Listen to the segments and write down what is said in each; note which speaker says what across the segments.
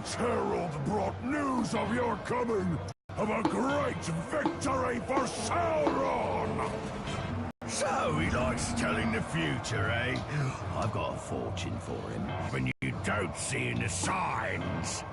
Speaker 1: Night's Herald brought news of your coming, of a great victory for Sauron!
Speaker 2: So he likes telling the future, eh? I've got a fortune for him, when you don't see in the signs.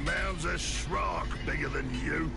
Speaker 1: Mounds of Shrark bigger than you.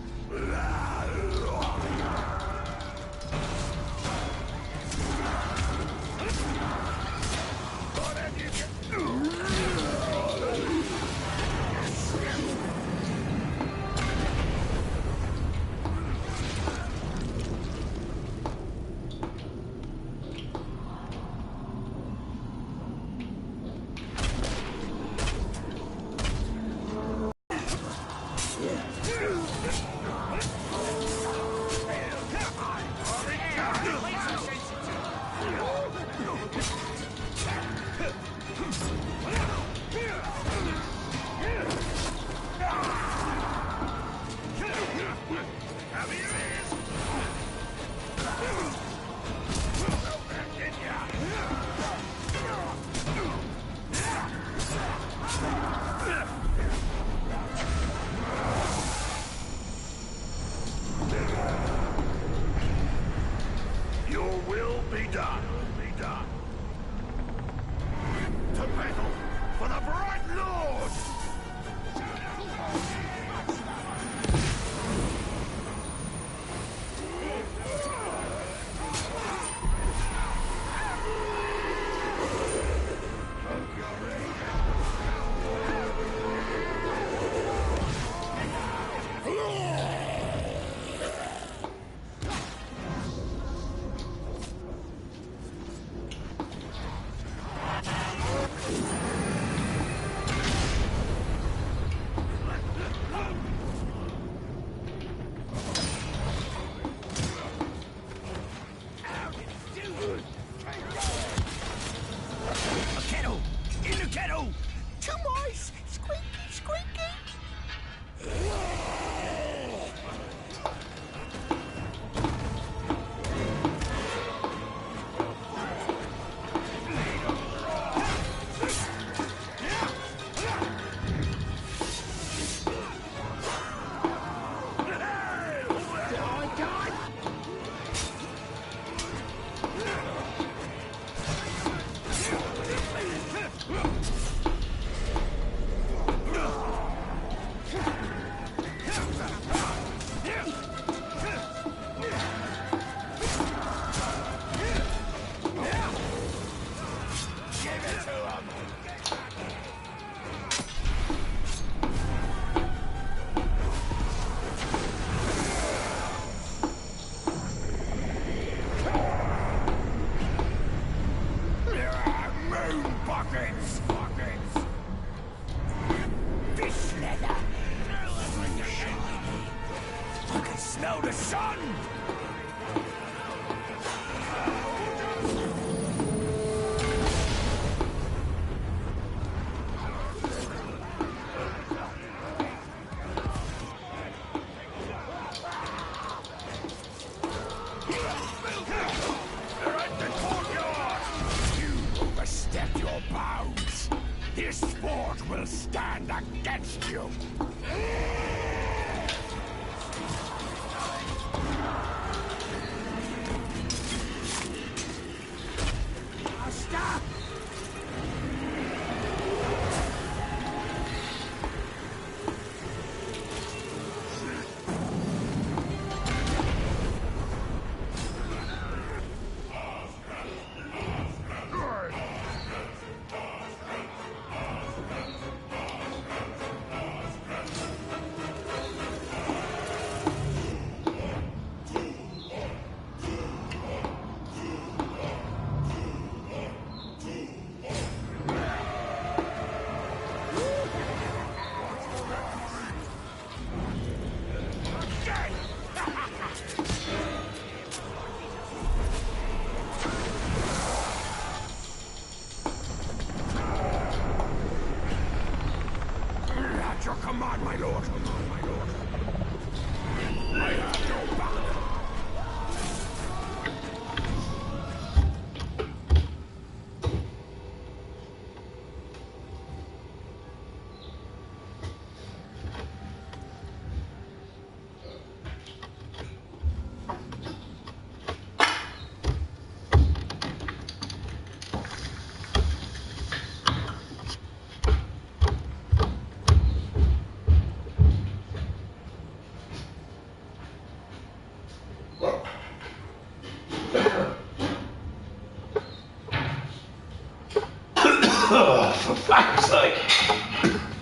Speaker 3: For fuck's sake!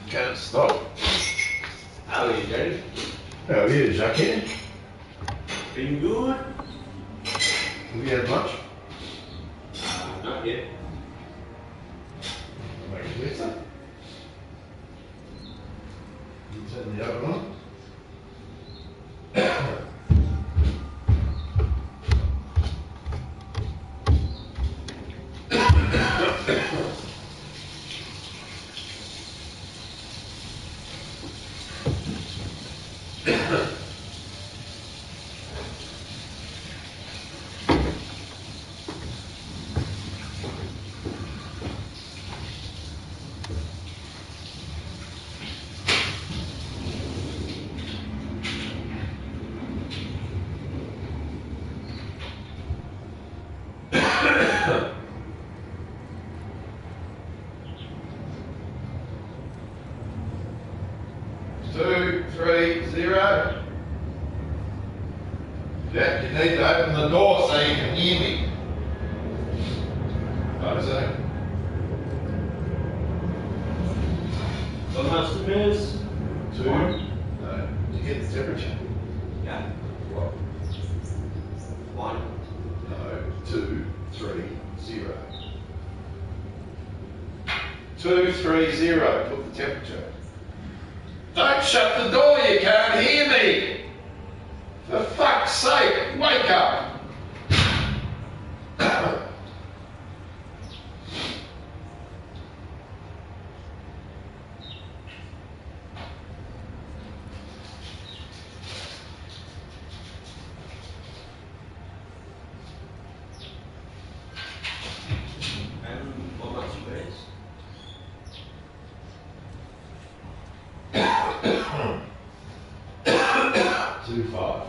Speaker 3: Can't stop.
Speaker 4: How are you, Daddy?
Speaker 3: How are you, Jackie?
Speaker 4: Been good?
Speaker 3: Have you had much?
Speaker 4: Not yet.
Speaker 3: Make it better. You turn the oven on. Two, three, zero. Jack, you need to open the door so you can hear me. What is that?
Speaker 4: What must it is?
Speaker 3: Two. No. Did you get the temperature?
Speaker 4: Yeah.
Speaker 3: What?
Speaker 4: 1.
Speaker 3: No. 2, 3, 0. 2, 3, 0. Put the temperature. Don't shut the door, you can't hear me! For fuck's sake, wake up!
Speaker 4: And what must it is?
Speaker 3: Two, 5.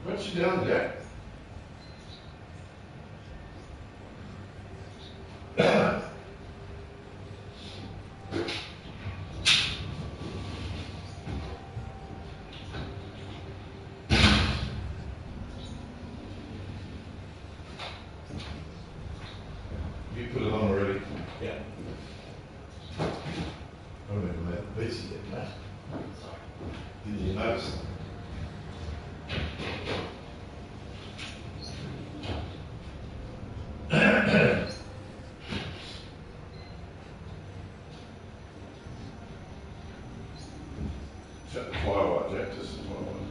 Speaker 3: What you doing, Jack? You put it on already?
Speaker 4: Yeah.
Speaker 3: I haven't even made the pizza yet, mate.
Speaker 4: Sorry.
Speaker 3: Did you notice? Shut the firelight, Jack, just the firelight.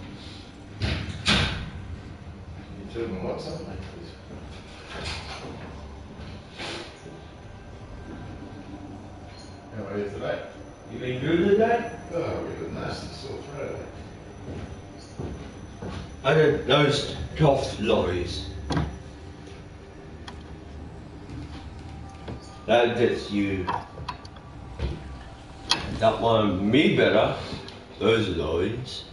Speaker 3: Can you turn the lights on, mate, please? How are you today?
Speaker 4: You been good today?
Speaker 3: Oh, we got a nasty sore throat.
Speaker 4: I had those tough lorries. That gets you. That one me better. Those lorries.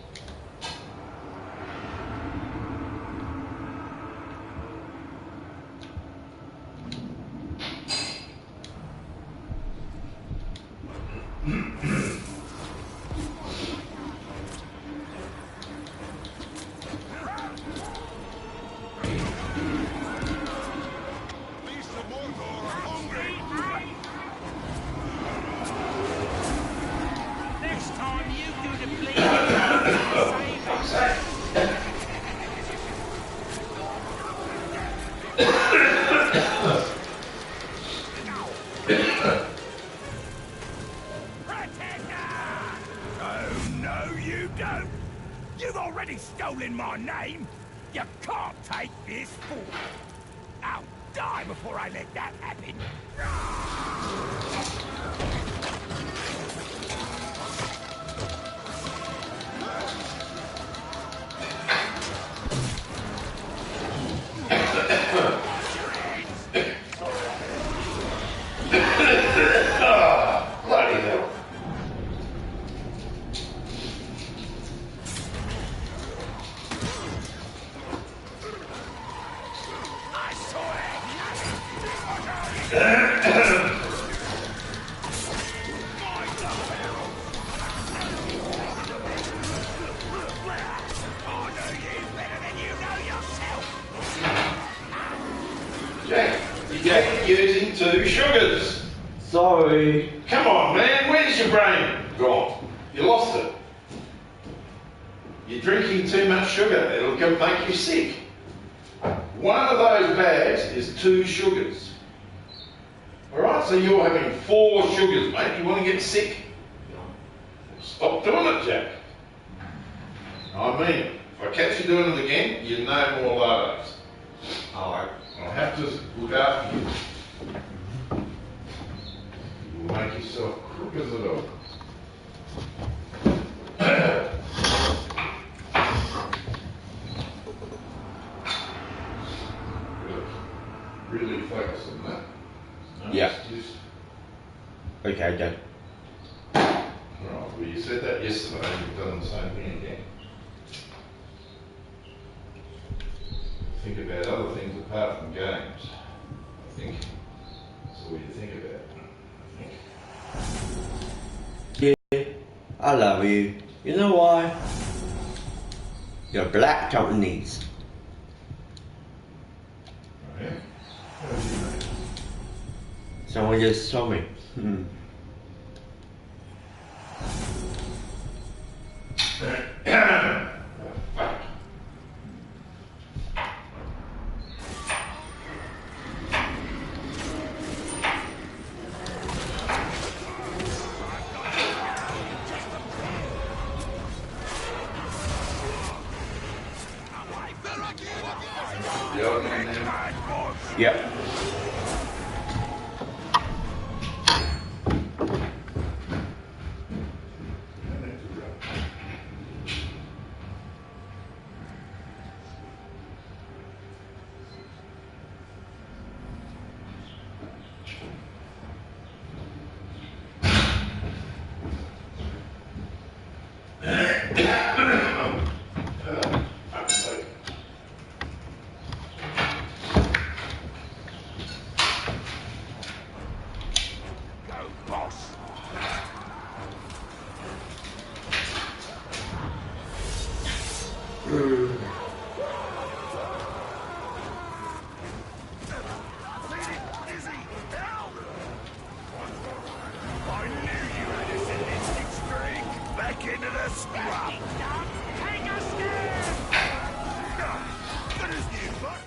Speaker 5: Next time you do the bleeding, I'll save it. don't! You've already stolen my name! You can't take this forward! I'll die before I let that happen!
Speaker 3: Bloody hell.
Speaker 5: I swear!
Speaker 3: Jack, you're using 2 sugars.
Speaker 4: Sorry.
Speaker 3: Come on, man, where's your brain gone? You lost it. You're drinking too much sugar. It'll make you sick. One of those bags is 2 sugars. Alright, so you're having 4 sugars, mate. You want to get sick? Stop doing it, Jack. I mean it. If I catch you doing it again, you know more lattes.
Speaker 4: Alright.
Speaker 3: I'll have to look after you. You'll make yourself crook as a dog. Really focus on that. No,
Speaker 4: Yeah.
Speaker 3: Just,
Speaker 4: Okay, Dad.
Speaker 3: right, well, you said that yesterday and you've done the same thing again. Think about other things apart from games. I think that's all you think about. I think.
Speaker 4: Yeah, I love you. You know why? You're black Taiwanese.
Speaker 3: Oh, yeah? How did you know?
Speaker 4: Someone just told me.
Speaker 3: The old man there.
Speaker 4: Yep.
Speaker 5: Go, boss! I knew you had a sadistic streak! Back into the scrub! Take a stand! Good as new, but...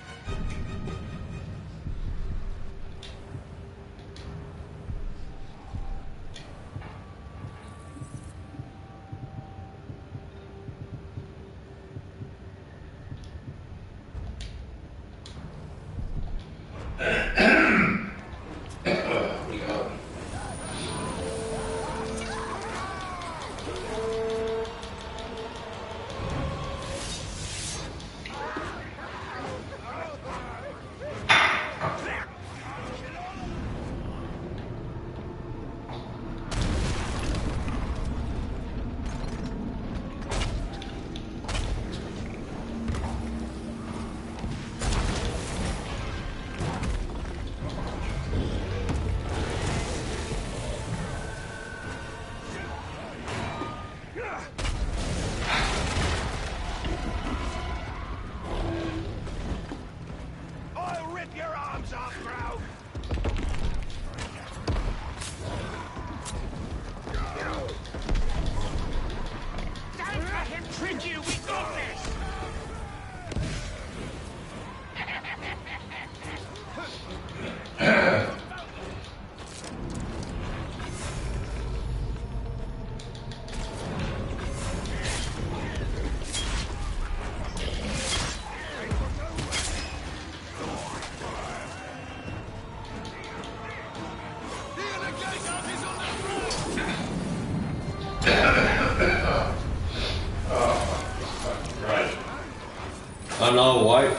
Speaker 4: I know, right?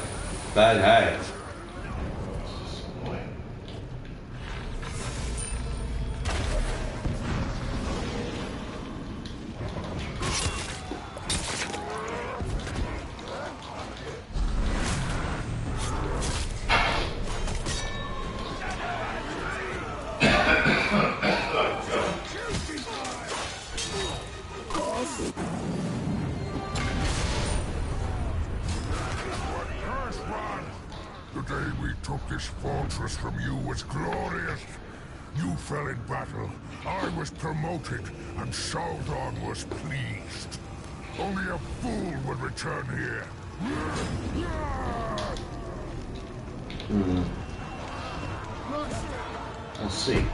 Speaker 4: But hey.
Speaker 1: The day we took this fortress from you was glorious. You fell in battle, I was promoted, and Sauron was pleased. Only a fool would return here.
Speaker 4: Let's see.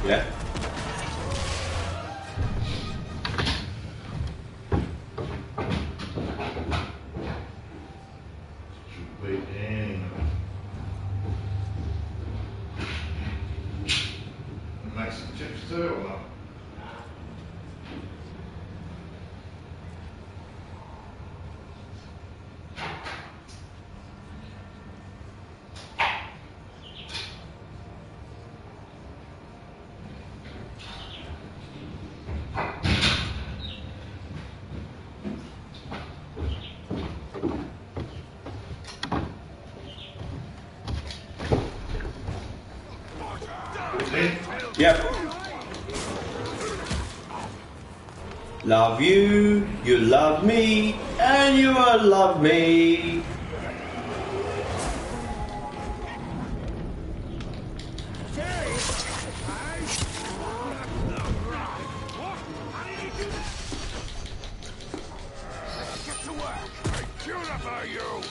Speaker 4: Yeah.
Speaker 3: Make some chips too, or not?
Speaker 4: Yep. Love you, you love me, and you will love me.
Speaker 1: Get to work! I purify you!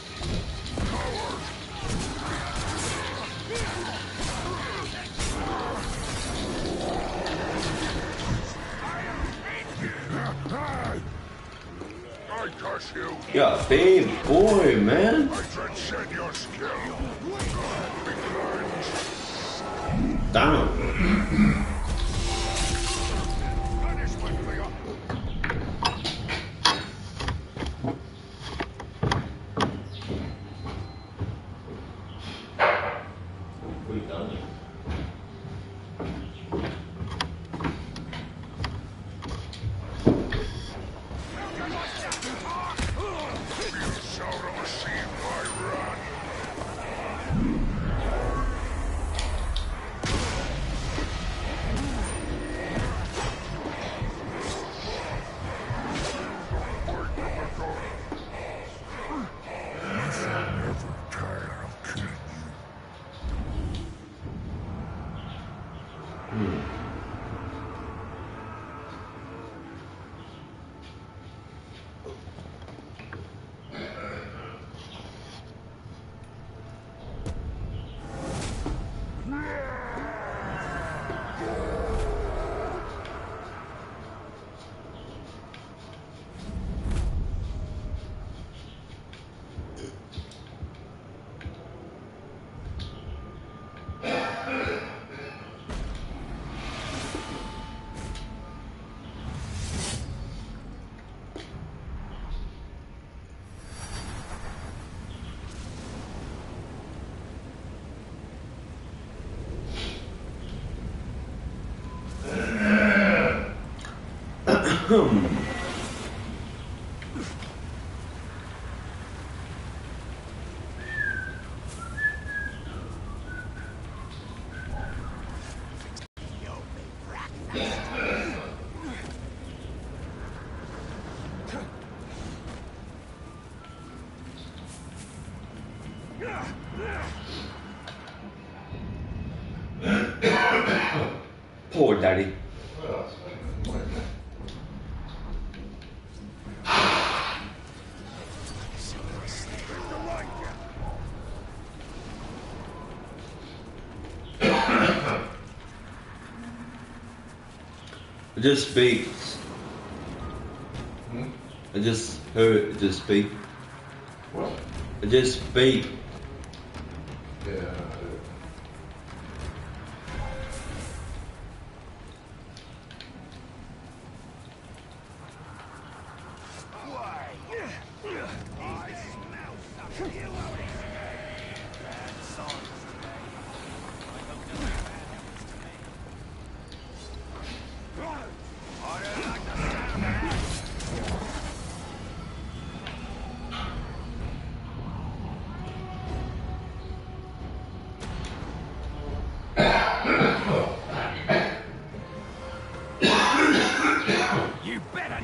Speaker 1: Coward! I curse you!
Speaker 4: You're a big boy, man.
Speaker 1: I transcend your skill! God be cleansed!
Speaker 4: Damn.
Speaker 1: Punishment for your...
Speaker 4: We've done it.
Speaker 1: You shall receive my wrath! You shall never tire of killing you.
Speaker 4: Poor daddy. It just speaks. I just heard it just speak.
Speaker 3: What?
Speaker 4: It just speak.
Speaker 3: Yeah.
Speaker 5: Why?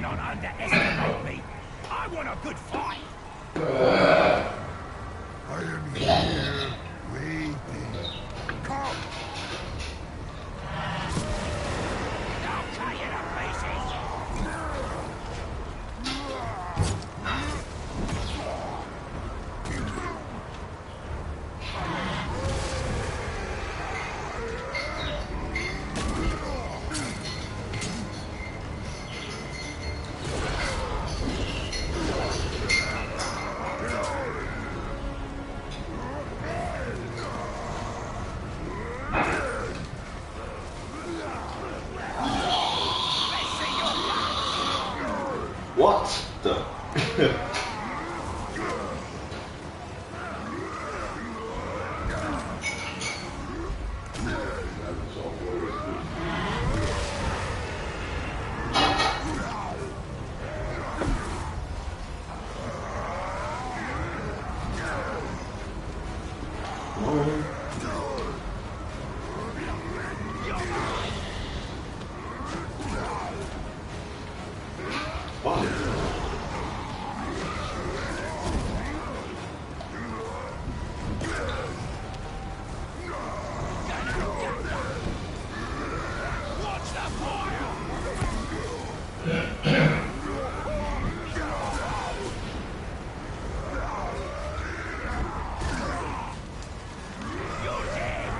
Speaker 5: not underestimate me. I want a good fight.
Speaker 1: I am here, waiting. Come!
Speaker 5: I'll cut you to pieces.
Speaker 4: What the?
Speaker 5: Watch the fire. You're dead.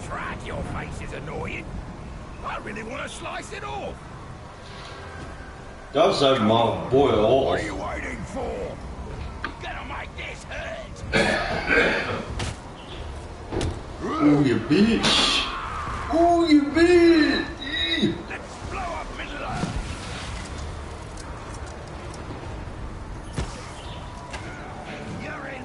Speaker 5: Trat, your face is annoying. I really want to slice it off.
Speaker 4: That's like my boy off.
Speaker 5: What are you waiting for? Gonna make this hurt.
Speaker 4: Ooh, you bitch. Ooh, you bitch.
Speaker 5: Let's blow up Middle Earth. You're in.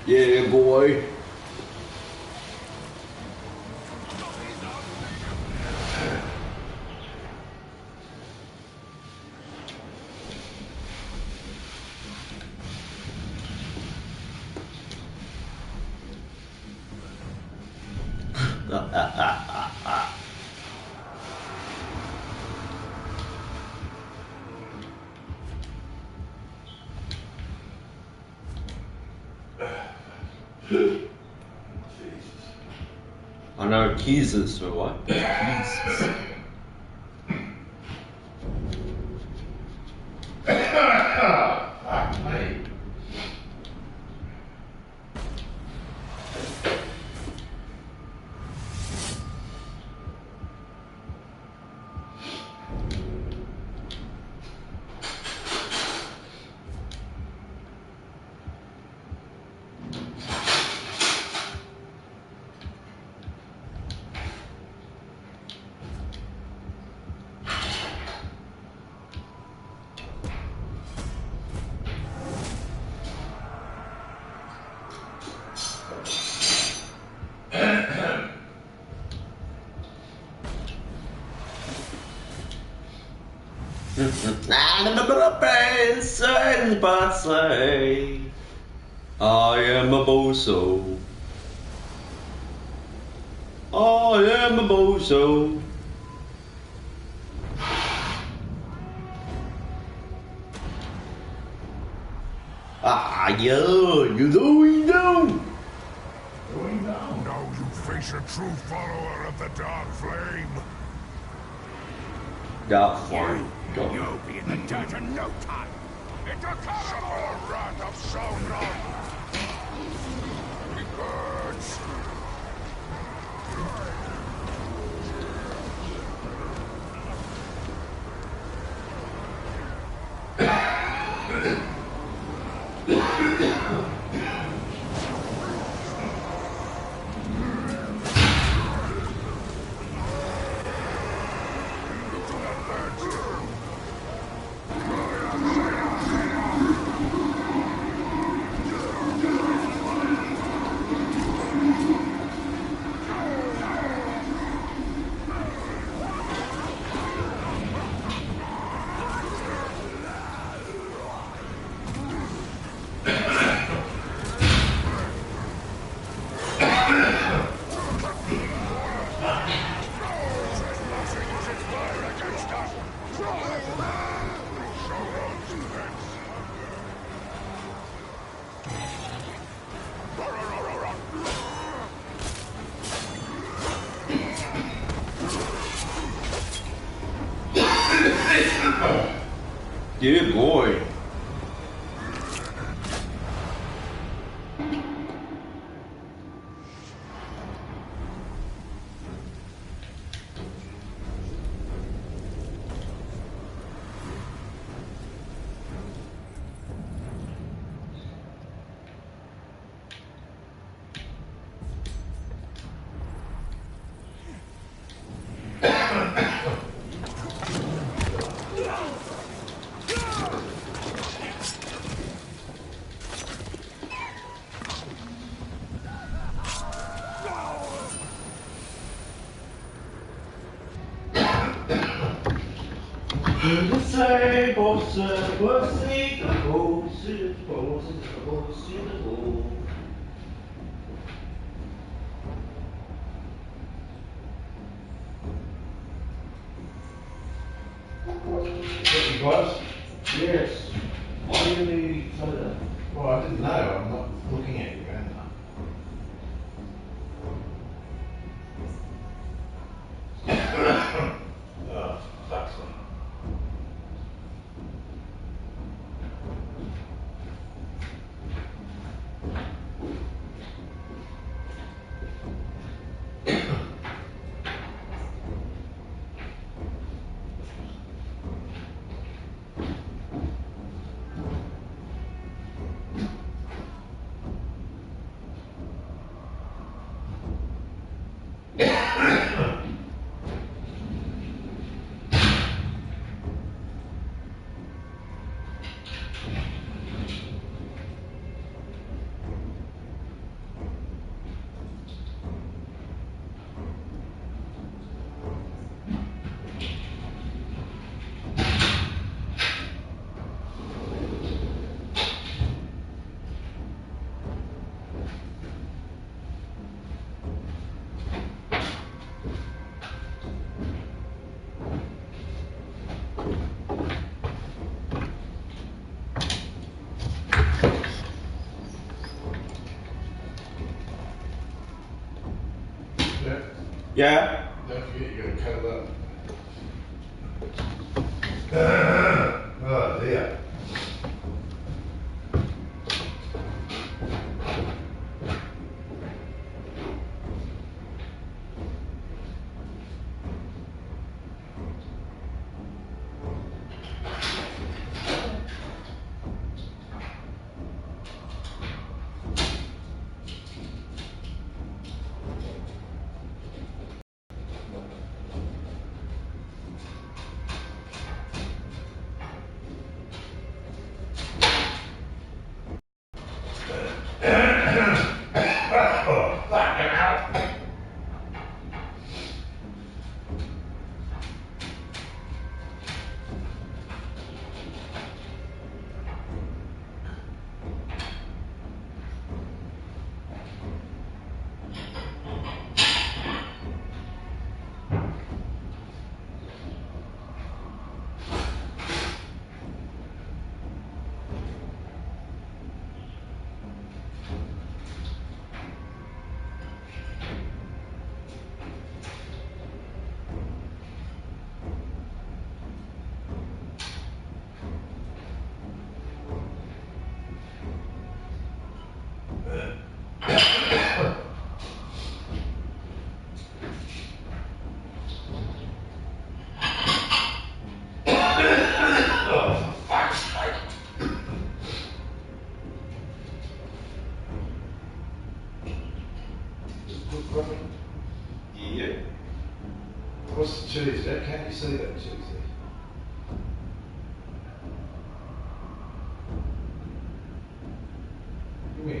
Speaker 4: Yeah, boy. I know Jesus, but what? Jesus. Say, but say, I am a bozo. I am a bozo. Ah, yeah, you doing down.
Speaker 1: Now you face a true follower of the Dark Flame.
Speaker 4: Dark Flame.
Speaker 5: You'll be in the dirt in no time.
Speaker 1: Suffer the wrath of Sauron. He burns.
Speaker 4: Good boy.
Speaker 3: Guys?
Speaker 4: Yes. Why do you need soda?
Speaker 3: Well, I didn't know. I'm not looking at you, am I? Oh, fuck's sake.
Speaker 4: Yeah.
Speaker 3: Don't forget you gotta cut it up. Oh dear.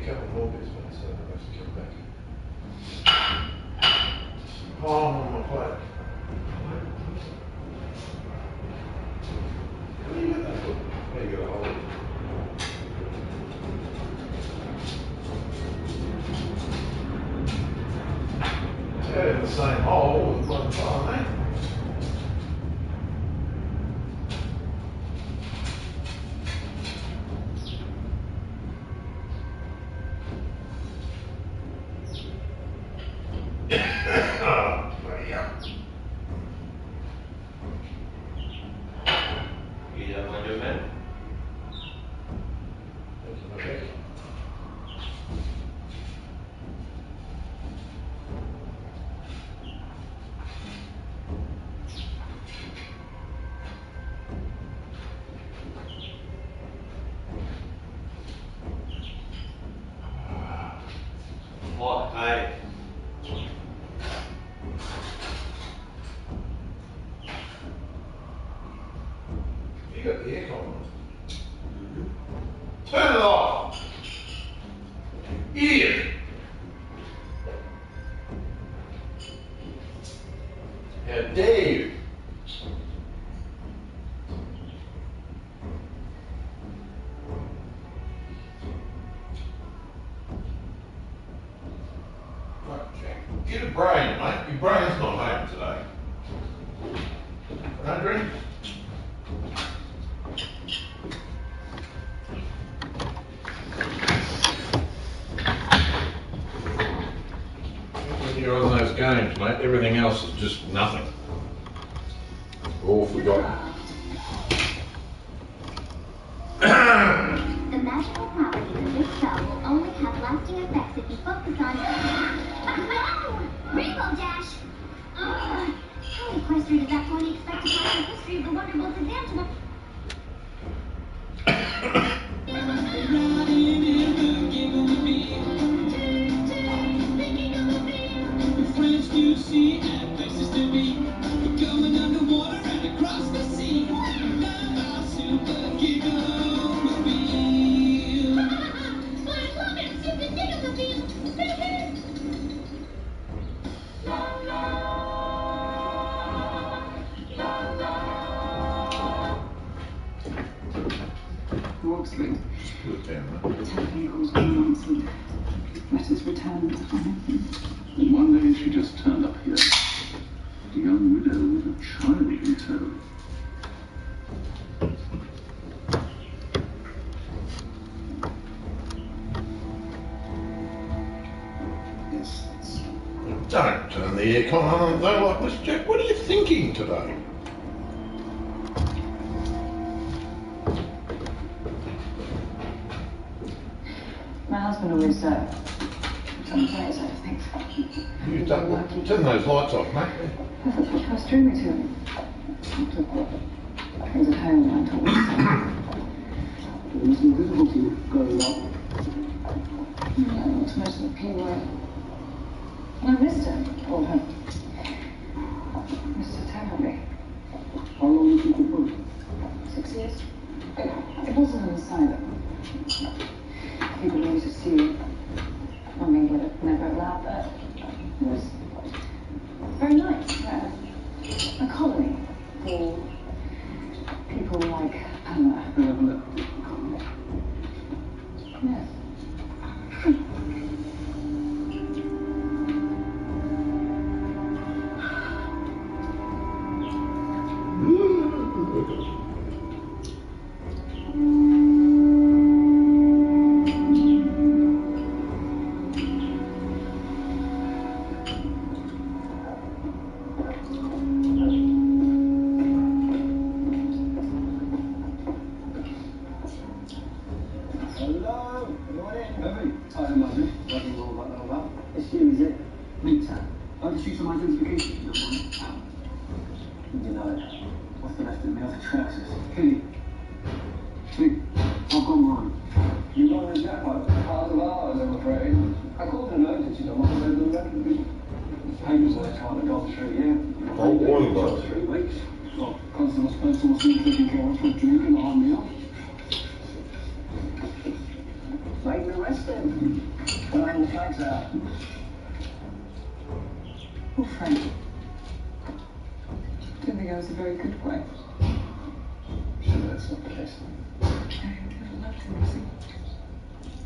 Speaker 3: a couple more bits, mate, so I don't have to come back. Oh, I'm on my plate. Where do you get that from? There you got a hold of it. Yeah, in the same hole with one fire, mate. Oh, bloody hell.
Speaker 4: You don't mind your man?
Speaker 3: Okay.
Speaker 4: Hot, hey.
Speaker 3: You got the aircon on. Turn it off! Idiot! How dare you! Right, Jack. Get a brain, mate. Your brain's not home today. Don't drink. When you're on those games, mate, everything else is just nothing. All forgotten.
Speaker 6: The magical properties of this spell will only have lasting effects if you focus on... No! Rainbow Dash! Ugh. How in Equestria does that pony expect to find the history of the Wonderbolt's advance to the...
Speaker 7: Friends to see and places to be. We're going underwater and across the sea. Now our super giggle-mobile.
Speaker 6: I love it! Super Giggle-mobile!
Speaker 8: Oxford.
Speaker 3: Just put it down, mate.
Speaker 8: Technicals were unanswered. Letters returned unopened. And one day she just turned up here. A young widow with a child in tow. Yes, it's...
Speaker 3: Don't turn the aircon on though like this, Jack. What are you thinking today?
Speaker 8: My husband always sometimes I think.
Speaker 3: You don't turn those lights off, mate.
Speaker 8: I was dreaming to him. He was at home when I told him. It was invisible to you growing up. No, it was most of the P word. And I missed her, or her. Missed her terribly. How long did you been for? 6 years. It wasn't an asylum. People wanted to see you. Mummy would have never allowed that. It was very nice. A colony for people like Anna. Yes.
Speaker 7: Hello, morning. Hey, hi, Mother. What are you all about? It's you, is it? Me, sir. I'll just use some identification, if you don't mind. You know it. What's the rest of me other trousers? Hey. See, I've gone wrong. You got a jackpot. Part of ours, I'm afraid. I called an emergency number for the record. Payments are trying to go through, yeah?
Speaker 3: Oh, one of those.
Speaker 7: 3 weeks. Got constable personal things taking care of for a drink and a hot meal. Make the rest then. Thanks, Al.
Speaker 8: Oh, Frank. I don't think I was a very good wife.
Speaker 7: Sure, that's not the case.
Speaker 8: I never loved him,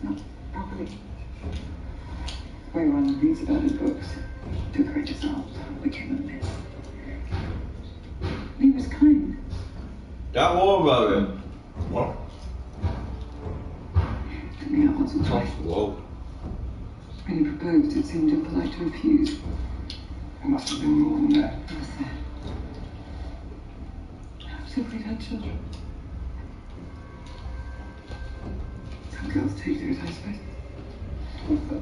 Speaker 8: not properly. The way one reads about his books, took greatest art, became a mess. He was kind.
Speaker 4: That war about him.
Speaker 1: What?
Speaker 8: Took me out once or twice.
Speaker 4: Whoa.
Speaker 8: When he proposed, it seemed impolite to refuse.
Speaker 7: It must have been more than that.
Speaker 8: What was that? Perhaps if we'd had children. Some girls take theirs, I suppose. Although, I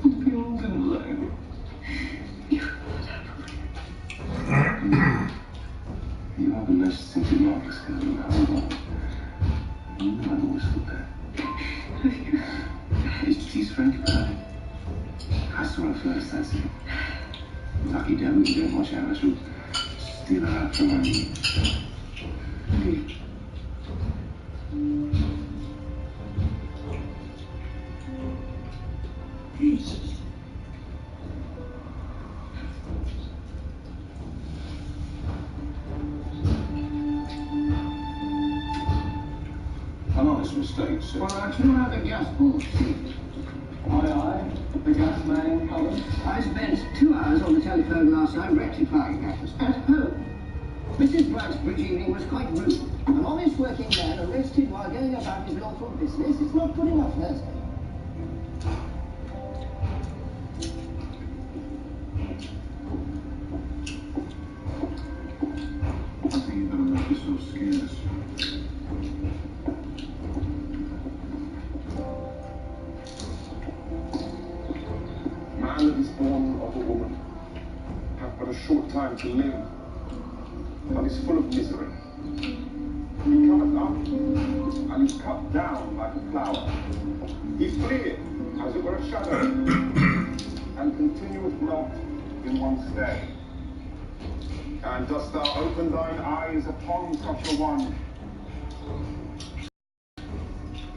Speaker 8: want to be old and alone.
Speaker 7: You are the most symptomatic girl in the whole world. You know I've always thought that.
Speaker 8: Have you?
Speaker 7: It's just he's Frank about it. I saw her first, that's it. Lucky devil, you don't watch out. I shall steal her out from my knees.
Speaker 8: Jesus.
Speaker 7: An honest mistake, sir.
Speaker 9: Well, I do have a gas bulge.
Speaker 7: Aye, the gas man covered.
Speaker 9: I spent 2 hours on the telephone last night rectifying matters at home. Mrs. Bright's evening was quite rude. An honest working man arrested while going about his lawful business. It's not good enough, Thursday.
Speaker 7: I think you better make yourself scarce.
Speaker 10: Man that is born of a woman hath but a short time to live, and is full of misery. He cometh up, and is cut down like a flower. He fleeth, as it were a shadow, and continueth not in one stay. And dost thou open thine eyes upon such a one,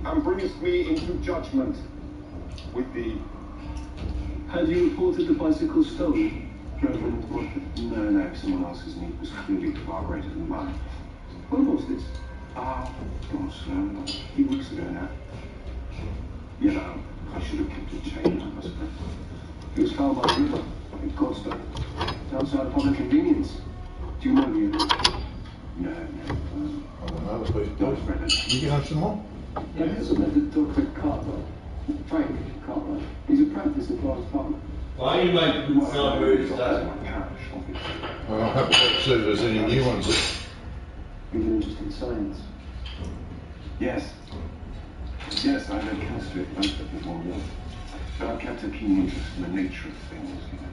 Speaker 10: and bringest me into judgment with thee?
Speaker 7: Had you reported the bicycle stolen, Reverend Watford? No, someone else's need was clearly far greater than mine. When was this? Ah, a few weeks ago now. You know, I should have kept it chained, I suppose. It was found by the river in Godstone, outside public convenience. Do you know you? No.
Speaker 1: I don't know, but
Speaker 7: No, Fred.
Speaker 1: you can have some more?
Speaker 7: Yeah, there's a Dr. Cartwright. Frank Cartwright. He's a practice in Florence Park.
Speaker 4: Why are you making it sound very sad?
Speaker 1: I haven't see if there's any new ones.
Speaker 7: You're interested in science? Yes. Yes, I know chemistry at both of them all. But I've kept a keen interest in the nature of things, you know,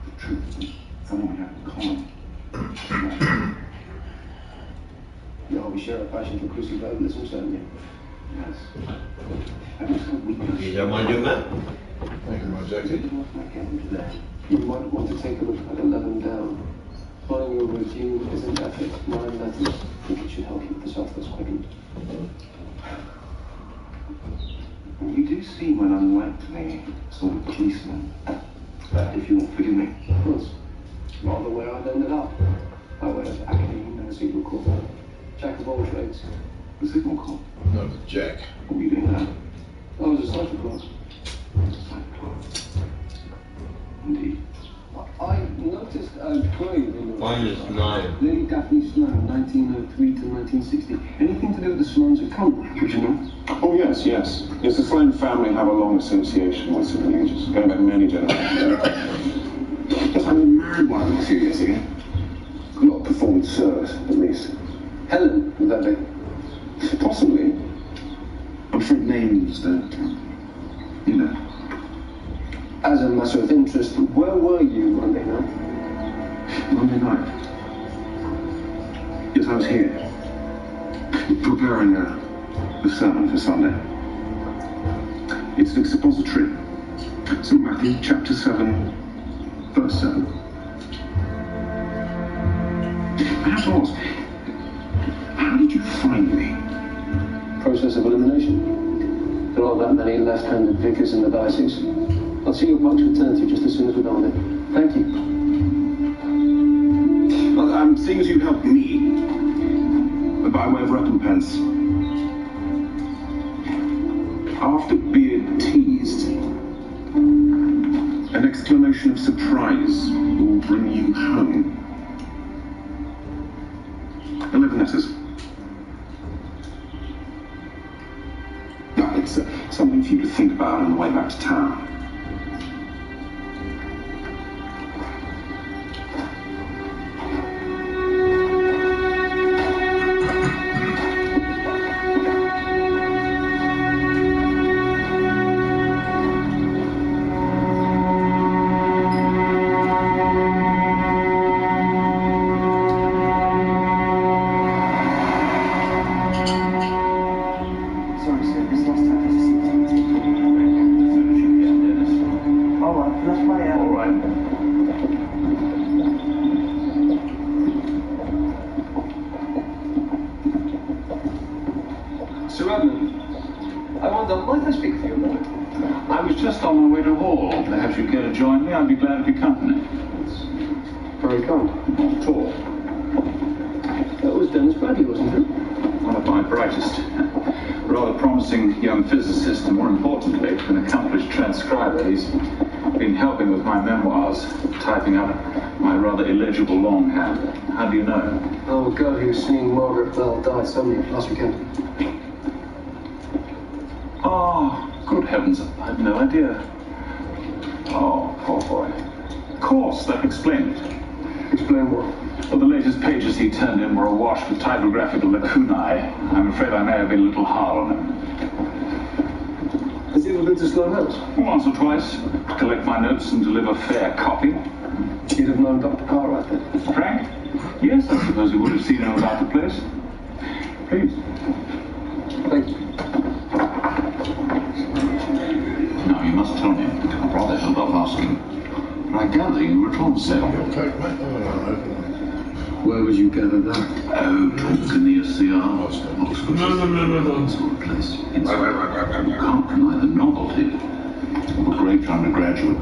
Speaker 7: the truth of them. Something we have in common.
Speaker 9: No, we share a passion for cruciverbalism, certainly.
Speaker 7: Yes. And also weakness.
Speaker 4: You don't mind doing that?
Speaker 1: Thank you, my Jackie.
Speaker 7: You might want to take a look at 11 down. Following your review isn't ethics, 9 letters. I think it should help you with the Southwest Quadrant. You do seem an unlikely sort of policeman. If you'll forgive me. Of course. Rather where I've ended up. By way of academe and a signal corps. Jack of all trades. The signal corps?
Speaker 1: No, Jack.
Speaker 7: What were you doing there? I was a cipher clerk. Cipher clerk. Indeed. I noticed a grave in the
Speaker 4: Minus 9.
Speaker 7: Lady Daphne Sloan, 1903 to 1960. Anything to do with the Sloans at Conway, would you know?
Speaker 10: Oh, yes. Yes, the Sloane family have a long association with St. Regis, going back many generations.
Speaker 7: Yes, I married one a few years ago. Not performed service, at least. Helen, would that be? Possibly. I'm afraid names don't count. You know. As a matter of interest, where were you Monday night? Monday night? Yes, I was here. Preparing the sermon for Sunday. It's an expository. St. Matthew chapter 7, verse 7. I have to ask, how did you find me? Process of elimination. There aren't that many left-handed vicars in the diocese. I'll see your box returned to you just as soon as we're done with it. Thank you.
Speaker 10: Well, seeing as you helped me, by way of recompense, after Beard teased, an exclamation of surprise will bring you home. 11 letters. It's something for you to think about on the way back to town.
Speaker 11: Typing up my rather illegible longhand. How do you know?
Speaker 7: Oh, a girl who was seeing Margaret Bell died suddenly last weekend.
Speaker 11: Oh, good heavens, I had no idea. Oh, poor boy. Of course, that explained it.
Speaker 7: Explain what?
Speaker 11: Well, the latest pages he turned in were awash with typographical lacunae. I'm afraid I may have been a little hard on him.
Speaker 7: Has he ever been to Sloane House?
Speaker 11: Once or twice, to collect my notes and deliver fair copy.
Speaker 7: You'd have known Dr. Cartwright then?
Speaker 11: Frank? Yes, I suppose he would have seen him about the place. Please.
Speaker 7: Thank you.
Speaker 11: Now, you must tell me. I'd rather held off asking. But I gather you were at Lonsdale.
Speaker 7: Where would you gather that?
Speaker 11: Oh, talk in the SCR. Oxford. No. Oxford place. You can't deny the novelty of a great undergraduate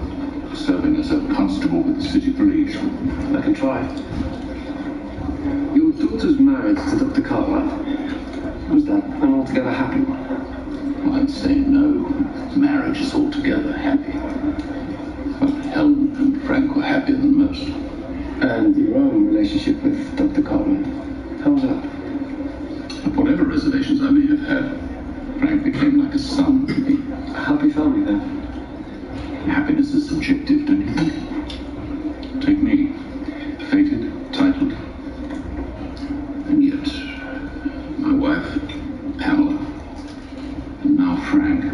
Speaker 11: serving as a constable with the city police.
Speaker 7: I can try. Your daughter's married to Dr. Cartwright. Was that an altogether happy one?
Speaker 11: Well, I'd say no. Marriage is altogether happy. But Helen and Frank were happier than most.
Speaker 7: And your own relationship with Dr. Cartwright. How was that?
Speaker 11: Whatever reservations I may have had, Frank became like a son to me.
Speaker 7: A happy family then?
Speaker 11: Happiness is subjective, don't you think? Take me. Fated, titled. And yet, my wife, Pamela, and now Frank.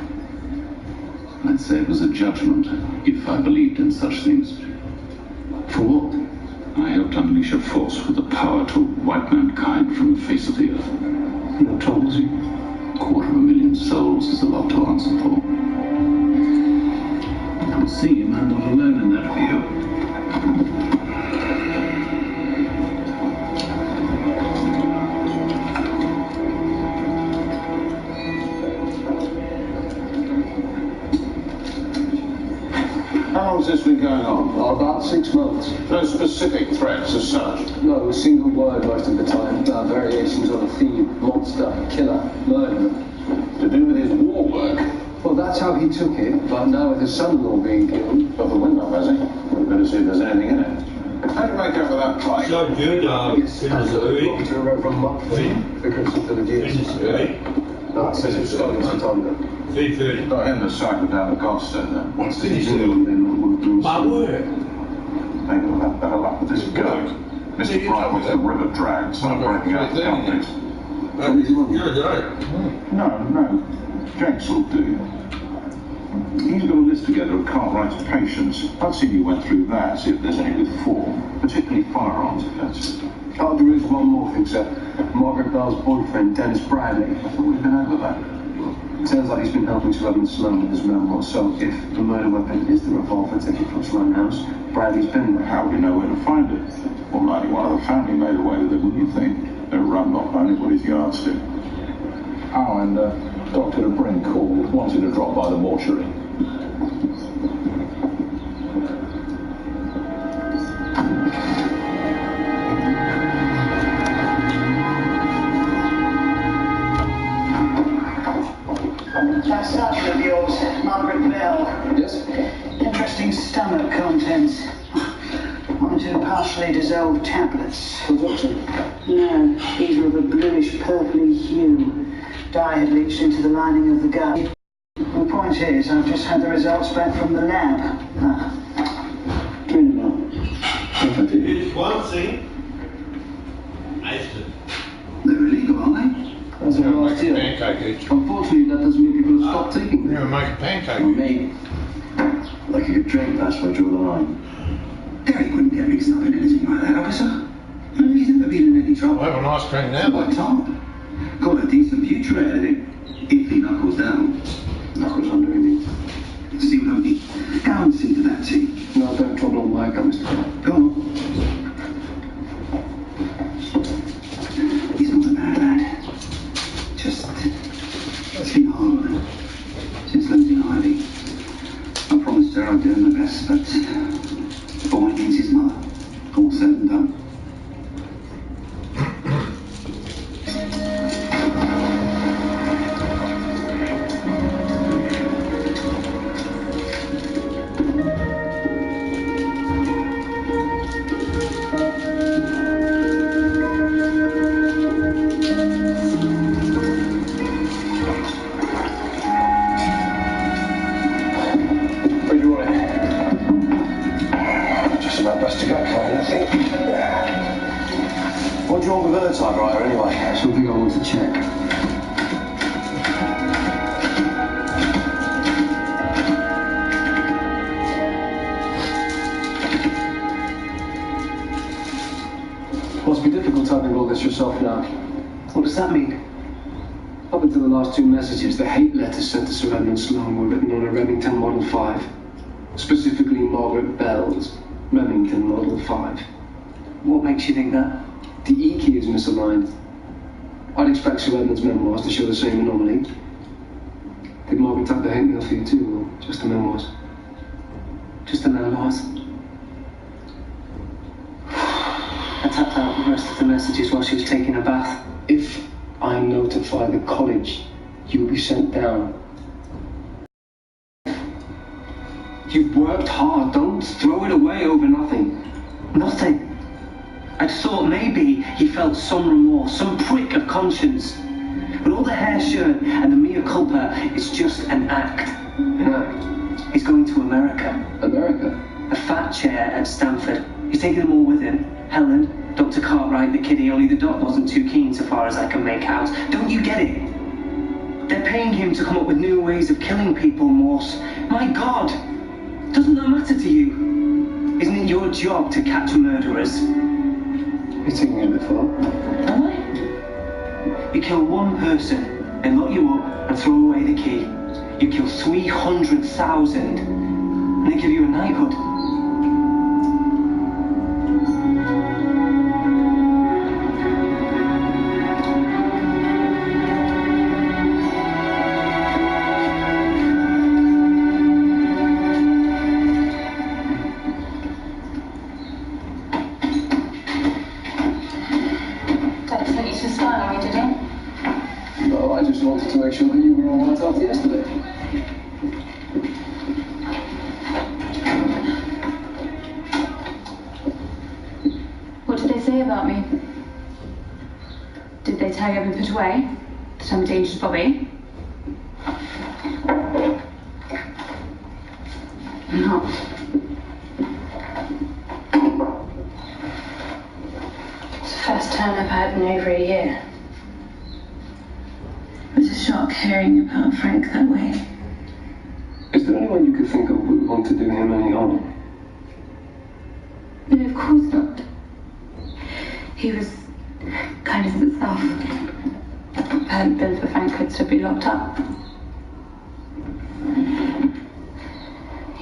Speaker 11: I'd say it was a judgment, if I believed in such things.
Speaker 7: For what?
Speaker 11: I helped unleash a force with the power to wipe mankind from the face of the earth.
Speaker 7: What troubles you?
Speaker 11: 250,000 souls is a lot to answer for. It would seem I'm not alone in that view.
Speaker 2: How long's this been going on?
Speaker 7: Oh, about 6 months.
Speaker 2: No specific threats as such?
Speaker 7: No, a single word most of the time. Variations on a theme. Monster, killer, murderer.
Speaker 2: To do with his war work?
Speaker 7: Well, that's how he took it, but now with his son-in-law being killed...
Speaker 2: Got the wind up, has he? We've got to see if there's anything in it. How do you make out with that fight?
Speaker 4: So good,
Speaker 7: Yes, to Reverend Muckford, Vicar of St. Philogenes. No, it says it's Scotland some time ago.
Speaker 4: 3:30.
Speaker 2: Got him to cycle down the Godstone then.
Speaker 7: What's the issue?
Speaker 4: My word.
Speaker 2: Maybe we'll have better luck with this goat. Mr. Bright wants the river dragged, so I'm breaking out the companies. No. Jenks will do. He's got a list together of Cartwright's patients. I'd see you went through that, see if there's any with form, particularly firearms offences.
Speaker 7: Oh, there is one more thing, sir. Margaret Bell's boyfriend, Dennis Bradley.
Speaker 2: I thought we'd been over that.
Speaker 7: Turns out he's been helping Sir Edmund Sloane with his memoir, so if the murder weapon is the revolver taken from Sloane House, Bradley's been there.
Speaker 2: How do you know where to find it? Well, likely one of the family made away with it, wouldn't you think? They're run off anybody's yardstick. Oh, and Dr. Brink called, wanted to drop by the mortuary.
Speaker 9: That sergeant of yours, Margaret Bell.
Speaker 7: Yes?
Speaker 9: Interesting stomach contents. One or two partially dissolved tablets.
Speaker 7: Consumption?
Speaker 9: No, either of a bluish purpley hue. Dye had leached into the lining of the gut. The point is, I've just had the results back from the lab.
Speaker 7: Drink now.
Speaker 4: Here's one thing.
Speaker 11: They're illegal, aren't they?
Speaker 7: As of last year.
Speaker 3: Pancake each.
Speaker 7: Unfortunately, that doesn't mean people have stopped taking them.
Speaker 3: Yeah, make a pancake.
Speaker 11: Well, me. Like a good drink, that's where I draw the line. Derek wouldn't get mixed up in anything like that, officer. No, he's never been in any trouble.
Speaker 3: We'll have a nice drink now.
Speaker 11: By Tom. Got a decent future ahead of him. If he knuckles down. Knuckles under him. See what I mean? Go and see to that tea.
Speaker 7: No, don't trouble on my account, Mr. Clark.
Speaker 11: Go on. He's not a bad lad. Just it's been hard on him since losing Ivy. I promised her I'd do my best, but the boy needs his mother. All said and done.
Speaker 7: Where do you want it? Just about best to go, I think. What do you want with her typewriter anyway? Something I want to check. Must be difficult typing all this yourself now.
Speaker 9: What does that mean?
Speaker 7: Up until the last two messages, the hate letters sent to Sir Edmund Sloane were written on a Remington Model 5. Specifically Margaret Bell's Remington Model 5.
Speaker 9: What makes you think that?
Speaker 7: The E key is misaligned. I'd expect Sir Edmund's memoirs to show the same anomaly. Did Margaret type the hate mail for you too, or just the memoirs?
Speaker 9: Just the memoirs. I tapped out the rest of the messages while she was taking a bath.
Speaker 7: If I notify the college, you'll be sent down. You've worked hard, don't throw it away over nothing.
Speaker 9: Nothing. I thought maybe he felt some remorse, some prick of conscience. But all the hair shirt and the mea culpa is just an act.
Speaker 7: An act?
Speaker 9: He's going to America.
Speaker 7: America?
Speaker 9: A fat chair at Stanford. He's taking them all with him. Helen, Dr. Cartwright, the kiddie, only the doc wasn't too keen so far as I can make out. Don't you get it? They're paying him to come up with new ways of killing people, Morse. My God! Doesn't that matter to you? Isn't it your job to catch murderers?
Speaker 7: You're taking it a bit far.
Speaker 9: Am I? You kill one person, they lock you up and throw away the key. You kill 300,000 and they give you a knighthood.
Speaker 7: No, I just wanted to make sure that you were all right after yesterday.
Speaker 8: What did they say about me? Did they tell you I've been put away? That I'm a dangerous Bobby? No. It's the first time I've had in over a year. It was a shock hearing about Frank that way.
Speaker 7: Is there anyone you could think of who would want to do him any harm?
Speaker 8: No, of course not. He was kindness itself. If it hadn't been for Frank, I'd still be locked up.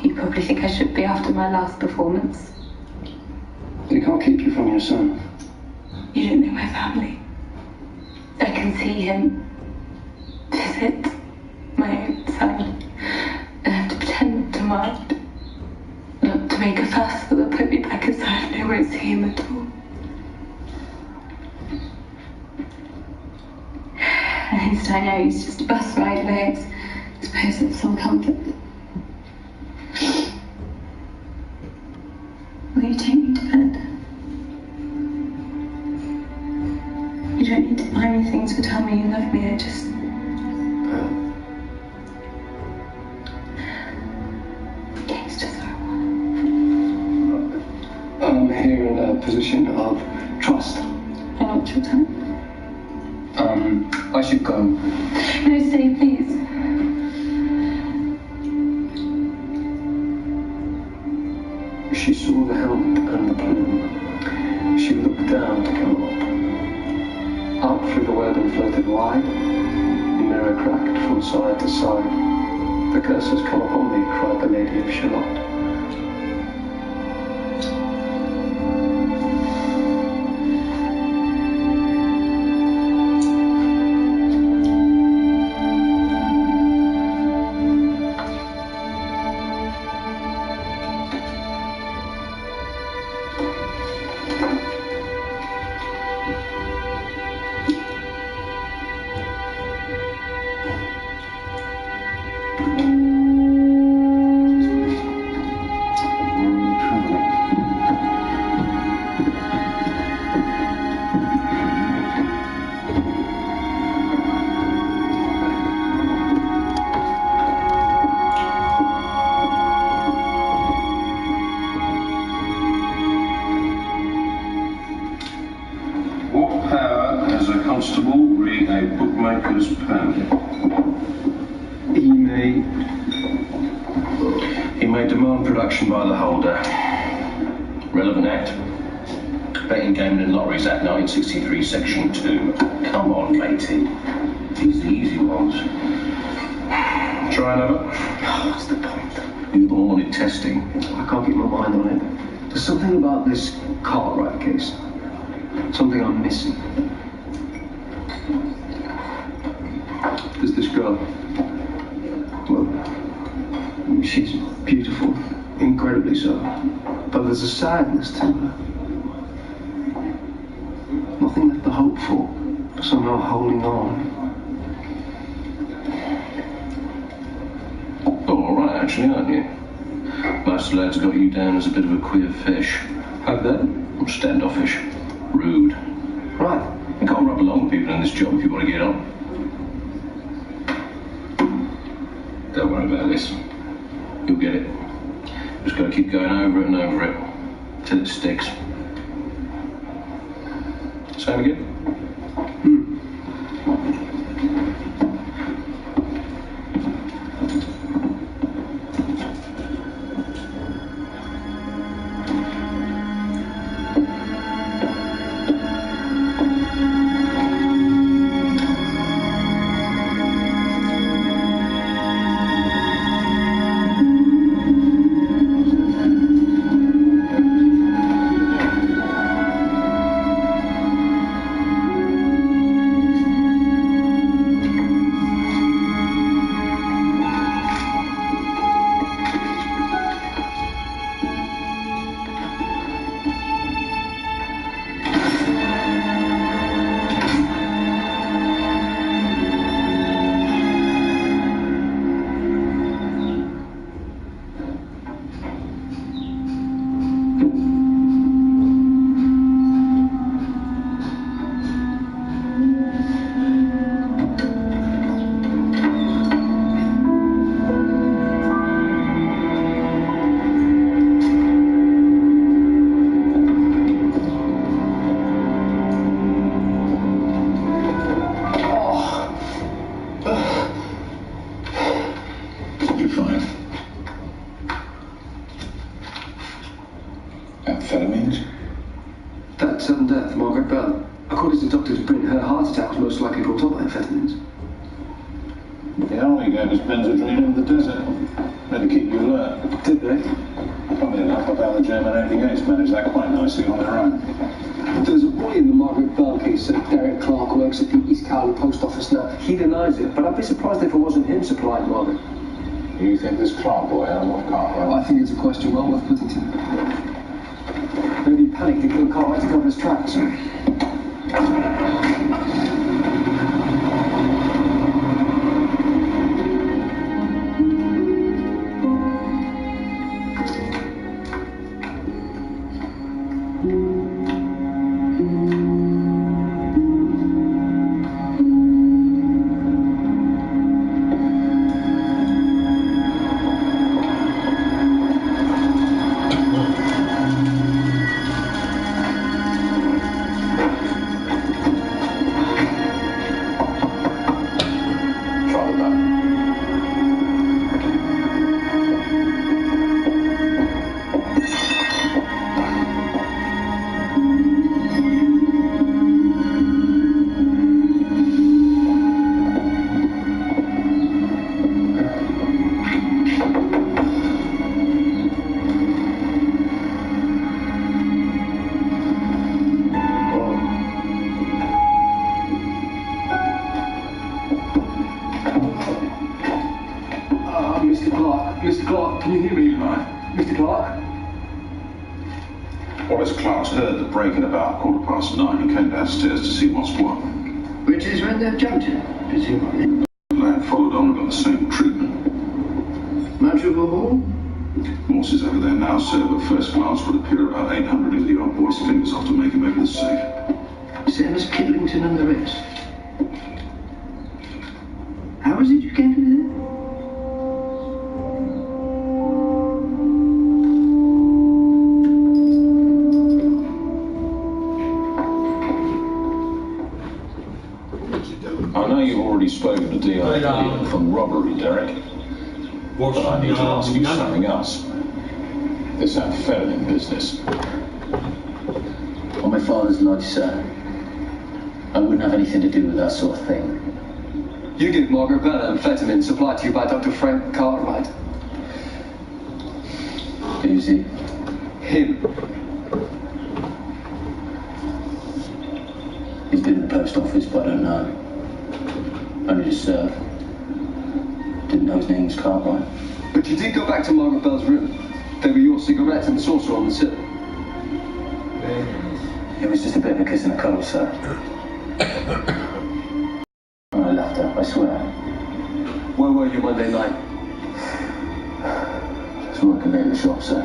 Speaker 8: You probably think I should be after my last performance.
Speaker 7: They can't keep you from your son.
Speaker 8: You don't know my family. I can see him, visit, him at all. At least I know he's just a bus ride away. I suppose that's some comfort. Will you take me to bed? You don't need to buy me things or tell me you love me. I just... Gangster throw.
Speaker 7: I'm here in a position of trust.
Speaker 8: I want your time.
Speaker 7: I should go.
Speaker 8: No, stay, please.
Speaker 7: She saw the helmet and the plume. She looked down to come up. Up through the web and floated wide. Mirror cracked from side to side. The curse has come upon me, cried the Lady of Shalott.
Speaker 11: Constable, read a bookmaker's pen. He may demand production by the holder. Relevant Act. Betting, Gaming and Lotteries Act 1963, Section 2. Come on, matey. These are the easy ones. Try another. What's the point? You wanted testing.
Speaker 7: I can't get my mind on it. There's something about this Cartwright case. Something I'm missing. There's this girl. Well, she's beautiful, incredibly so. But there's a sadness to her. Nothing left to hope for, but somehow holding on.
Speaker 11: Oh, all right, actually, aren't you? Most lads got you down as a bit of a queer fish.
Speaker 7: Have they?
Speaker 11: Standoffish. Rude.
Speaker 7: Right.
Speaker 11: You can't rub along with people in this job if you want to get on. Don't worry about this. You'll get it. Just got to keep going over it and over it till it sticks. Same again?
Speaker 2: Amphetamines?
Speaker 7: That sudden death, Margaret Bell. According to doctors who printed her heart attack was most likely brought on by amphetamines.
Speaker 2: The army gave us Benzedrine in the desert. Had to keep you alert.
Speaker 7: Did they?
Speaker 2: Funnily enough, I found the German 88s managed that quite nicely on their own.
Speaker 7: There's a boy in the Margaret Bell case, Derek Clark, works at the East Cowley Post Office now. He denies it, but I'd be surprised if it wasn't him supplying Margaret.
Speaker 2: You think this Clark boy had a Cartwright?
Speaker 7: I think it's a question well worth putting to him. Maybe he panicked and killed Cartwright to cover his tracks.
Speaker 2: Mr. Clark, can you hear me? Mr. Clark?
Speaker 11: Wallace Clark's heard the break at about 9:15 and came downstairs to see what's what.
Speaker 9: Which is when they've jumped him, presumably.
Speaker 11: The lad followed on and got the same treatment.
Speaker 9: Much of a haul?
Speaker 11: Morse is over there now, sir, but first glance would appear about 800 into the old boy's fingers off to make him over the safe.
Speaker 9: Same as Kidlington and the rest. How was it you came to me then?
Speaker 11: I know you've already spoken to D.I. from robbery, Derek. But I need to ask you something else. This amphetamine business.
Speaker 12: On my father's lodge, sir. I wouldn't have anything to do with that sort of thing.
Speaker 7: You give Margaret Bella amphetamine supplied to you by Dr. Frank Cartwright.
Speaker 12: Who's he?
Speaker 7: Him.
Speaker 12: He's been in the post office, but I don't know. Only to serve. Didn't know his name was Cartwright.
Speaker 7: But you did go back to Margaret Bell's room. They were your cigarettes and the saucer on the sill.
Speaker 12: It was just a bit of a kiss in the cuddle, sir. I left her, I swear.
Speaker 7: Where were you Monday night?
Speaker 12: I was working late at the shop, sir.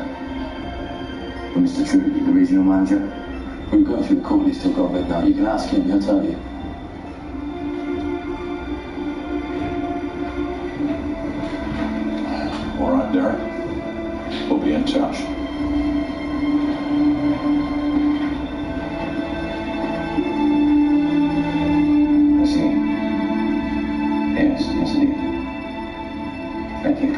Speaker 12: With Mr. Trudy, the regional manager. We were going through the court list till got midnight. You can ask him, he'll tell you.
Speaker 11: All right, Derek. We'll be in touch.
Speaker 12: I see. Yes, indeed. Thank you.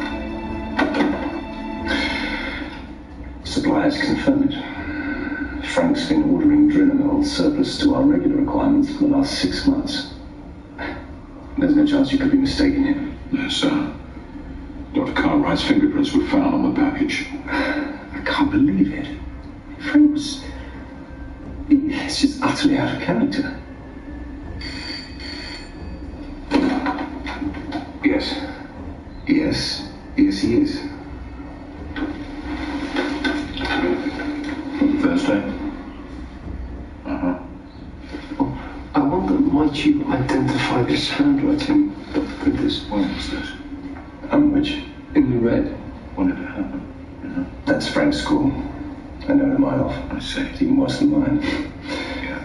Speaker 2: Suppliers confirm it. Frank's been ordering Drinamel surplus to our regular requirements for the last 6 months. There's no chance you could be mistaken here.
Speaker 11: No, sir. Dr. Cartwright's fingerprints were found on the package.
Speaker 2: I can't believe it. Frank was... It's just utterly out of character. Yes. Yes, he is.
Speaker 11: Thursday?
Speaker 2: Oh, I wonder, might you identify this handwriting, Dr. Printers?
Speaker 11: When was this?
Speaker 2: Which? In the red.
Speaker 11: When did it happen?
Speaker 2: That's Frank's school. I know a mile off.
Speaker 11: I see.
Speaker 2: It's even worse than mine.
Speaker 11: Yeah.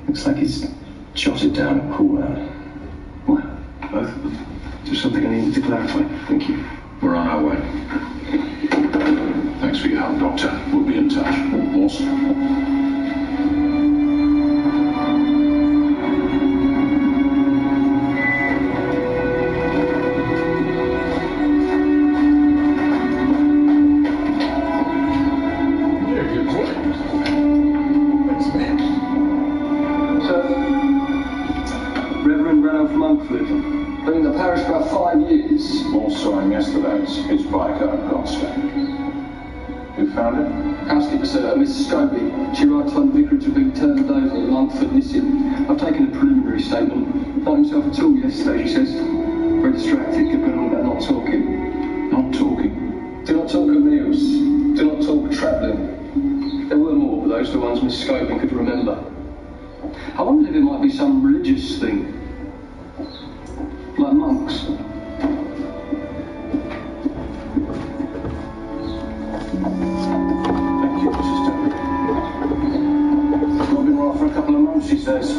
Speaker 2: Looks like he's jotted down a call out. What?
Speaker 11: Both of them?
Speaker 2: There's something I needed to clarify. Thank you.
Speaker 11: We're on our way. Thanks for your help, Doctor. We'll be in touch. Morse?
Speaker 7: Been in the parish for about 5 years.
Speaker 11: Morse saw him yesterday. His bike out of Gloucester. Who found it?
Speaker 7: Housekeeper, sir, Mrs. Scobie. She writes on the vicarage of being turned over at Longford missing. I've taken a preliminary statement. Not himself at all yesterday, she says. Very distracted, kept going on about not talking.
Speaker 11: Not talking?
Speaker 7: Do not talk of meals. Do not talk of travelling. There were more, but those scope he could remember. I wondered if it might be some religious thing. Like monks. Thank you, Mrs. Taylor. I've been right for a couple of months, she says.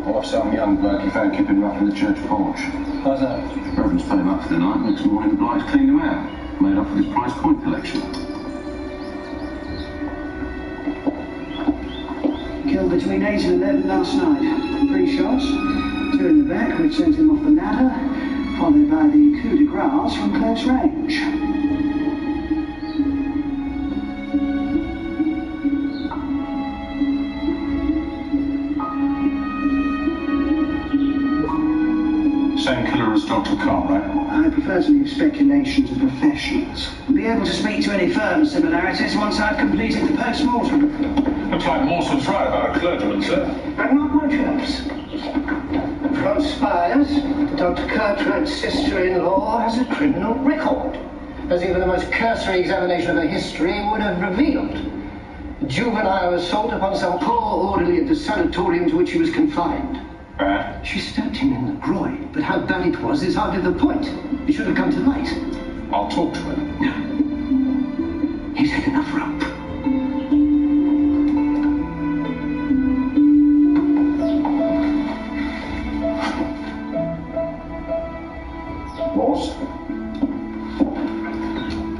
Speaker 11: Oh, some young bloke he found keeping rough in the church porch.
Speaker 7: How's that?
Speaker 11: Reverend's put him up for the night. Next morning the blights cleaned him out. Made up with his prize coin collection.
Speaker 9: Killed between 8 and 11 last night. 3 shots, 2 in the back, which sent him off the ladder, followed by the coup de grace from close range.
Speaker 11: Same killer as Dr. Cartwright.
Speaker 9: I prefer to leave speculations to professionals. I'll be able to speak to any further similarities once I've completed the post-mortem.
Speaker 11: Looks like Mawson's right about a clergyman, sir.
Speaker 9: But not much else. It transpires that Dr. Cartwright's sister-in-law has a criminal record, as even the most cursory examination of her history would have revealed. Juvenile assault upon some poor orderly at the sanatorium to which he was confined.
Speaker 11: Bad?
Speaker 9: She stabbed him in the groin, but how bad it was is hardly the point. It should have come to light.
Speaker 11: I'll talk to him.
Speaker 9: No. He's had enough rope.
Speaker 11: Boss?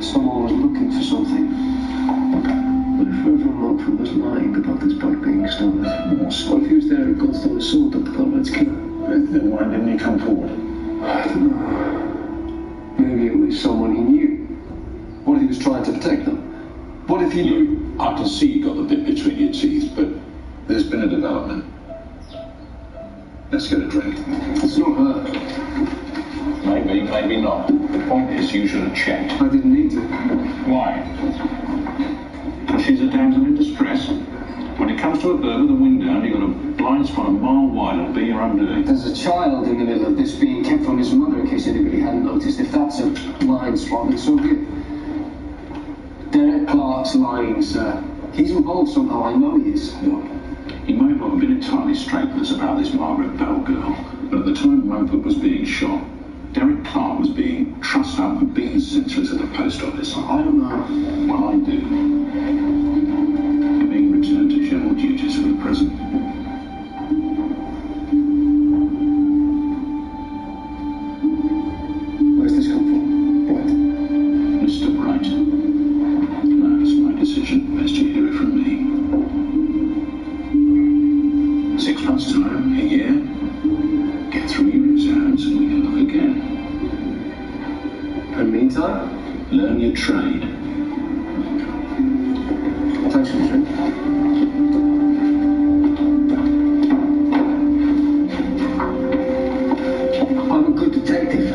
Speaker 7: Someone was looking for something. But if Reverend Mumford was lying about this bike being stolen, what if he was there and Goldstone saw Dr. Cartwright's killer?
Speaker 11: Then why didn't he come forward?
Speaker 7: I don't know. Maybe it was someone he knew. What if he was trying to protect them? What if he knew?
Speaker 11: I can see you got the bit between your teeth, but there's been a development. Let's get a drink.
Speaker 7: It's not her.
Speaker 11: Maybe, maybe not. The point is, you should have checked.
Speaker 7: I didn't need to.
Speaker 11: Why? Because she's a damsel in distress. When it comes to a bird with a wing down, you've got a blind spot a mile wide. It'll be your undoing.
Speaker 7: There's a child in the middle of this being kept from his mother, in case anybody hadn't noticed. If that's a blind spot, then so be it. Derek Clark's lying, sir. He's involved somehow, I know he is.
Speaker 11: He may not have been entirely straight with us about this Margaret Bell girl, but at the time Mumford was being shot, Derek Clark was being trussed up and beaten senseless at the post office.
Speaker 7: I don't know.
Speaker 11: Well, I do. You're being returned to general duties for the present.
Speaker 7: Where's this come from? What?
Speaker 11: Mr. Bright. That's my decision. Best you hear it from me. 6 months' time, a year. Get through your exams and we can look again.
Speaker 7: And meantime?
Speaker 11: Learn your trade.
Speaker 7: Thanks for the drink. I'm a good detective.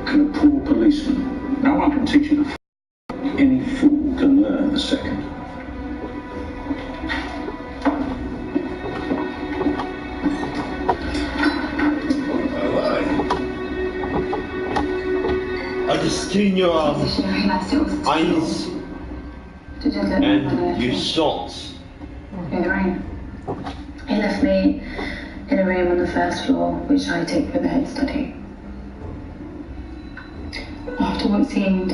Speaker 11: Can a poor policeman? No one can teach you the any fool can learn the second.
Speaker 4: Just in your arms, eyes, and you shot.
Speaker 8: In the rain. He left me in a room on the first floor, which I took for the head study. After what seemed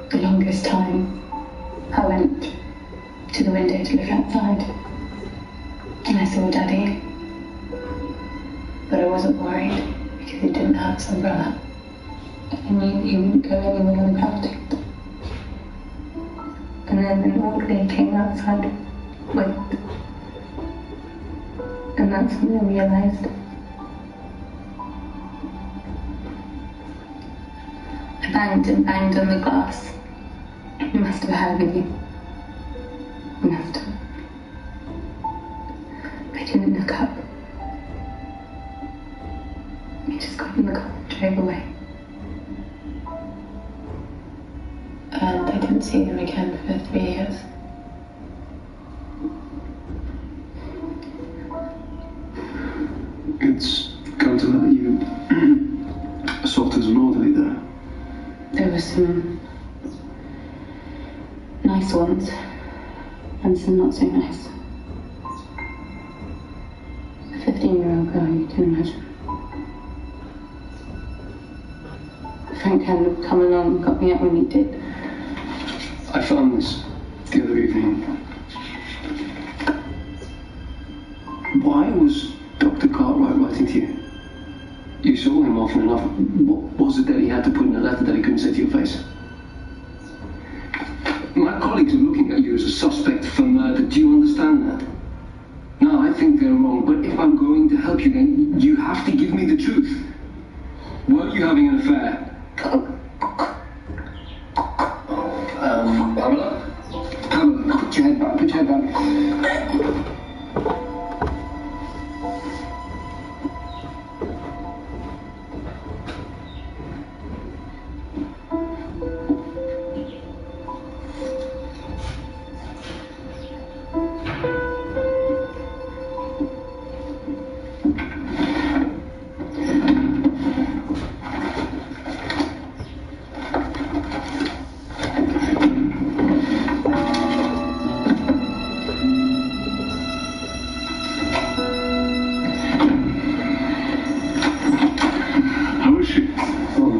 Speaker 8: the longest time, I went to the window to look outside, and I saw Daddy. But I wasn't worried because he didn't have his umbrella. I knew he wouldn't go anywhere without it. And then an orderly came outside, went. And that's when I realised. I banged and banged on the glass. He must have heard me. He must have. I didn't look up. He just got in the car and drove away. And I didn't see them again for 3 years.
Speaker 7: It's come to that you assaulted an orderly there.
Speaker 8: There were some nice ones and some not so nice. A 15-year-old girl, you can imagine. Frank hadn't have come along and got me out when he did.
Speaker 7: I found this the other evening. Why was Dr. Cartwright writing to you? You saw him often enough. What was it that he had to put in a letter that he couldn't say to your face? My colleagues are looking at you as a suspect for murder. Do you understand that? No, I think they're wrong, but if I'm going to help you, then you have to give me the truth. Were you having an affair? Pamela? Pamela, put your head back, put your head back.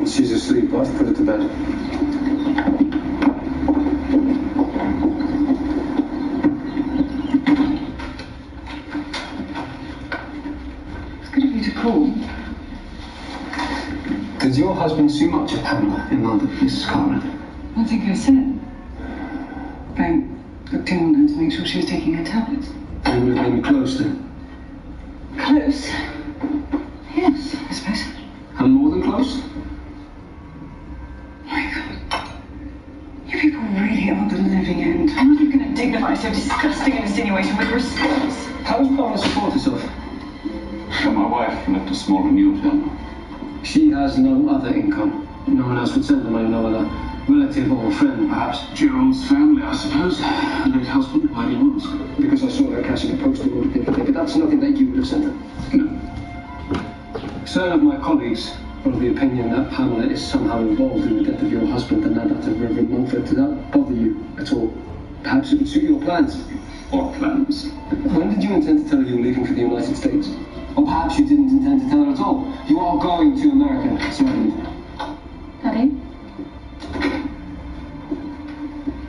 Speaker 7: She's asleep. I'll put her to bed.
Speaker 8: It's good of you to call.
Speaker 7: Did your husband see much of Pamela in London, Mrs. Cartwright?
Speaker 8: I think I said. Frank looked in on her to make sure she was taking her tablets.
Speaker 7: They would have been close then.
Speaker 8: Close? Yes, I suppose.
Speaker 7: And more than close?
Speaker 8: You people really are the living end. How are you going to dignify so disgusting an insinuation with response?
Speaker 7: How does Pamela support herself?
Speaker 11: Well, my wife left a small annuity.
Speaker 7: She has no other income. No one else would send her money, no other relative or friend, perhaps.
Speaker 11: Gerald's family, I suppose. Late husband, why do you ask?
Speaker 7: Because I saw her cashing a postal order the other day, but that's nothing that you would have sent her.
Speaker 11: No.
Speaker 7: Certain of my colleagues are of the opinion that Pamela is somehow involved in the death of your husband and that of Reverend Montfort. Does that bother you at all? Perhaps it would suit your plans.
Speaker 11: What plans?
Speaker 7: When did you intend to tell her you were leaving for the United States? Or perhaps you didn't intend to tell her at all. You are going to America, certainly.
Speaker 8: Daddy?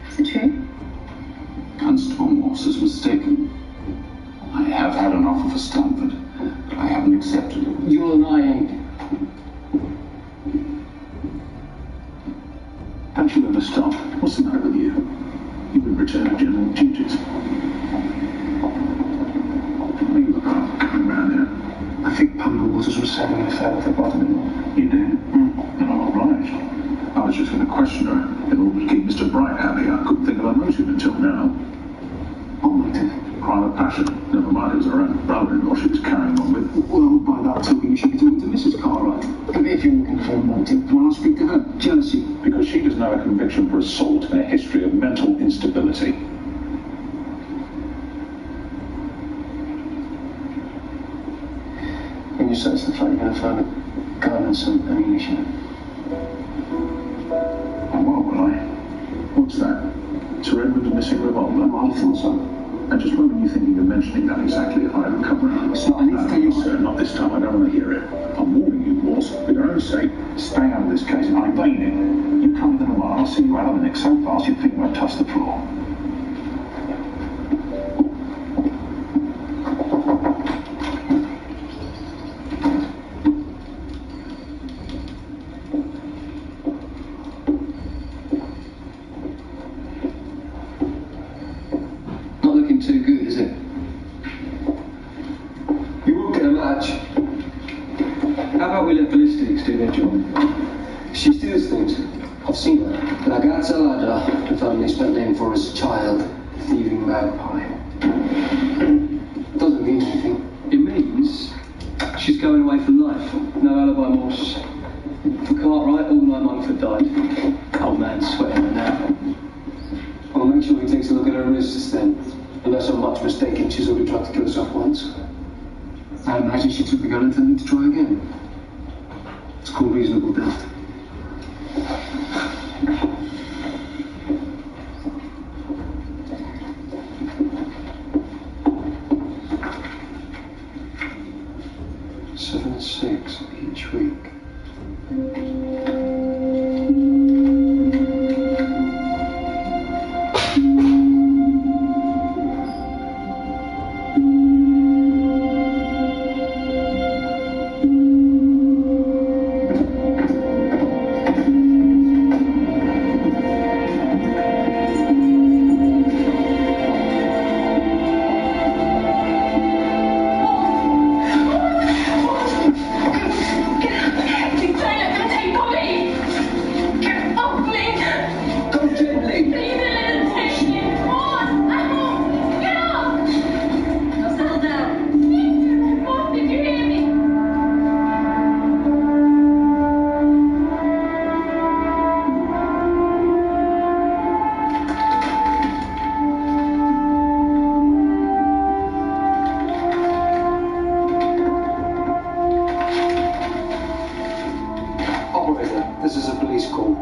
Speaker 8: Is it true?
Speaker 11: Constable Morse is mistaken. I have had an offer for Stanford, but I haven't accepted it.
Speaker 7: You're lying.
Speaker 11: Don't you ever stop? What's the matter with you? You've been returned to general duties. Why are you coming round here?
Speaker 7: I think Pamela Waters was having an affair with her brother-in-law.
Speaker 11: You did? Then I'm obliged. I was just going to question her in order to keep Mr. Bright happy. I couldn't think of a motive until now.
Speaker 7: What motive?
Speaker 11: Crime of passion. Never mind, it was her own brother-in-law she was carrying on with.
Speaker 7: Well, by that token, you should be talking to Mrs. Cartwright. If you're looking for a motive, why not speak to her? Jealousy.
Speaker 11: Because she doesn't have a conviction for assault and a history of mental instability.
Speaker 7: When you search the flat, you're going to find a gun and some ammunition.
Speaker 11: Oh, what will I? What's that? Sir Edmund a missing revolver?
Speaker 7: I thought so.
Speaker 11: And just when were you thinking of mentioning that exactly if I haven't come round?
Speaker 7: So I need to tell you...
Speaker 11: Sir, not this time. I don't want to hear it. I'm warning you, Morse. For your own sake, stay out of this case. I mean it. You come within a mile, I'll see you out of the neck so fast you'd think you might touch the floor.
Speaker 7: Too good, is it? You won't get a match. How about we let ballistics do their job? She steals things. I've seen her. Ragazza ladra, the family spent name for as child, thieving magpie. Doesn't mean anything. It means she's going away for life. No alibi, Morse. For Cartwright, all night Montfort died. Old man sweating her now. Well, make sure he takes a look at her wrists then. Unless I'm much mistaken, she's already tried to kill herself once. I imagine she took the gun intending to try again. It's called reasonable doubt. 7 and 6 each week. This is a police call.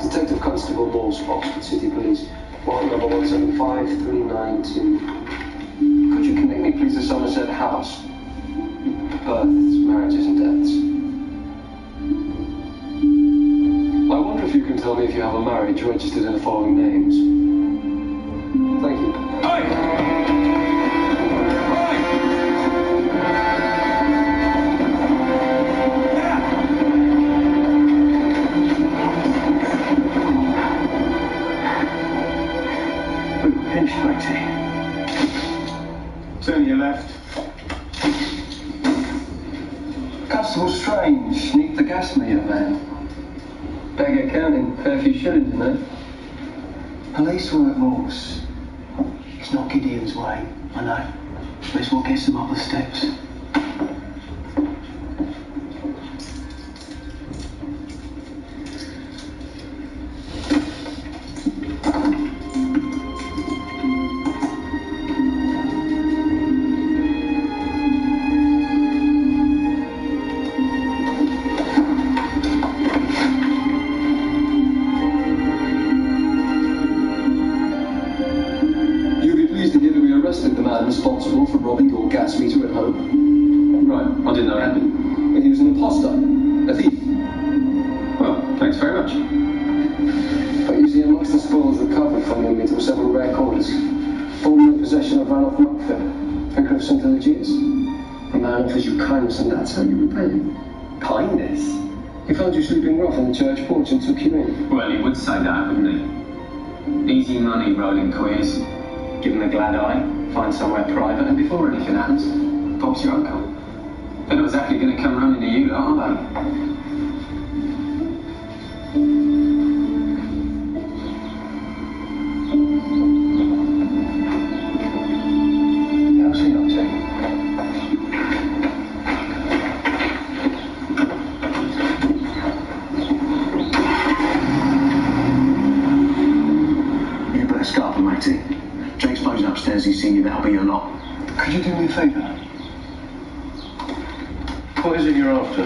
Speaker 7: Detective Constable Morse, Oxford City Police. Warrant number 175392. Could you connect me, please, to Somerset House? Births, marriages, and deaths. I wonder if you can tell me if you have a marriage registered in the following names. Thank you.
Speaker 10: Turn to your left.
Speaker 7: Constable Strange, sneak the gas meter, man. Better get counting, fair few shillings in there. Police work, Morse. It's not Gideon's way, I know. But it's what gets them up the steps. Responsible for robbing your gas meter at home.
Speaker 10: Right, I didn't know that happened.
Speaker 7: He was an imposter, a thief.
Speaker 10: Well, thanks very much.
Speaker 7: But you see, amongst the spoils recovered from your meter were several rare coins. Formerly in possession of Ranulph Monkfield, Vicar of St. Eligius. The man offers you kindness, and that's how you repay him.
Speaker 4: Kindness?
Speaker 7: He found you sleeping rough on the church porch and took you in.
Speaker 13: Well, he would say that, wouldn't he? Easy money rolling queers. Give him a glad eye. Find somewhere private, and before anything happens, pops your uncle. They're not exactly going to come running to you, are they?
Speaker 7: How's he up to?
Speaker 2: You better scarper, matey. Jake's posing upstairs, he's seen you, that'll be your lot.
Speaker 7: Could you do me a favour? What is it you're after?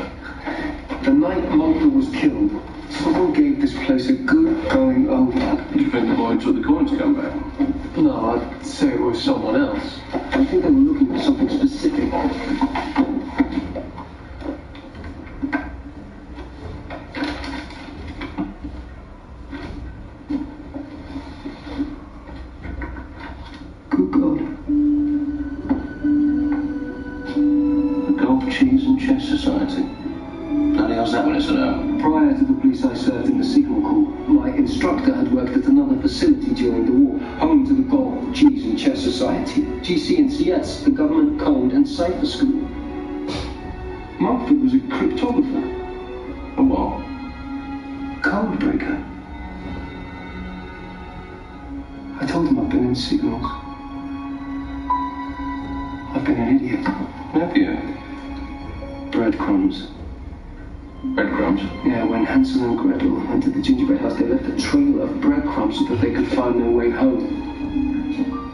Speaker 7: The night Monkfield was killed, someone gave this place a good going over.
Speaker 11: You think the boy took the coin to come back?
Speaker 7: No, I'd say it was someone else. I think they were looking for something specific. Good God. The Golf, Cheese and Chess Society.
Speaker 2: Bloody hell's that one, isn't it?
Speaker 7: Prior to the police I served in the Signal Corps, my instructor had worked at another facility during the war, home to the Golf, Cheese and Chess Society, GC&CS, the Government Code and Cipher School. Monkfield was a cryptographer.
Speaker 2: A what?
Speaker 7: Code breaker. I told him I've been in signals. I've been an idiot.
Speaker 2: Have you?
Speaker 7: Breadcrumbs.
Speaker 2: Breadcrumbs?
Speaker 7: Yeah, when Hansel and Gretel entered the gingerbread house, they left a trail of breadcrumbs so that they could find their way home.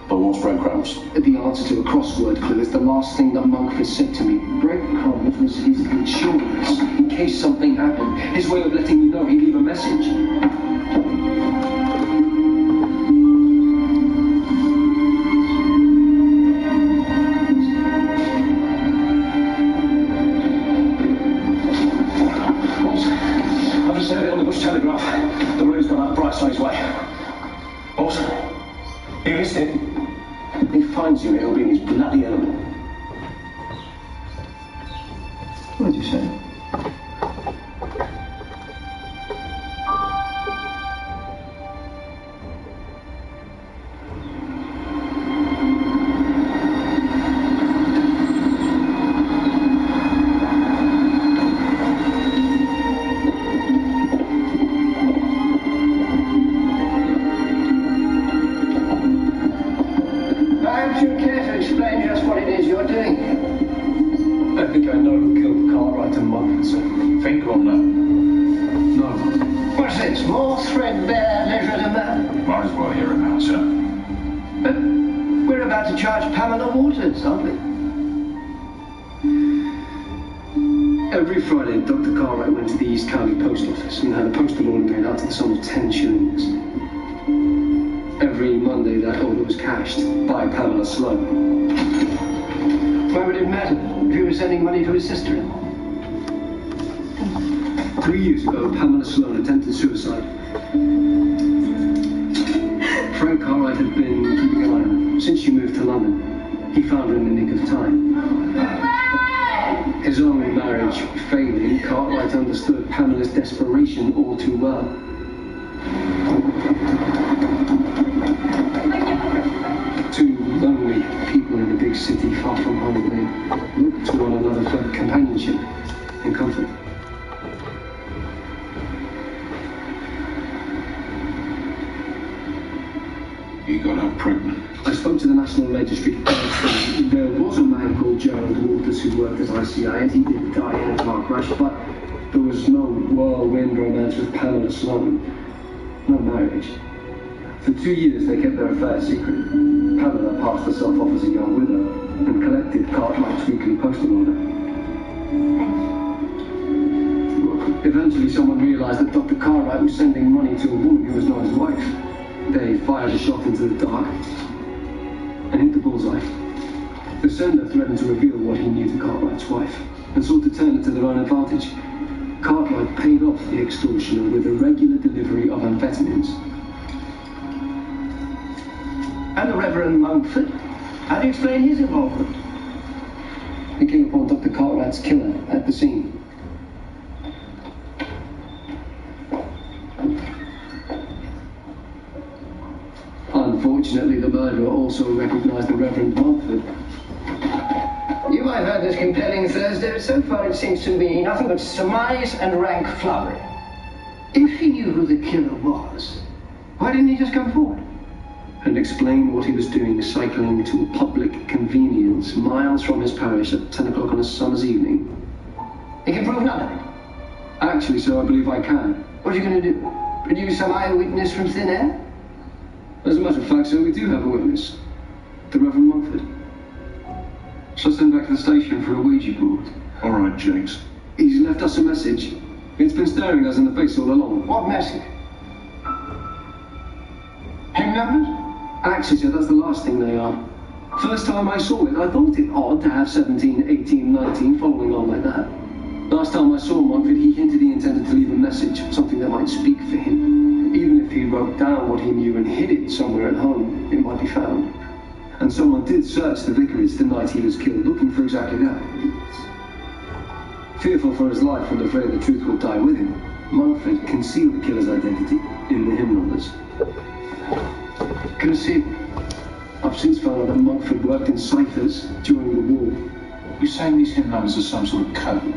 Speaker 2: But what's breadcrumbs?
Speaker 7: The answer to a crossword clue is the last thing that Monkfield said to me. Breadcrumbs was his insurance, in case something happened. His way of letting me know he'd leave a message. telegraph. The road's gone up Brightstone's way. Boss, you listening? If he finds you, it'll be in his bloody element. What did you say? Every Friday, Dr. Cartwright went to the East County Post Office and had a postal order made out to the sum of 10 shillings. Every Monday, that order was cashed by Pamela Sloan. Why would it matter if he was sending money to his sister-in-law? 3 years ago, Pamela Sloan attempted suicide. Frank Cartwright had been keeping an eye on her since she moved to London. He found her in the nick of time. His own marriage failing, Cartwright understood Pamela's desperation all too well. Two lonely people in a big city far from home, they looked to one another for companionship and comfort.
Speaker 11: You got her pregnant.
Speaker 7: I spoke to the National Registry. There was a man called Gerald Waters who worked at ICI, and he did die in a car crash, but there was no whirlwind romance with Pamela Sloan. No marriage. For 2 years, they kept their affair secret. Pamela passed herself off as a young widow and collected Cartwright's weekly postal order. Eventually, someone realized that Dr. Cartwright was sending money to a woman who was not his wife. They fired a shot into the dark and hit the bullseye. The sender threatened to reveal what he knew to Cartwright's wife and sought to turn it to their own advantage. Cartwright paid off the extortioner with a regular delivery of amphetamines.
Speaker 9: And the Reverend Mumford? How do you explain his involvement?
Speaker 7: He came upon Dr. Cartwright's killer at the scene. Unfortunately, the murderer also recognized the Reverend Mumford.
Speaker 9: You might have heard this compelling Thursday, but so far it seems to me nothing but surmise and rank flummery. If he knew who the killer was, why didn't he just come forward?
Speaker 7: And explain what he was doing cycling to a public convenience miles from his parish at 10 o'clock on a summer's evening.
Speaker 9: He can prove none of it.
Speaker 7: Actually, sir, I believe I can.
Speaker 9: What are you going to do? Produce some eyewitness from thin air?
Speaker 7: As a matter of fact, sir, we do have a witness. The Reverend Mumford. Shall I send back to the station for a Ouija board?
Speaker 11: All right, Jakes.
Speaker 7: He's left us a message. It's been staring us in the face all along.
Speaker 9: What message? Hymn numbers?
Speaker 7: Actually, sir, that's the last thing they are. First time I saw it, I thought it odd to have 17, 18, 19 following on like that. Last time I saw Mumford, he hinted he intended to leave a message, something that might speak for him. Even if he wrote down what he knew and hid it somewhere at home, it might be found. And someone did search the vicarage the night he was killed, looking for exactly that. Fearful for his life and afraid the truth would die with him, Mumford concealed the killer's identity in the hymn numbers. Concealed? I've since found out that Mumford worked in ciphers during the war.
Speaker 11: You're saying these hymn numbers are some sort of code?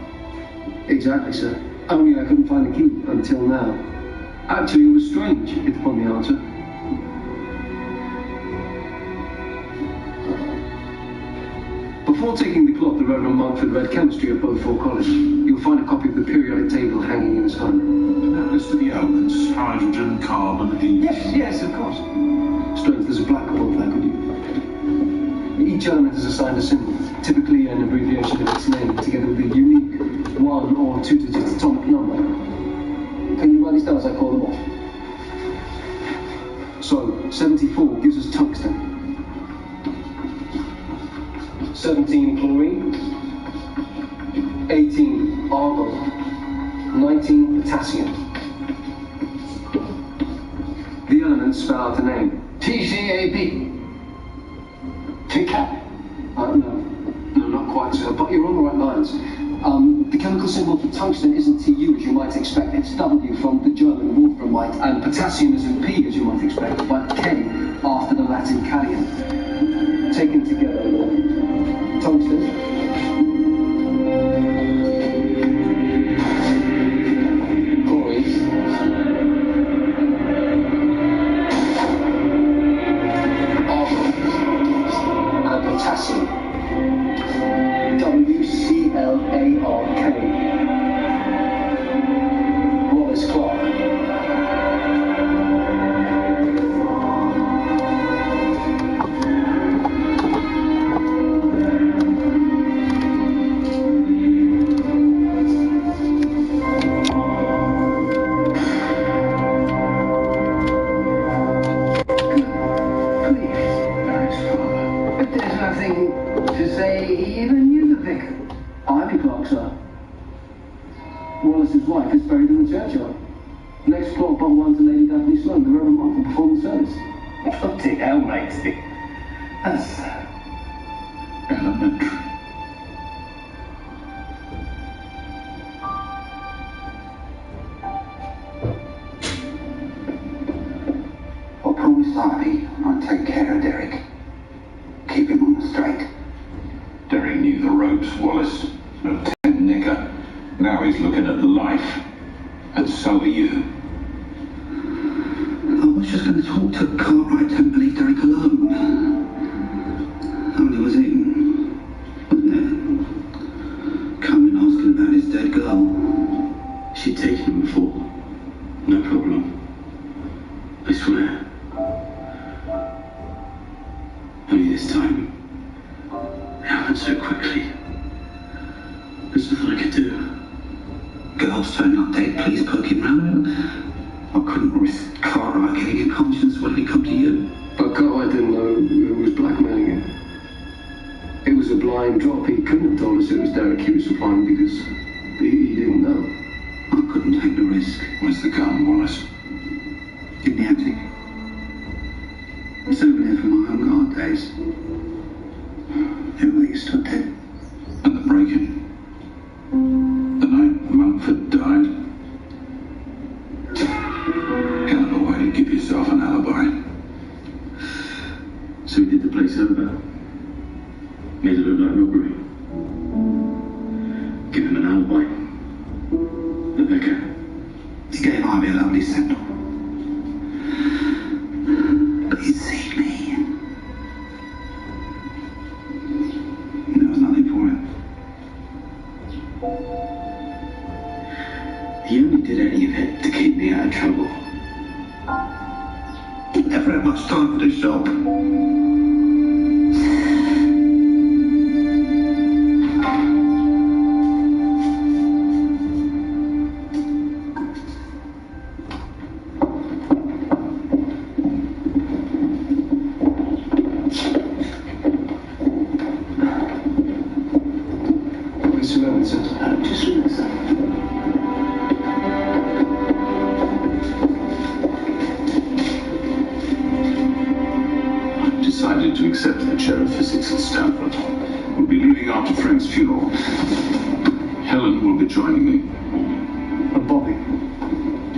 Speaker 7: Exactly, sir. Only I couldn't find the key until now. Actually, it was strange, hit upon the answer. Before taking the cloth, the Reverend Mumford read chemistry at Beaufort College. You'll find a copy of the periodic table hanging in his home.
Speaker 11: And that list of the elements, hydrogen, carbon, helium.
Speaker 7: Yes, of course. Strange, there's a blackboard there, could you? Each element is assigned a symbol, typically an abbreviation of its name, together with a unique 1 or 2 digit atomic number. Can you write these down as I call them off? So, 74 gives us tungsten. 17 chlorine. 18 argon. 19 potassium.
Speaker 13: and spell out the name.
Speaker 7: TCAB. TCAB?
Speaker 13: No, not quite, sir, but you're on the right lines. The chemical symbol for tungsten isn't Tu as you might expect, it's W from the German wolframite, and potassium isn't P as you might expect, but K after the Latin cadmium. Taken together, tungsten. Potassium. WCLARK. Wallace Clark.
Speaker 7: Wallace's wife is buried in the churchyard. Next plot but one to Lady Daphne Sloane, the Reverend Michael performed the service.
Speaker 2: Bloody hell, mate. That's elementary. I promised Harvey I'd take care of Derek. Keep him on the straight.
Speaker 11: Derek knew the ropes, Wallace. A 10 nigger. Now he's looking at life. And so are you.
Speaker 2: I was just going to talk to Cartwright and leave Derek alone. Only was Eaton, wasn't it? Coming asking about his dead girl. She'd taken him before. No problem. I swear. Only this time, it happened so quickly. There's nothing I could do. Girls turning up dead, police poking round. I couldn't risk Cartwright getting a conscience when he come to you.
Speaker 13: But Cartwright didn't know who was blackmailing him. It was a blind drop. He couldn't have told us it was Derek he was supplying because he didn't know.
Speaker 2: I couldn't take the risk.
Speaker 11: Where's the gun, Wallace?
Speaker 2: In the attic. Souvenir from my home guard days. Everybody stood dead.
Speaker 11: And the break-in? The night Mumford died? Hell of a way to give yourself an alibi.
Speaker 2: So we did the place over. Made it look like robbery. Give him an alibi. The vicar. He gave Ivy a lovely send-off. But he'd seen me. There was nothing for it. He only did any of it to keep me out of trouble. He never had much time for the shop.
Speaker 13: Just remember, sir.
Speaker 2: Just remember, sir.
Speaker 11: I've decided to accept the chair of physics at Stanford. We'll be leaving after Frank's funeral. Helen will be joining me.
Speaker 13: And Bobby.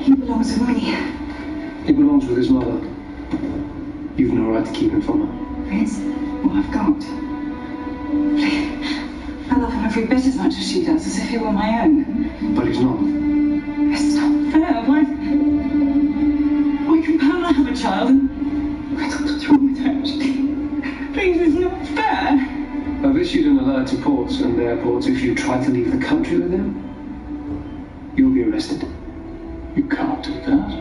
Speaker 8: He belongs with me.
Speaker 13: He belongs with his mother. You've no right to keep him from her.
Speaker 8: It's all I've got. I love him every bit as much as she does, as if he were my own.
Speaker 13: But he's not.
Speaker 8: It's not fair. Why can Paola have a child and what's wrong with her? Please, it's not fair.
Speaker 13: I've issued an alert to ports and airports. If you try to leave the country with him, you'll be arrested.
Speaker 11: You can't do that.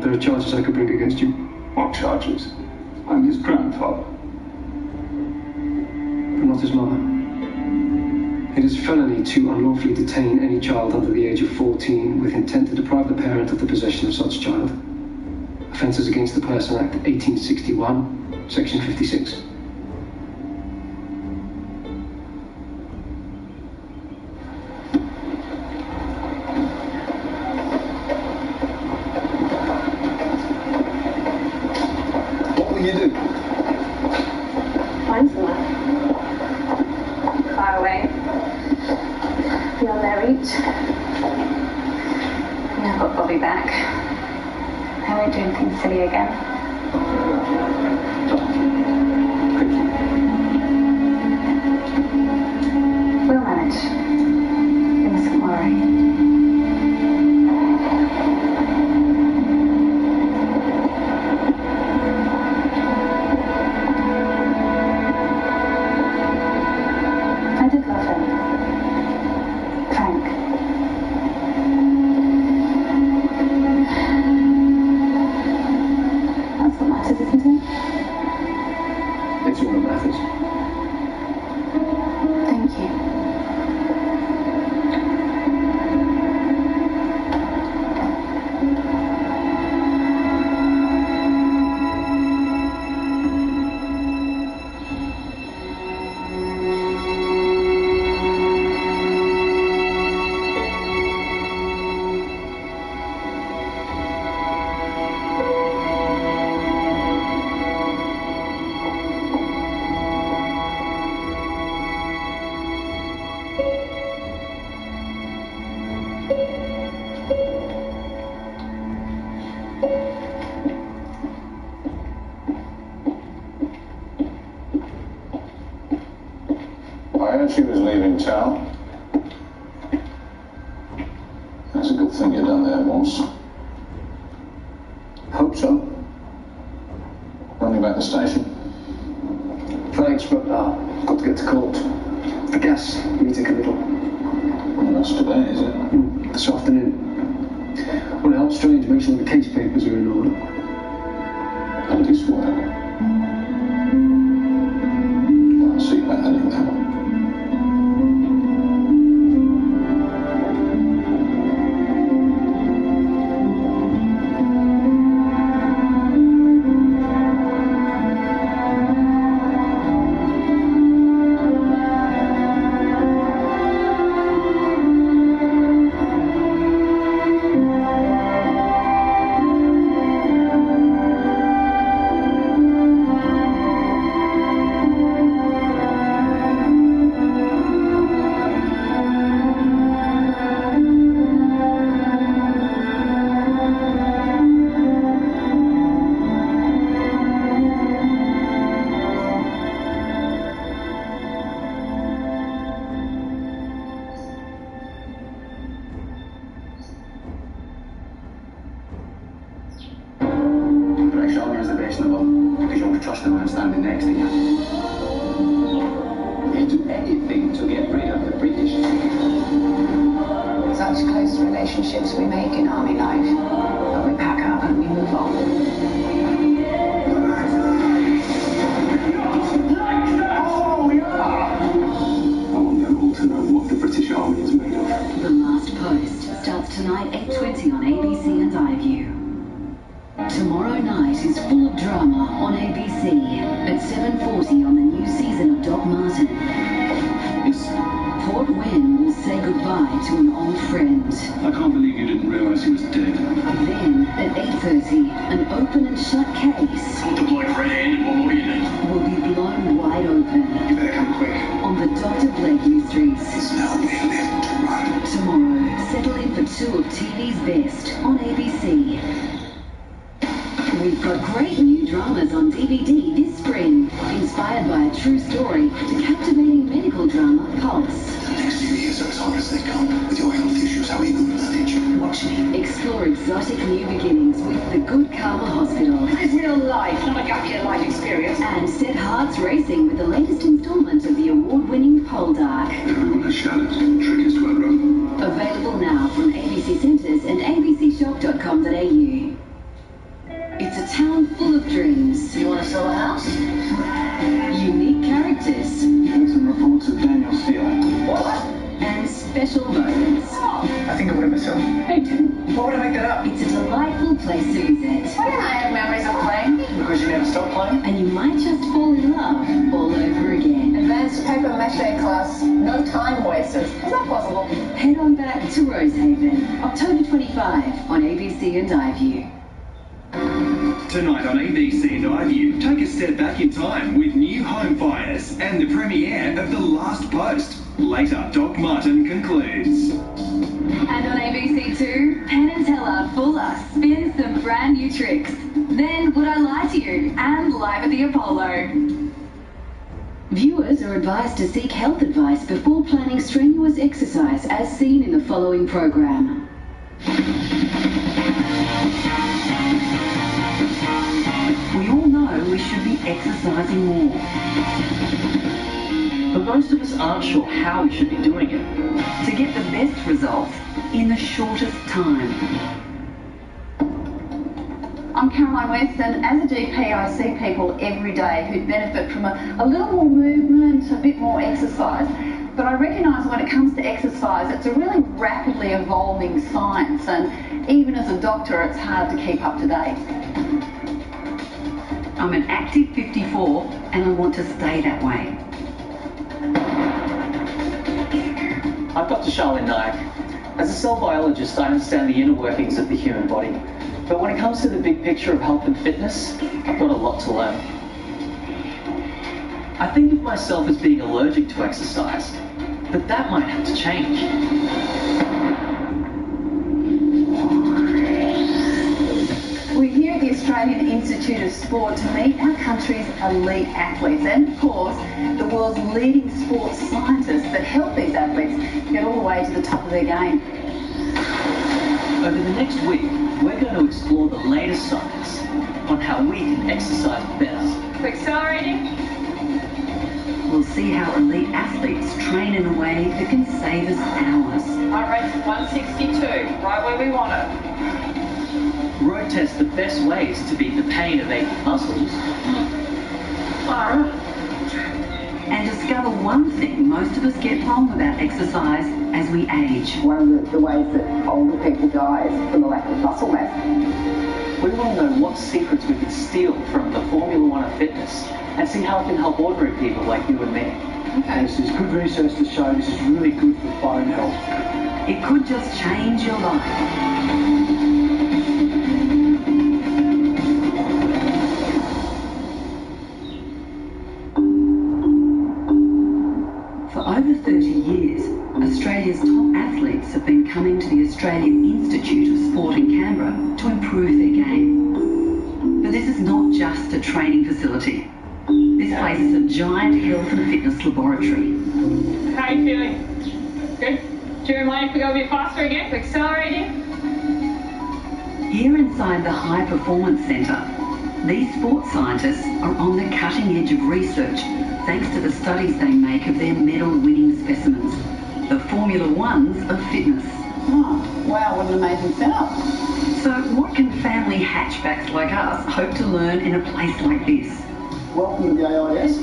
Speaker 13: There are charges I could bring against you.
Speaker 11: What charges? I'm his grandfather.
Speaker 13: But not his mother. It is felony to unlawfully detain any child under the age of 14 with intent to deprive the parent of the possession of such child. Offences Against the Person Act 1861, Section 56.
Speaker 8: treat. Now I've got Bobby back. How are we doing things silly again? We'll manage. You mustn't worry. I did love him. Frank. That's what matters, isn't it?
Speaker 2: It's all that matters.
Speaker 8: Thank you.
Speaker 11: I heard she was leaving town. That's a good thing you done there once.
Speaker 2: Hope so.
Speaker 11: Running back to the station.
Speaker 2: Thanks, but got to get to court. The gas meeting committal.
Speaker 11: Well, that's today, is it?
Speaker 2: This afternoon. Well, it helps Strange make sure the case papers are in order.
Speaker 11: How did this work? Well, I'll see about that in now.
Speaker 12: Because you're trusting the man standing next to you. He'd do anything to get rid of the British.
Speaker 8: Such close relationships we make in army life. But we pack up and we move on.
Speaker 12: I want them all to know what the British Army is made of.
Speaker 14: The Last Post starts tonight 8:20 on ABC and iView. Tomorrow night is full of drama on ABC at 7:40 on the new season of Doc Martin.
Speaker 11: Yes.
Speaker 14: Port Wyn will say goodbye to an old friend.
Speaker 11: I can't believe you didn't realise he was dead.
Speaker 14: Then at 8:30, an open and shut case
Speaker 12: Put the boyfriend in, what more do you need?
Speaker 14: will be blown wide open
Speaker 12: You better come quick.
Speaker 14: on the Dr. Blake Mysteries.
Speaker 12: It's now we live to run.
Speaker 14: Tomorrow, settle in for two of TV's best on ABC. We've got great new dramas on DVD this spring, inspired by a true story to captivating medical drama Pulse.
Speaker 12: The next few years are as hard as they come. With your health issues, how are you going to manage? Watch me.
Speaker 14: Explore exotic new beginnings with The Good Karma Hospital.
Speaker 8: It's real life, not a gap year life experience.
Speaker 14: And set hearts racing with the latest installment of the award-winning Poldark.
Speaker 12: Everyone has shadows. Trick is to outrun.
Speaker 14: Available now from ABC Centres and abcshop.com.au. It's a town full of dreams.
Speaker 8: You want to sell a house?
Speaker 14: Unique characters.
Speaker 12: Heard some reports of Daniel Steele.
Speaker 8: What?
Speaker 14: And special moments.
Speaker 12: I think I would have myself.
Speaker 8: Hey, dude. Why would I make that up?
Speaker 14: It's a delightful place to visit.
Speaker 8: Why don't I have memories of playing?
Speaker 12: Because you never stop playing?
Speaker 14: And you might just fall in love all over again.
Speaker 8: Advanced paper mache class. No time wasters. Is that possible?
Speaker 14: Head on back to Rosehaven, October 25 on ABC and iView.
Speaker 15: Tonight on ABC and iView, take a step back in time with new home buyers and the premiere of The Last Post. Later, Doc Martin concludes.
Speaker 14: And on ABC2, Penn and Teller Fuller spins some brand new tricks. Then Would I Lie to You? And Live at the Apollo. Viewers are advised to seek health advice before planning strenuous exercise as seen in the following program. We all know we should be exercising more.
Speaker 16: But most of us aren't sure how we should be doing it.
Speaker 14: To get the best results in the shortest time.
Speaker 8: I'm Caroline West, and as a GP I see people every day who benefit from a little more movement, a bit more exercise. But I recognise when it comes to exercise it's a really rapidly evolving science, and even as a doctor it's hard to keep up to date.
Speaker 14: I'm an active 54 and I want to stay that way.
Speaker 16: I'm Dr. Charlene Nayak. As a cell biologist, I understand the inner workings of the human body. But when it comes to the big picture of health and fitness, I've got a lot to learn. I think of myself as being allergic to exercise, but that might have to change.
Speaker 8: We're here at the Australian Institute of Sport to meet our country's elite athletes and, of course, the world's leading sports scientists that help these athletes get all the way to the top of their game.
Speaker 16: Over the next week, we're going to explore the latest science on how we can exercise better.
Speaker 8: Accelerating.
Speaker 14: We'll see how elite athletes train in a way that can save us hours.
Speaker 8: Heart rate's 162, right where we want it.
Speaker 16: Road test the best ways to beat the pain of aching muscles.
Speaker 14: And discover one thing most of us get wrong about exercise as we age.
Speaker 8: One of the ways that older people die is from the lack of muscle mass.
Speaker 16: We want to know what secrets we can steal from the Formula One of fitness and see how it can help ordinary people like you and me.
Speaker 8: Okay.
Speaker 7: There's good research to show this is really good for bone health.
Speaker 14: It could just change your life. For over 30 years, Australia's top athletes have been coming to the Australian Institute of Sport in Canberra to improve their game. But this is not just a training facility. This place is a giant health and fitness laboratory.
Speaker 8: How are you feeling? Good? Do you mind if we go a bit faster again? Accelerating?
Speaker 14: Here inside the High Performance Centre, these sports scientists are on the cutting edge of research thanks to the studies they make of their medal-winning specimens, the Formula Ones of fitness.
Speaker 8: Oh, wow, what an amazing setup.
Speaker 14: So what can family hatchbacks like us hope to learn in a place like this?
Speaker 7: Welcome to the AIS.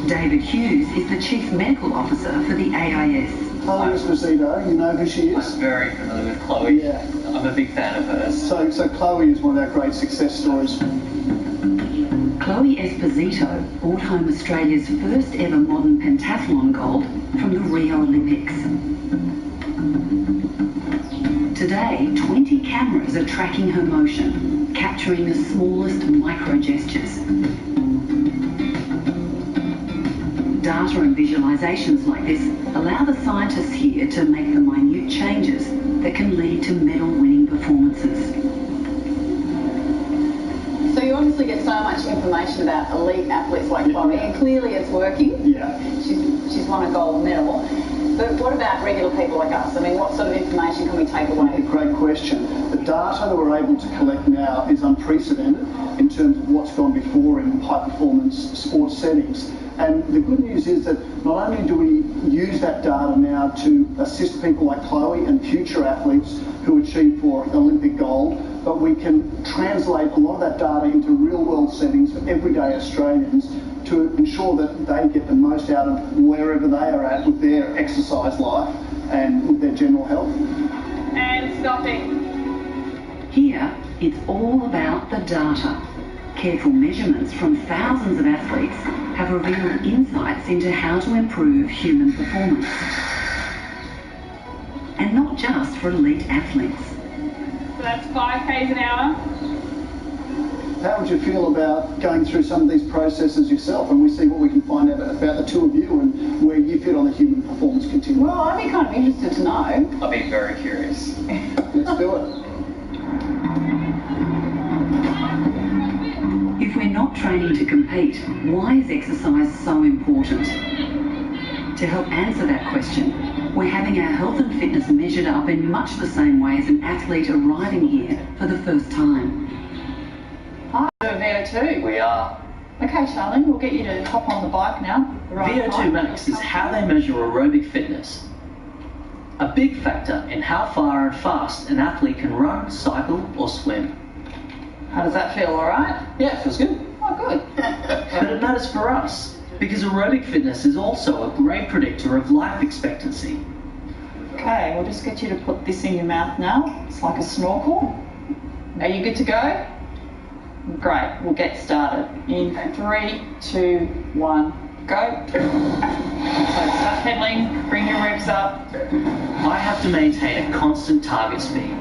Speaker 14: David Hughes is the Chief Medical Officer for the AIS.
Speaker 7: Chloe Esposito, you know who she is?
Speaker 16: I'm very familiar with Chloe.
Speaker 7: Yeah.
Speaker 16: I'm a big fan of hers.
Speaker 7: So Chloe is one of our great success stories.
Speaker 14: Chloe Esposito brought home Australia's first ever modern pentathlon gold from the Rio Olympics. Today, 20 cameras are tracking her motion, capturing the smallest micro gestures. Data and visualizations like this allow the scientists here to make the minute changes that can lead to medal-winning performances.
Speaker 8: So you obviously get so much information about elite athletes like Chloe, and clearly it's working.
Speaker 7: Yeah.
Speaker 8: She's won a gold medal. But what about regular people like us? I mean, what sort of information can we take away?
Speaker 7: Great question. The data that we're able to collect now is unprecedented in terms of what's gone before in high-performance sports settings. And the good news is that not only do we use that data now to assist people like Chloe and future athletes who achieve for Olympic gold, but we can translate a lot of that data into real-world settings for everyday Australians to ensure that they get the most out of wherever they are at with their exercise life and with their general health.
Speaker 8: And stopping.
Speaker 14: Here, it's all about the data. Careful measurements from thousands of athletes have revealed insights into how to improve human performance. And not just for elite athletes.
Speaker 8: So that's 5 k's an hour.
Speaker 7: how would you feel about going through some of these processes yourself, and we see what we can find out about the two of you and where you fit on the human performance continuum?
Speaker 8: Well, I'd be kind of interested to know.
Speaker 16: I'd be very curious.
Speaker 7: Let's do it.
Speaker 14: If we're not training to compete, why is exercise so important? To help answer that question, we're having our health and fitness measured up in much the same way as an athlete arriving here for the first time.
Speaker 8: Hi, VO2.
Speaker 16: We are.
Speaker 8: Okay, Charlene, we'll get you to hop on the bike now.
Speaker 16: VO2 max is how they measure aerobic fitness. A big factor in how far and fast an athlete can run, cycle or swim.
Speaker 8: How does that feel, alright?
Speaker 16: Yeah, it feels good.
Speaker 8: Oh, good.
Speaker 16: But it matters for us, because aerobic fitness is also a great predictor of life expectancy.
Speaker 8: Okay, we'll just get you to put this in your mouth now. It's like a snorkel. Are you good to go? Great, we'll get started. In 3, 2, 1, go. So start pedaling, bring your ribs up.
Speaker 16: I have to maintain a constant target speed.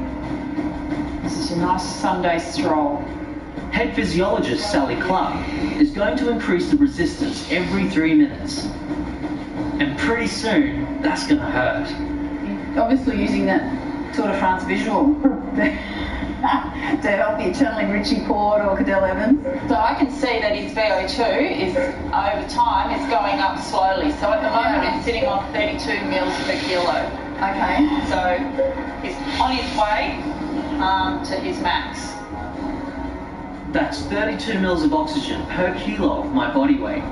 Speaker 8: This is your nice Sunday stroll.
Speaker 16: Head physiologist Sally Clark is going to increase the resistance every 3 minutes. And pretty soon, that's going to hurt.
Speaker 8: Obviously using that Tour de France visual to help you channeling Richie Port or Cadell Evans. So I can see that his VO2 is, over time, is going up slowly. So at the moment it's sitting on 32 mils per kilo. Okay. So he's on his way to his max.
Speaker 16: That's 32 mils of oxygen per kilo of my body weight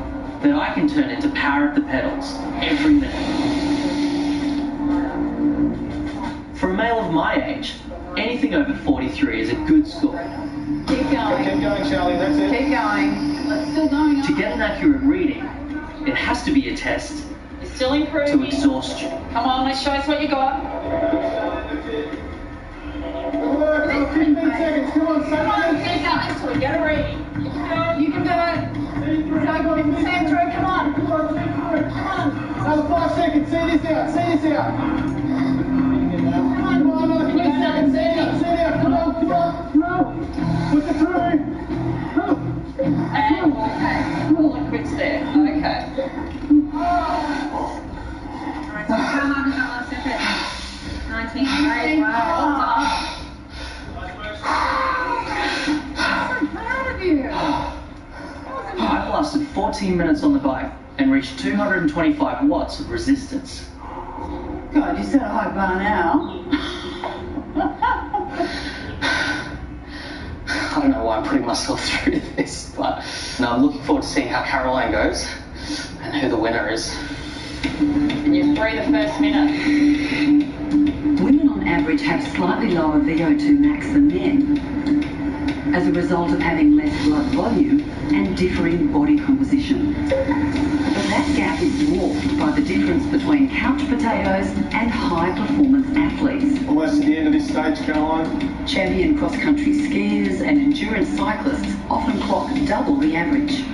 Speaker 16: that I can turn into power at the pedals every minute. For a male of my age, anything over 43 is a good score.
Speaker 8: Keep going.
Speaker 10: Keep going, Charlie, that's it.
Speaker 8: Keep going. Let's still going on.
Speaker 16: To get an accurate reading, it has to be a test
Speaker 8: You're still improving.
Speaker 16: to exhaustion.
Speaker 8: Come on, let's show us what you got.
Speaker 10: Good work, 15 seconds, come on,
Speaker 8: Come on, keep going until we get a reading. You can do it. Sandra, come on. Come on.
Speaker 10: Another 5 seconds, see this out, see this out. Come on, another 20 seconds, see it out, come on, come on. Push it through.
Speaker 8: And okay, all the quits there. Okay.
Speaker 6: Alright, so how hard was that last effort? 19. Great, wow. So proud of you.
Speaker 16: I've lasted 14 minutes on the bike and reached 225 watts of resistance.
Speaker 8: God, you set a high bar now.
Speaker 16: I don't know why I'm putting myself through this, but no, I'm looking forward to seeing how Caroline goes and who the winner is.
Speaker 8: And you're free the first minute.
Speaker 14: Women on average have slightly lower VO2 max than men as a result of having less blood volume and differing body composition. But that gap is dwarfed by the difference between couch potatoes and high-performance athletes.
Speaker 10: Almost to the end of this stage, Caroline.
Speaker 14: Champion cross-country skiers and endurance cyclists often clock double the average.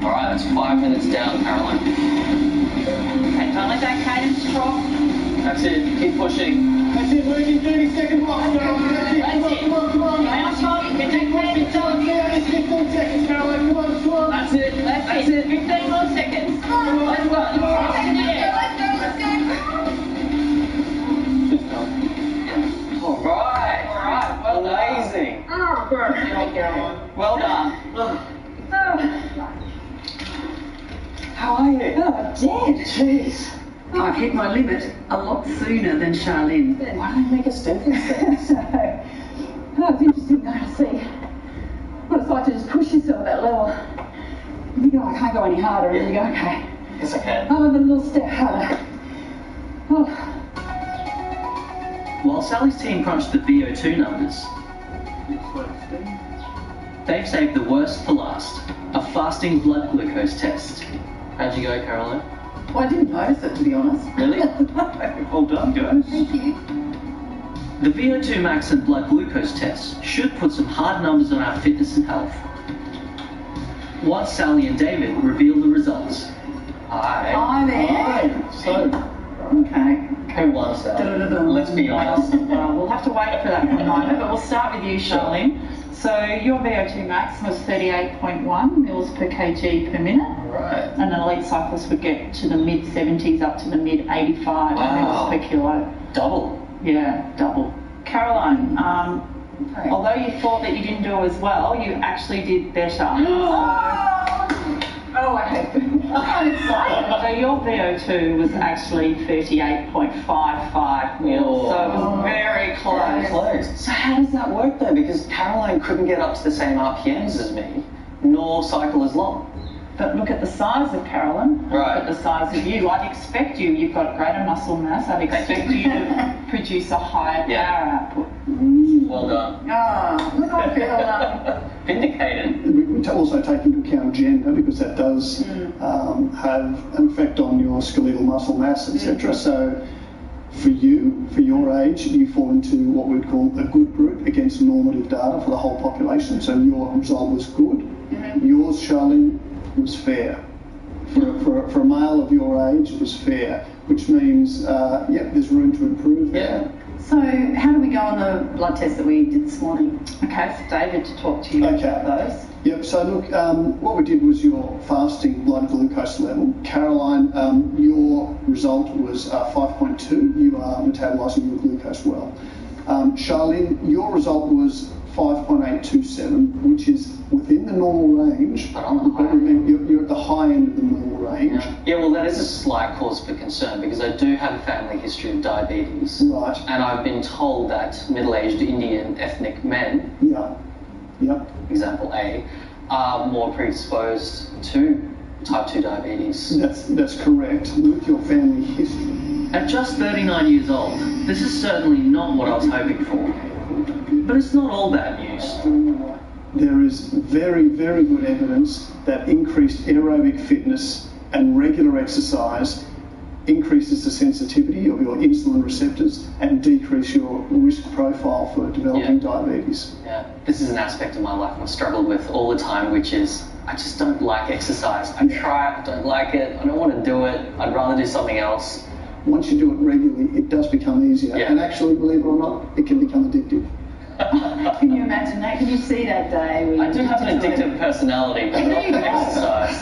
Speaker 16: All right, that's 5 minutes down, Caroline.
Speaker 8: Okay, don't let that cadence drop.
Speaker 16: That's it, keep pushing.
Speaker 10: That's it, working 30 second blocks, Caroline. That's it, come on, come on.
Speaker 8: Stay on top, you can take cadence on.
Speaker 10: 15 seconds, Caroline, come on, come on.
Speaker 16: That's it,
Speaker 8: That's it. 15 more seconds. Come on, let's go. Let's go.
Speaker 16: All right.
Speaker 8: All right, well done.
Speaker 16: Amazing.
Speaker 8: Oh, well done.
Speaker 16: How are you?
Speaker 8: Oh, dead.
Speaker 16: Jeez.
Speaker 14: I've hit my limit a lot sooner than Charlene.
Speaker 16: Why don't they make us do these things?
Speaker 8: Oh, it's interesting though to see what it's like to just push yourself at that level. You go, I can't go any harder, and you go, okay.
Speaker 16: Yes, I can.
Speaker 8: I'm a little step harder. Oh.
Speaker 16: While Sally's team crunched the VO2 numbers, they've saved the worst for last, a fasting blood glucose test. How'd you go, Caroline?
Speaker 8: Well, I didn't notice it, to be honest.
Speaker 16: Really? Well done, guys.
Speaker 8: Thank you.
Speaker 16: The VO2 max and blood glucose tests should put some hard numbers on our fitness and health. Once Sally and David reveal the results.
Speaker 8: I'm in.
Speaker 16: So,
Speaker 8: Okay.
Speaker 16: who won, Sally? Let's be honest.
Speaker 8: We'll have to wait for that for a moment, but we'll start with you, Charlene.
Speaker 17: So your VO2 max was 38.1 mils per kg per minute.
Speaker 16: Right.
Speaker 17: And an elite cyclist would get to the mid 70s up to the mid 85 mils per kilo.
Speaker 16: Double.
Speaker 17: Yeah, double. Caroline, although you thought that you didn't do as well, you actually did better.
Speaker 8: Oh, I hope.
Speaker 17: I'm excited. So your VO2 was actually 38.55 mils, so it was very close.
Speaker 16: Close. So how does that work though? Because Caroline couldn't get up to the same RPMs as me, nor cycle as long.
Speaker 17: But look at the size of Carolyn.
Speaker 16: Right.
Speaker 17: Look at the size of you. I'd expect you've got greater muscle mass. I'd expect you to produce a higher power output.
Speaker 16: Well done.
Speaker 8: Oh, look, I feel
Speaker 16: vindicated.
Speaker 7: We also take into account gender because that does have an effect on your skeletal muscle mass, etc. So for you, for your age, you fall into what we'd call a good group against normative data for the whole population. So your result was good. Yours, Charlene, was fair. For a male of your age, it was fair, which means, there's room to improve there.
Speaker 8: So how do we go on the blood test that we did this morning?
Speaker 17: Okay, so David to talk to you about those.
Speaker 7: Yep, so look, what we did was your fasting blood glucose level. Caroline, your result was 5.2. You are metabolising your glucose well. Charlene, your result was 5.827, which is within the normal range. But remember, you're at the high end of the normal range.
Speaker 16: Yeah, well, that is a slight cause for concern because I do have a family history of diabetes.
Speaker 7: Right.
Speaker 16: And I've been told that middle-aged Indian ethnic men, example A, are more predisposed to type 2 diabetes.
Speaker 7: That's correct, with your family history.
Speaker 18: At just 39 years old, this is certainly not what I was hoping for. But it's not all bad news.
Speaker 7: There is very, very good evidence that increased aerobic fitness and regular exercise increases the sensitivity of your insulin receptors and decrease your risk profile for developing diabetes.
Speaker 16: Yeah, this is an aspect of my life I've struggled with all the time, which is I just don't like exercise. I try, I don't like it, I don't want to do it, I'd rather do something else.
Speaker 7: Once you do it regularly, it does become easier. And actually, believe it or not, it can become addictive.
Speaker 8: Can you imagine that? Can you see that day? Where
Speaker 16: I do have an addictive personality, but not exercise.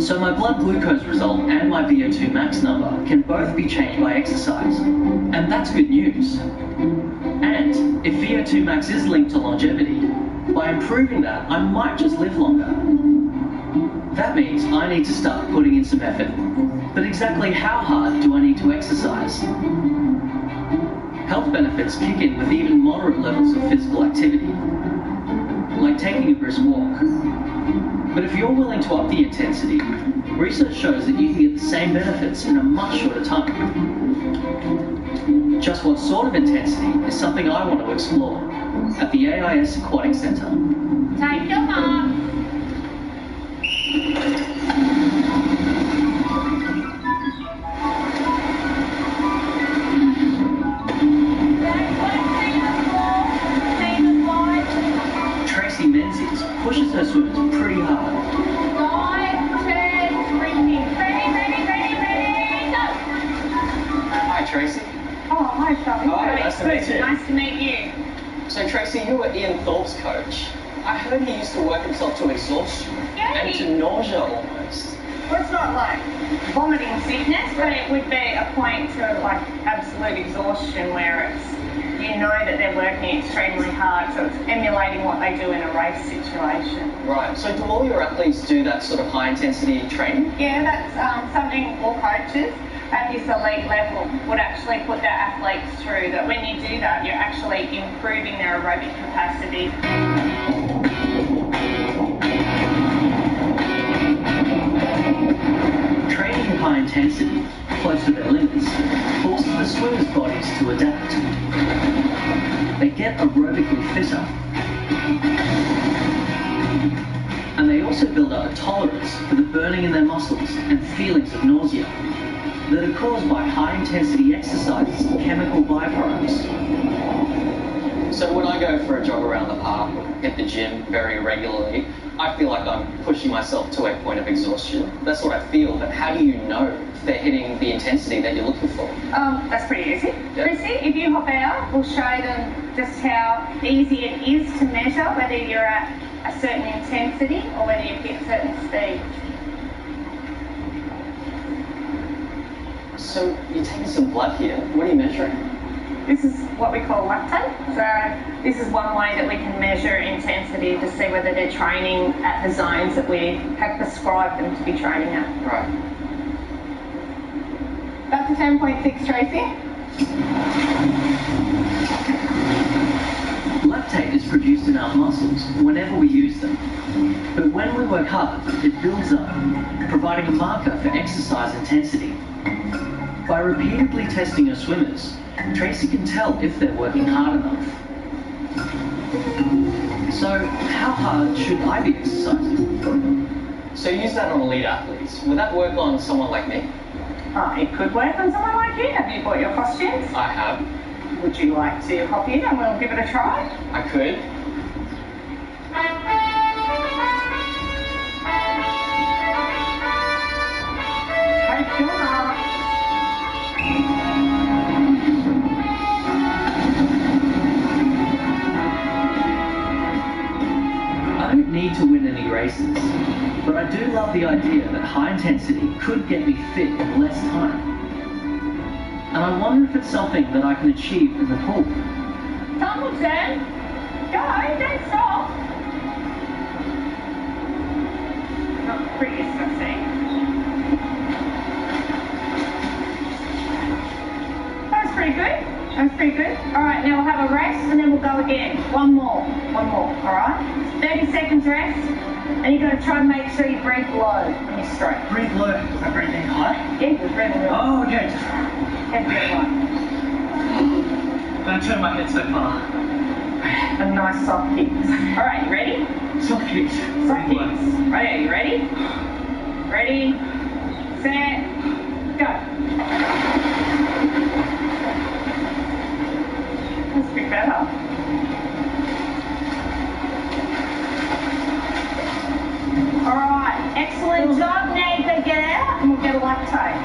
Speaker 18: So my blood glucose result and my VO2 max number can both be changed by exercise. And that's good news. And if VO2 max is linked to longevity, by improving that, I might just live longer. That means I need to start putting in some effort. But exactly how hard do I need to exercise? Health benefits kick in with even moderate levels of physical activity, like taking a brisk walk. But if you're willing to up the intensity, research shows that you can get the same benefits in a much shorter time. Just what sort of intensity is something I want to explore at the AIS Aquatic Centre.
Speaker 6: Take your mark.
Speaker 18: Tracy Menzies pushes her swimmers pretty hard.
Speaker 6: 5, 10, 3, ready, go!
Speaker 16: Hi, Tracy.
Speaker 6: Oh, hi, Charlie.
Speaker 16: Hi, nice to meet you.
Speaker 6: Nice to meet you.
Speaker 16: So, Tracy, you were Ian Thorpe's coach. I heard he used to work himself to exhaustion and to nausea almost.
Speaker 6: Well, it's not like vomiting sickness, but it would be a point to like absolute exhaustion where it's, you know that they're working extremely hard, so it's emulating what they do in a race situation.
Speaker 16: Right, so do all your athletes do that sort of high intensity training?
Speaker 6: Yeah, that's something all coaches at this elite level would actually put their athletes through, that when you do that, you're actually improving their aerobic capacity.
Speaker 18: Training in high intensity, close to their limits, forces the swimmers' bodies to adapt. They get aerobically fitter. And they also build up a tolerance for the burning in their muscles and feelings of nausea that are caused by high-intensity exercises and chemical byproducts.
Speaker 16: So when I go for a jog around the park or hit the gym very regularly, I feel like I'm pushing myself to a point of exhaustion. That's what I feel, but how do you know if they're hitting the intensity that you're looking for?
Speaker 17: That's pretty easy.
Speaker 16: Yeah.
Speaker 17: Chrissy, if you hop out, we'll show them just how easy it is to measure whether you're at a certain intensity or whether you've hit a certain speed.
Speaker 16: So you're taking some blood here. What are you measuring?
Speaker 17: This is what we call lactate. So this is one way that we can measure intensity to see whether they're training at the zones that we have prescribed them to be training at.
Speaker 16: Right.
Speaker 17: Back to 10.6, Tracy.
Speaker 18: Lactate is produced in our muscles whenever we use them. But when we work hard, it builds up, providing a marker for exercise intensity. By repeatedly testing her swimmers, Tracy can tell if they're working hard enough. So, how hard should I be exercising?
Speaker 16: So you use that on elite athletes. Would that work on someone like me?
Speaker 17: It could work on someone like you. Have you bought your costumes?
Speaker 16: I have.
Speaker 17: Would you like to hop in and we'll give it a try?
Speaker 16: I could.
Speaker 17: Take your mark.
Speaker 18: I don't need to win any races, but I do love the idea that high intensity could get me fit in less time. And I wonder if it's something that I can achieve in the pool.
Speaker 17: Tumbleton, go, don't stop. Not the prettiest I've seen. That was pretty good. That was pretty good. All right, now we'll have a rest and then we'll go again. One more, all right? 30 seconds rest. And you've got to try and make sure you breathe low when you stroke.
Speaker 18: Breathe low. I breathe in high?
Speaker 17: Yeah, you're breathing low.
Speaker 18: Oh, okay.
Speaker 17: Head very low.
Speaker 18: I'm going to turn my head so far.
Speaker 17: A nice soft kick. All right, you ready?
Speaker 18: Soft kicks.
Speaker 17: Soft kicks. Right, are you ready? Ready, set, go. That's a bit better. All right, excellent job, Nathan. Get out and we'll get a lactate.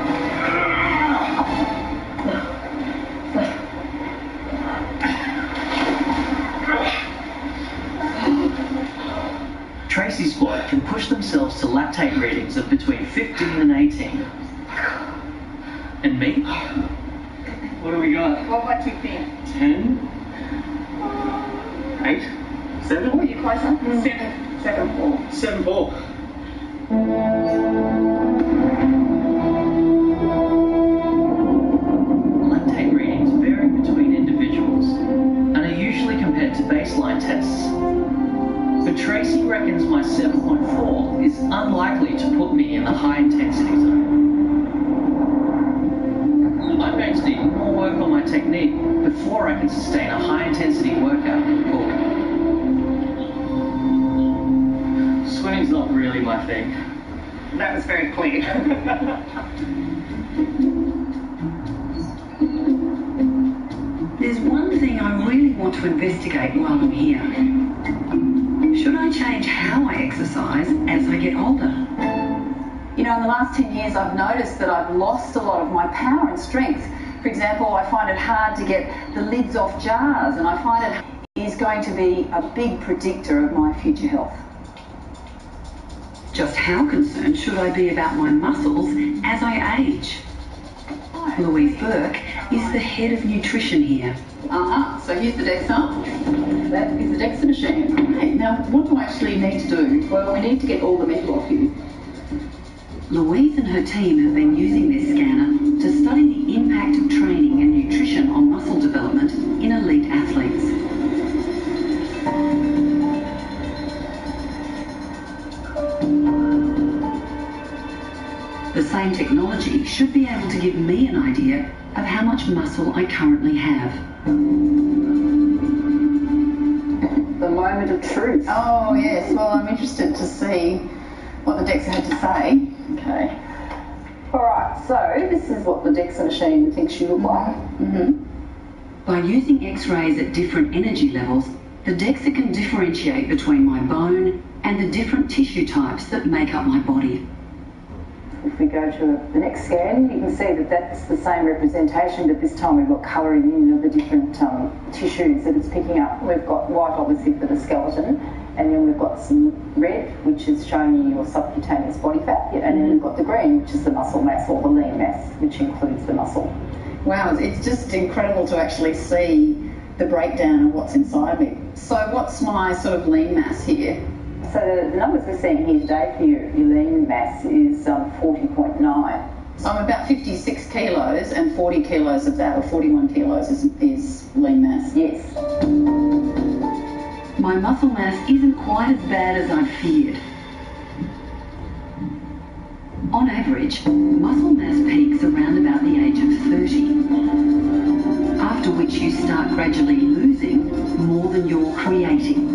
Speaker 18: Tracy's squad can push themselves to lactate readings of between 15 and 18. And me? What do we got?
Speaker 17: What do you think?
Speaker 18: 10? 8? 7?
Speaker 17: Oh, you're closer. 7-4.
Speaker 18: 7-4. Lactate readings vary between individuals and are usually compared to baseline tests. But Tracy reckons my 7.4 is unlikely to put me in the high intensity zone. I'm going to need more work on my technique before I can sustain a high intensity workout in the pool. Swimming's not really my thing.
Speaker 17: That was very clear.
Speaker 14: There's one thing I really want to investigate while I'm here. Should I change how I exercise as I get older?
Speaker 8: You know, in the last 10 years, I've noticed that I've lost a lot of my power and strength. For example, I find it hard to get the lids off jars, and I find it is going to be a big predictor of my future health.
Speaker 14: Just how concerned should I be about my muscles as I age? Louise Burke is the head of nutrition here.
Speaker 19: So here's the DEXA. That is the DEXA machine. Okay, now what do I actually need to do? Well, we need to get all the metal off you.
Speaker 14: Louise and her team have been using this scanner to study the impact of training and nutrition on muscle development in elite athletes. The same technology should be able to give me an idea of how much muscle I currently have.
Speaker 19: The moment of truth. Oh, yes. Well, I'm interested to see what the DEXA had to say. Okay. All right, so this is what the DEXA machine thinks you look like.
Speaker 14: By using X-rays at different energy levels, the DEXA can differentiate between my bone and the different tissue types that make up my body.
Speaker 8: If we go to the next scan, you can see that that's the same representation, but this time we've got colouring in of the different tissues that it's picking up. We've got white, obviously, for the skeleton, and then we've got some red, which is showing you your subcutaneous body fat, and then we've got the green, which is the muscle mass, or the lean mass, which includes the muscle. Wow, it's just incredible to actually see the breakdown of what's inside me. So what's my sort of lean mass here? So the numbers we're seeing here today for your lean mass is 40.9. So I'm about 56 kilos, and 40 kilos of that, or 41 kilos, is lean mass. Yes.
Speaker 14: My muscle mass isn't quite as bad as I feared. On average, muscle mass peaks around about the age of 30, after which you start gradually losing more than you're creating.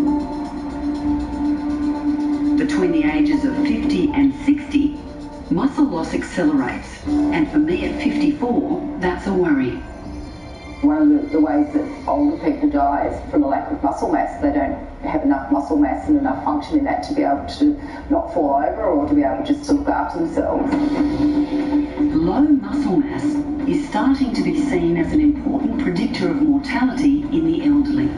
Speaker 14: Between the ages of 50 and 60, muscle loss accelerates, and for me at 54, that's a worry.
Speaker 8: One of the ways that older people die is from a lack of muscle mass. They don't have enough muscle mass and enough function in that to be able to not fall over or to be able just to look after themselves.
Speaker 14: Low muscle mass is starting to be seen as an important predictor of mortality in the elderly.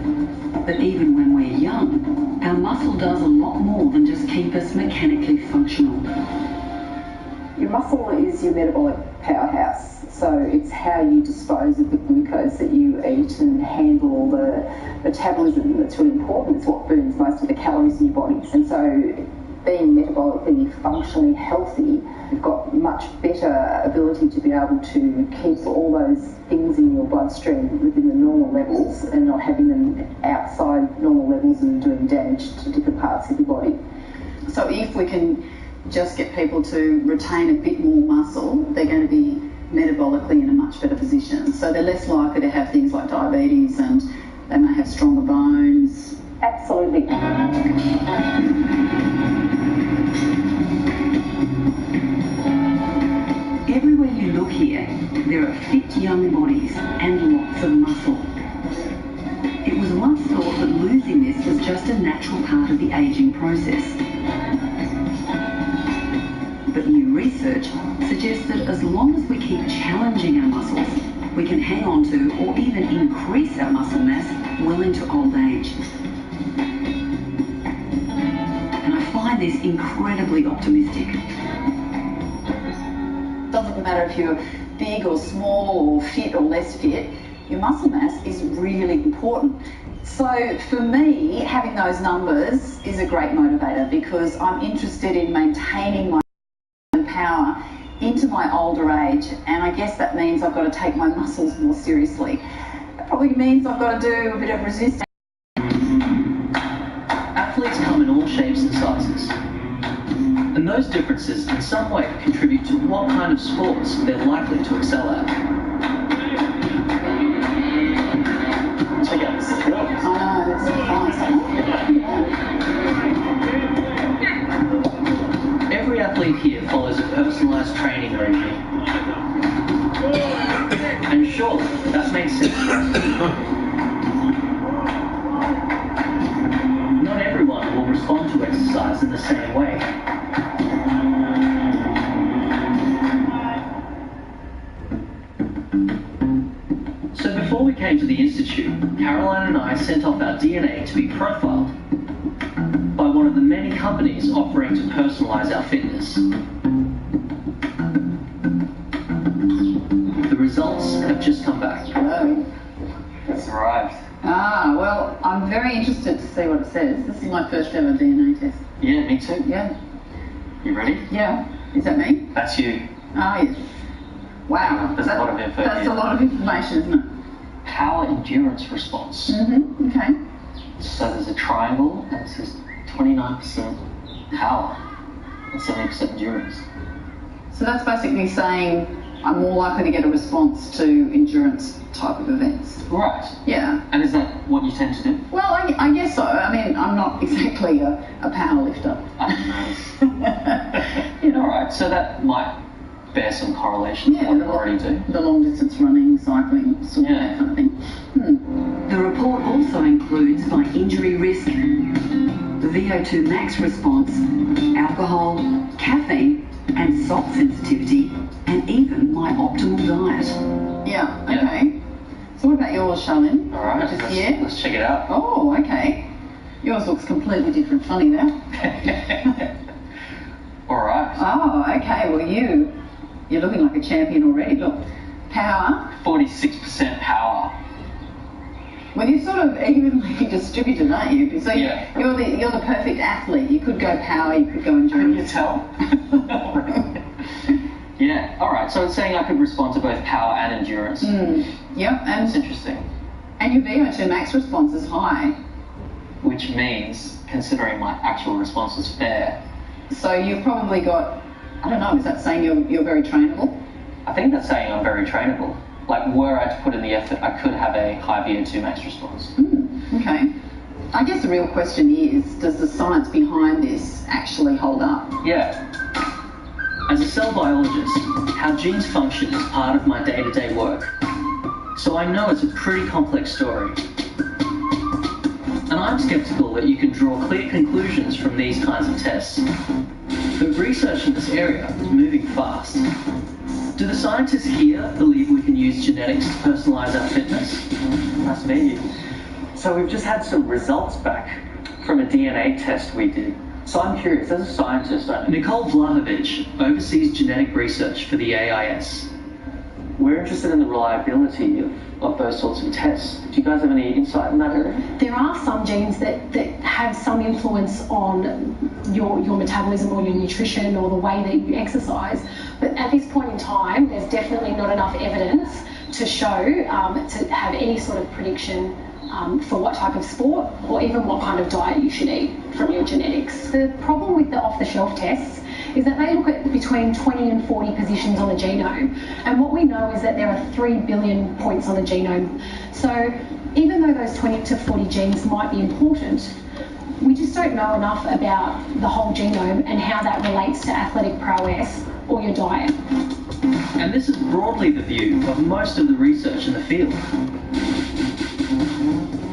Speaker 14: But even when we're young, our muscle does a lot more than just keep us mechanically functional.
Speaker 8: Your muscle is your metabolic powerhouse. So it's how you dispose of the glucose that you eat and handle the metabolism that's really important. It's what burns most of the calories in your body. And so being metabolically functionally healthy, you've got much better ability to be able to keep all those things in your bloodstream within the normal levels and not having them outside normal levels and doing damage to different parts of your body. So if we can just get people to retain a bit more muscle, they're going to be metabolically in a much better position. So they're less likely to have things like diabetes, and they may have stronger bones. Absolutely.
Speaker 14: Everywhere you look here, there are fit young bodies and lots of muscle. It was once thought that losing this was just a natural part of the aging process. But new research suggests that as long as we keep challenging our muscles, we can hang on to or even increase our muscle mass well into old age. And I find this incredibly optimistic.
Speaker 8: It doesn't matter if you're big or small or fit or less fit, your muscle mass is really important. So for me, having those numbers is a great motivator because I'm interested in maintaining my power into my older age, and I guess that means I've got to take my muscles more seriously. It probably means I've got to do a bit of resistance.
Speaker 18: Athletes come in all shapes and sizes, and those differences in some way contribute to what kind of sports they're likely to excel at. Check out this drill.
Speaker 8: I know, it's fun.
Speaker 18: Every athlete here follows a personalised training regime. And sure, that makes sense. Not everyone will respond to exercise in the same way. So before we came to the Institute, Caroline and I sent off our DNA to be profiled by one of the many companies offering to personalise our fitness. The results have just come back.
Speaker 8: Hello.
Speaker 18: It's arrived.
Speaker 8: Ah, well, I'm very interested to see what it says. This is my first ever DNA test.
Speaker 18: Yeah, me too.
Speaker 8: Yeah.
Speaker 18: You ready?
Speaker 8: Yeah. Is that me?
Speaker 18: That's you.
Speaker 8: Ah, yes. Wow.
Speaker 18: There's a lot of info
Speaker 8: That's
Speaker 18: here.
Speaker 8: a lot of information, isn't it?
Speaker 18: Power endurance response.
Speaker 8: Mm-hmm. Okay.
Speaker 18: So there's a triangle and it says 29% power and 70% endurance.
Speaker 8: So that's basically saying I'm more likely to get a response to endurance type of events.
Speaker 18: Right.
Speaker 8: Yeah.
Speaker 18: And is that what you tend to do?
Speaker 8: Well, I guess so. I mean, I'm not exactly a power lifter.
Speaker 18: You know, all right. So that might bear some correlation to what you already do.
Speaker 8: The long distance running, cycling, sort of that kind of thing.
Speaker 14: The report also includes by injury risk, the VO2 max response, alcohol, caffeine, and salt sensitivity, and even my optimal diet.
Speaker 19: Yeah, okay. So what about yours, Charlene?
Speaker 16: All right, let's check it out.
Speaker 19: Oh, okay. Yours looks completely different. Funny now.
Speaker 16: All right.
Speaker 19: Oh, okay. Well, you're looking like a champion already. Look, power.
Speaker 16: 46% power.
Speaker 19: Well, you're sort of evenly distributed, aren't you? So you're the perfect athlete. You could go power, you could go endurance.
Speaker 16: Can you tell? Yeah. All right. So it's saying I could respond to both power and endurance.
Speaker 19: Yep. And
Speaker 16: that's interesting.
Speaker 19: And your VO2 max response is high.
Speaker 16: Which means, considering my actual response was fair.
Speaker 19: So you've probably got, I don't know, is that saying you're very trainable?
Speaker 16: I think that's saying I'm very trainable. Like, were I to put in the effort, I could have a high VO2 max response.
Speaker 19: Okay. I guess the real question is, does the science behind this actually hold up?
Speaker 18: Yeah. As a cell biologist, how genes function is part of my day-to-day work. So I know it's a pretty complex story. And I'm skeptical that you can draw clear conclusions from these kinds of tests. But research in this area is moving fast. Do the scientists here believe we can use genetics to personalize our fitness?
Speaker 16: That's me. So we've just had some results back from a DNA test we did. So I'm curious, as a scientist,
Speaker 18: Nicole Vlahovic oversees genetic research for the AIS.
Speaker 16: We're interested in the reliability of those sorts of tests. Do you guys have any insight in that area?
Speaker 20: There are some genes that have some influence on your metabolism or your nutrition or the way that you exercise, but at this point in time, there's definitely not enough evidence to show to have any sort of prediction for what type of sport or even what kind of diet you should eat from your genetics. The problem with the off-the-shelf tests is that they look at between 20 and 40 positions on the genome. And what we know is that there are 3 billion points on the genome. So even though those 20 to 40 genes might be important, we just don't know enough about the whole genome and how that relates to athletic prowess or your diet.
Speaker 18: And this is broadly the view of most of the research in the field.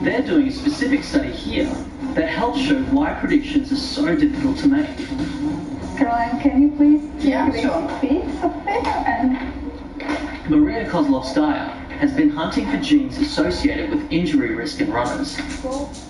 Speaker 18: They're doing a specific study here that helps show why predictions are so difficult to make.
Speaker 8: Caroline, can you please
Speaker 19: take
Speaker 8: this piece of paper and...
Speaker 18: Maria Kozlovskaya has been hunting for genes associated with injury risk in runners.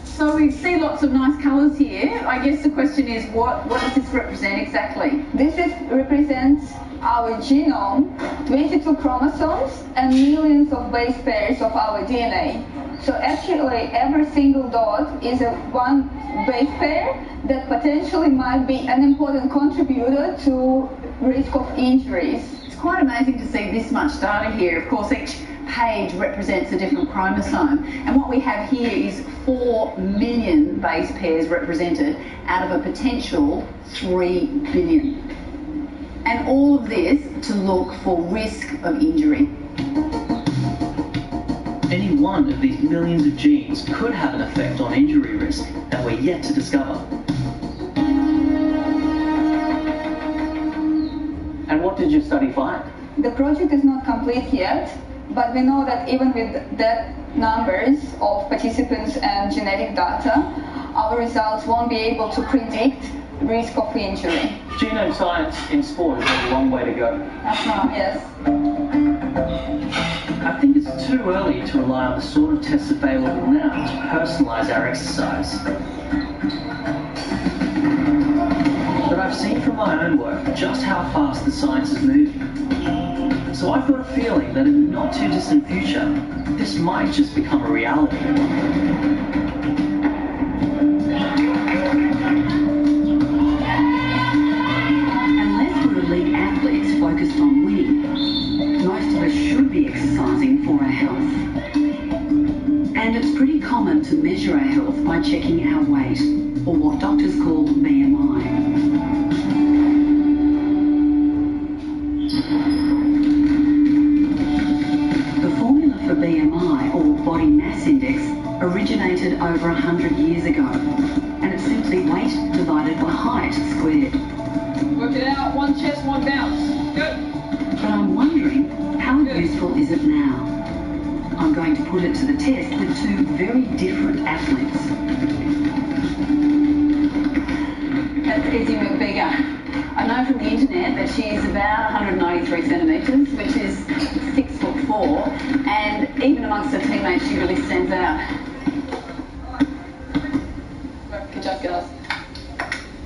Speaker 19: So we see lots of nice colours here. I guess the question is, what does this represent exactly?
Speaker 8: This represents our genome, 22 chromosomes, and millions of base pairs of our DNA. So actually, every single dot is one base pair that potentially might be an important contributor to risk of injuries.
Speaker 19: It's quite amazing to see this much data here. Of course, each page represents a different chromosome, and what we have here is 4 million base pairs represented out of a potential 3 billion. And all of this to look for risk of injury.
Speaker 18: Any one of these millions of genes could have an effect on injury risk that we're yet to discover.
Speaker 16: And what did your study find?
Speaker 8: The project is not complete yet, but we know that even with that numbers of participants and genetic data, our results won't be able to predict risk of injury.
Speaker 16: Genome science in sport is a long way to go.
Speaker 8: Yes.
Speaker 18: I think it's too early to rely on the sort of tests available now to personalise our exercise. But I've seen from my own work just how fast the science is moving. So I've got a feeling that in the not too distant future, this might just become a reality.
Speaker 14: Unless we're elite athletes focused on winning, most of us should be exercising for our health. And it's pretty common to measure our health by checking our weight, or what doctors call BMI. The formula for BMI, or body mass index, originated over 100 years ago, and it's simply weight divided by height squared.
Speaker 21: Work it out, one chest, one bounce. Go.
Speaker 14: But I'm wondering, how useful is it now? I'm going to put it to the test with two very different athletes.
Speaker 19: Izzy McVigar. I know from the internet that she's about 193 centimetres, which is 6'4", and even amongst her teammates she really stands out.
Speaker 20: Good job, girls.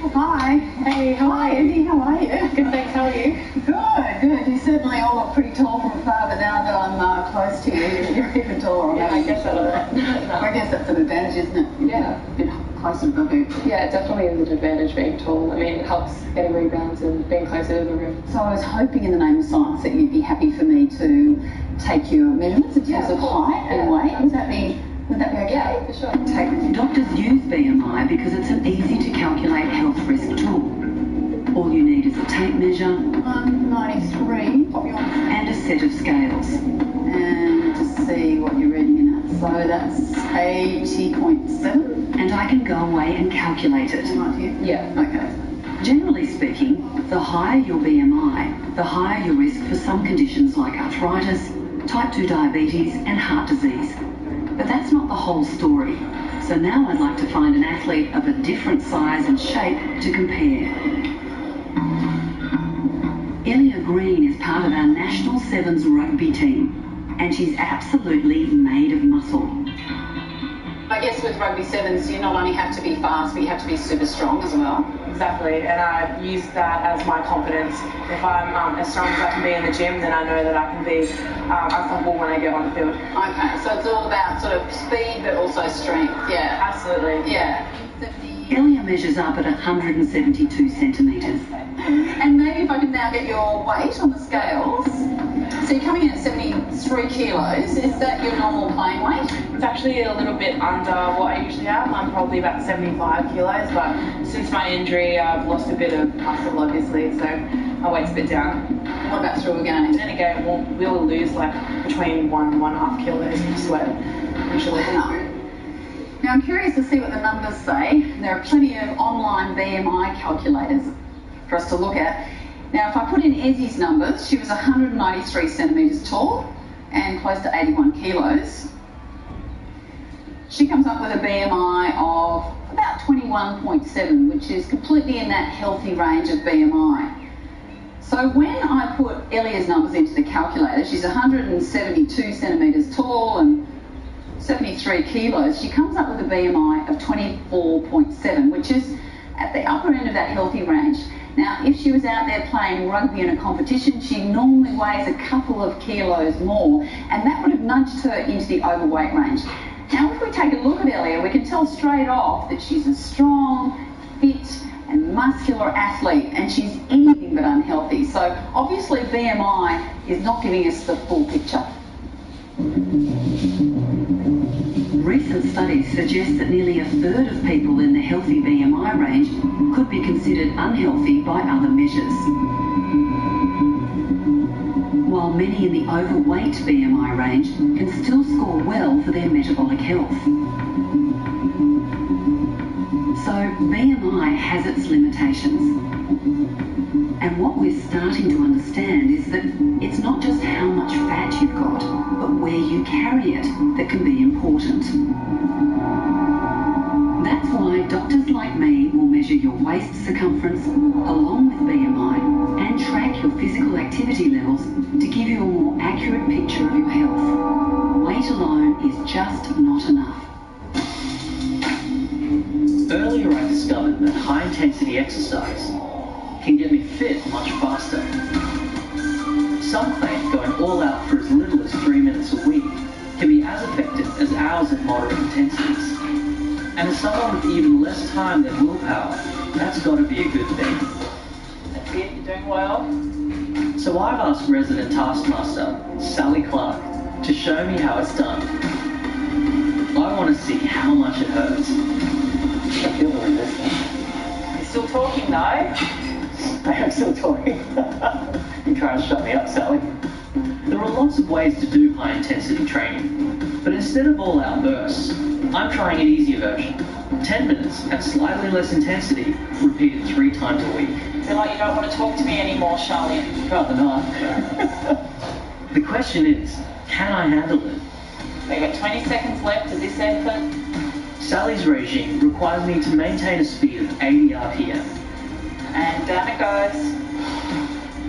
Speaker 19: Oh, hi.
Speaker 20: Hey, how are you?
Speaker 19: Izzy, how are you?
Speaker 20: Good, thanks. How are you?
Speaker 19: Good. You certainly all look pretty tall from afar, but now that I'm close to you, you're even taller.
Speaker 20: Yeah, I guess
Speaker 19: I guess that's an advantage, isn't it?
Speaker 20: Yeah.
Speaker 19: A bit closer to the hoop.
Speaker 20: Yeah, it definitely is an advantage being tall. I mean, it helps getting rebounds and being closer to the rim.
Speaker 19: So I was hoping in the name of science that you'd be happy for me to take your measurements in terms of height and weight. Would that be okay?
Speaker 20: Yeah, for sure.
Speaker 14: Doctors use BMI because it's an easy-to-calculate health risk tool. All you need is a tape measure,
Speaker 19: 93, pop you on,
Speaker 14: and a set of scales.
Speaker 19: and to see what you're reading in it. So that's 80.7.
Speaker 14: And I can go away and calculate it.
Speaker 19: Right here?
Speaker 20: Yeah.
Speaker 19: Okay.
Speaker 14: Generally speaking, the higher your BMI, the higher your risk for some conditions like arthritis, type 2 diabetes, and heart disease. But that's not the whole story. So now I'd like to find an athlete of a different size and shape to compare. Elia Green is part of our National Sevens rugby team, and she's absolutely made of muscle.
Speaker 19: I guess with rugby sevens, you not only have to be fast, but you have to be super strong as well.
Speaker 5: Exactly, and I use that as my confidence. If I'm as strong as I can be in the gym, then I know that I can be unstoppable when I get on the field.
Speaker 19: Okay, so it's all about sort of speed, but also strength. Yeah,
Speaker 5: absolutely.
Speaker 19: Yeah.
Speaker 14: Elia measures up at 172 centimetres.
Speaker 19: And maybe if I can now get your weight on the scales. So you're coming in at 73 kilos. Is that your normal playing weight?
Speaker 5: It's actually a little bit under what I usually have. I'm probably about 75 kilos, but since my injury, I've lost a bit of muscle, obviously, so my weight's a bit down.
Speaker 19: What about through a game?
Speaker 5: Then again, we'll lose like between 1 and 1.5 kilos of sweat, usually.
Speaker 19: Now I'm curious to see what the numbers say. There are plenty of online BMI calculators for us to look at. Now if I put in Izzy's numbers, she was 193 centimetres tall and close to 81 kilos. She comes up with a BMI of about 21.7, which is completely in that healthy range of BMI. So when I put Elia's numbers into the calculator, she's 172 centimetres tall and 73 kilos, she comes up with a BMI of 24.7, which is at the upper end of that healthy range. Now, if she was out there playing rugby in a competition, she normally weighs a couple of kilos more, and that would have nudged her into the overweight range. Now, if we take a look at Elia, we can tell straight off that she's a strong, fit, and muscular athlete, and she's anything but unhealthy. So, obviously, BMI is not giving us the full picture.
Speaker 14: Recent studies suggest that nearly a third of people in the healthy BMI range could be considered unhealthy by other measures. While many in the overweight BMI range can still score well for their metabolic health. So BMI has its limitations. And what we're starting to understand is that it's not just how much fat you've got, but where you carry it that can be important. That's why doctors like me will measure your waist circumference along with BMI and track your physical activity levels to give you a more accurate picture of your health. Weight alone is just not enough.
Speaker 18: Earlier I discovered that high-intensity exercise can get me fit much faster. Some claim going all out for as little as 3 minutes a week can be as effective as hours at moderate intensities. And as someone with even less time than willpower, that's got to be a good thing.
Speaker 5: That's it, you're doing well.
Speaker 18: So I've asked resident taskmaster, Sally Clark, to show me how it's done. I want to see how much it hurts. I feel the resistance.
Speaker 5: You're still talking though?
Speaker 18: I am still talking. You're trying to shut me up, Sally. There are lots of ways to do high-intensity training, but instead of all-out bursts, I'm trying an easier version. 10 minutes at slightly less intensity, repeated 3 times a week.
Speaker 5: I feel like you don't want to talk to me anymore, Charlie.
Speaker 18: Rather not. The question is, can I handle it?
Speaker 5: We've got 20 seconds left of this effort.
Speaker 18: Sally's regime requires me to maintain a speed of 80 RPM,
Speaker 5: And down it goes.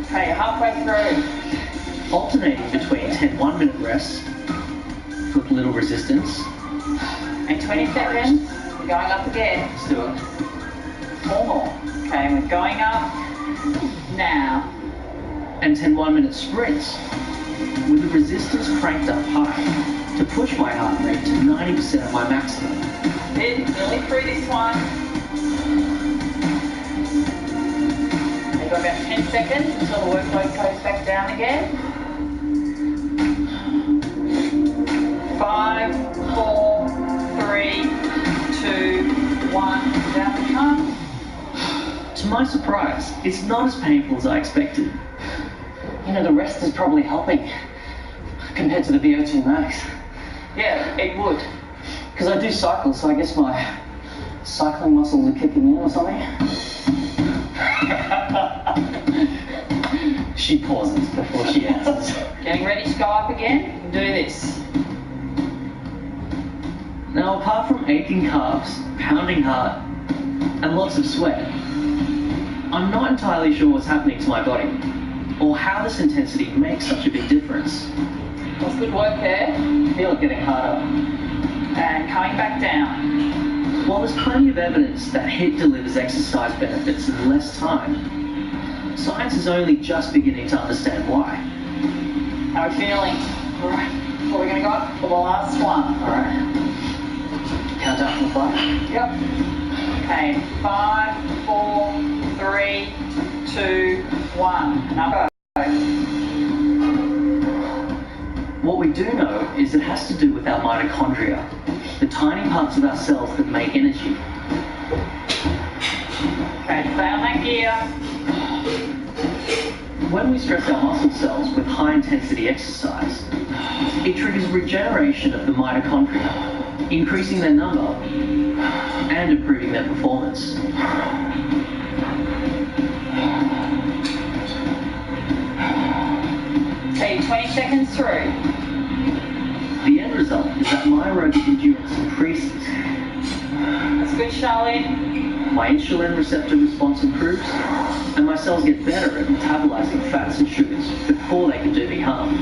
Speaker 5: Okay, you're halfway through.
Speaker 18: Alternating between 10 1-minute rests with little resistance.
Speaker 5: And 20 seconds. We're going up again.
Speaker 18: Let's do it.
Speaker 5: 4 more. Okay, we're going up now.
Speaker 18: And 10 1-minute sprints with the resistance cranked up high to push my heart rate to 90% of my maximum.
Speaker 5: Good, nearly through this one. You've got about 10 seconds until the workload goes back down again. 5, 4, 3, 2, 1, down we come.
Speaker 18: To my surprise, it's not as painful as I expected.
Speaker 16: You know, the rest is probably helping compared to the VO2 max.
Speaker 5: Yeah, it would.
Speaker 16: Because I do cycle, so I guess my cycling muscles are kicking in or something. She pauses before she answers.
Speaker 5: Getting ready to go up again? You can do this.
Speaker 18: Now, apart from aching calves, pounding heart, and lots of sweat, I'm not entirely sure what's happening to my body, or how this intensity makes such a big difference.
Speaker 5: That's good work there.
Speaker 16: Feel it getting harder.
Speaker 5: And coming back down.
Speaker 18: While there's plenty of evidence that HIIT delivers exercise benefits in less time, science is only just beginning to understand why.
Speaker 5: How are we feeling? Alright, so we're going to go up for the last one.
Speaker 16: Alright. Count down from 5?
Speaker 5: Yep. Okay, 5, 4, 3, 2, 1. And up go.
Speaker 18: What we do know is it has to do with our mitochondria, the tiny parts of our cells that make energy.
Speaker 5: Okay, stay on that gear.
Speaker 18: When we stress our muscle cells with high-intensity exercise, it triggers regeneration of the mitochondria, increasing their number and improving their performance.
Speaker 5: Okay, 20 seconds through.
Speaker 18: The end result is that my aerobic endurance increases.
Speaker 5: That's good, Charlene.
Speaker 18: My insulin receptor response improves, and my cells get better at metabolizing fats and sugars before they can do me harm.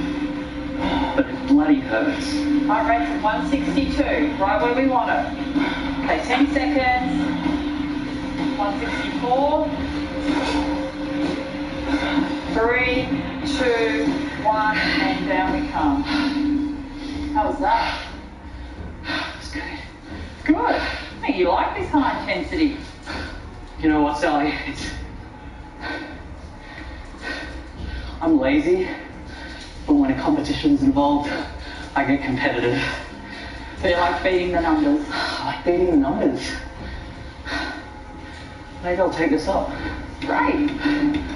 Speaker 18: But it bloody hurts.
Speaker 5: Heart rate's at 162, right where we want it. Okay, 10 seconds. 164. 3, 2, 1, and down we come. How was that?
Speaker 18: It's good.
Speaker 5: Good. Hey, you like this high intensity?
Speaker 16: You know what, Sally? I'm lazy, but when a competition's involved, I get competitive.
Speaker 5: So you like beating the numbers?
Speaker 16: I like beating the numbers. Maybe I'll take this up.
Speaker 5: Great.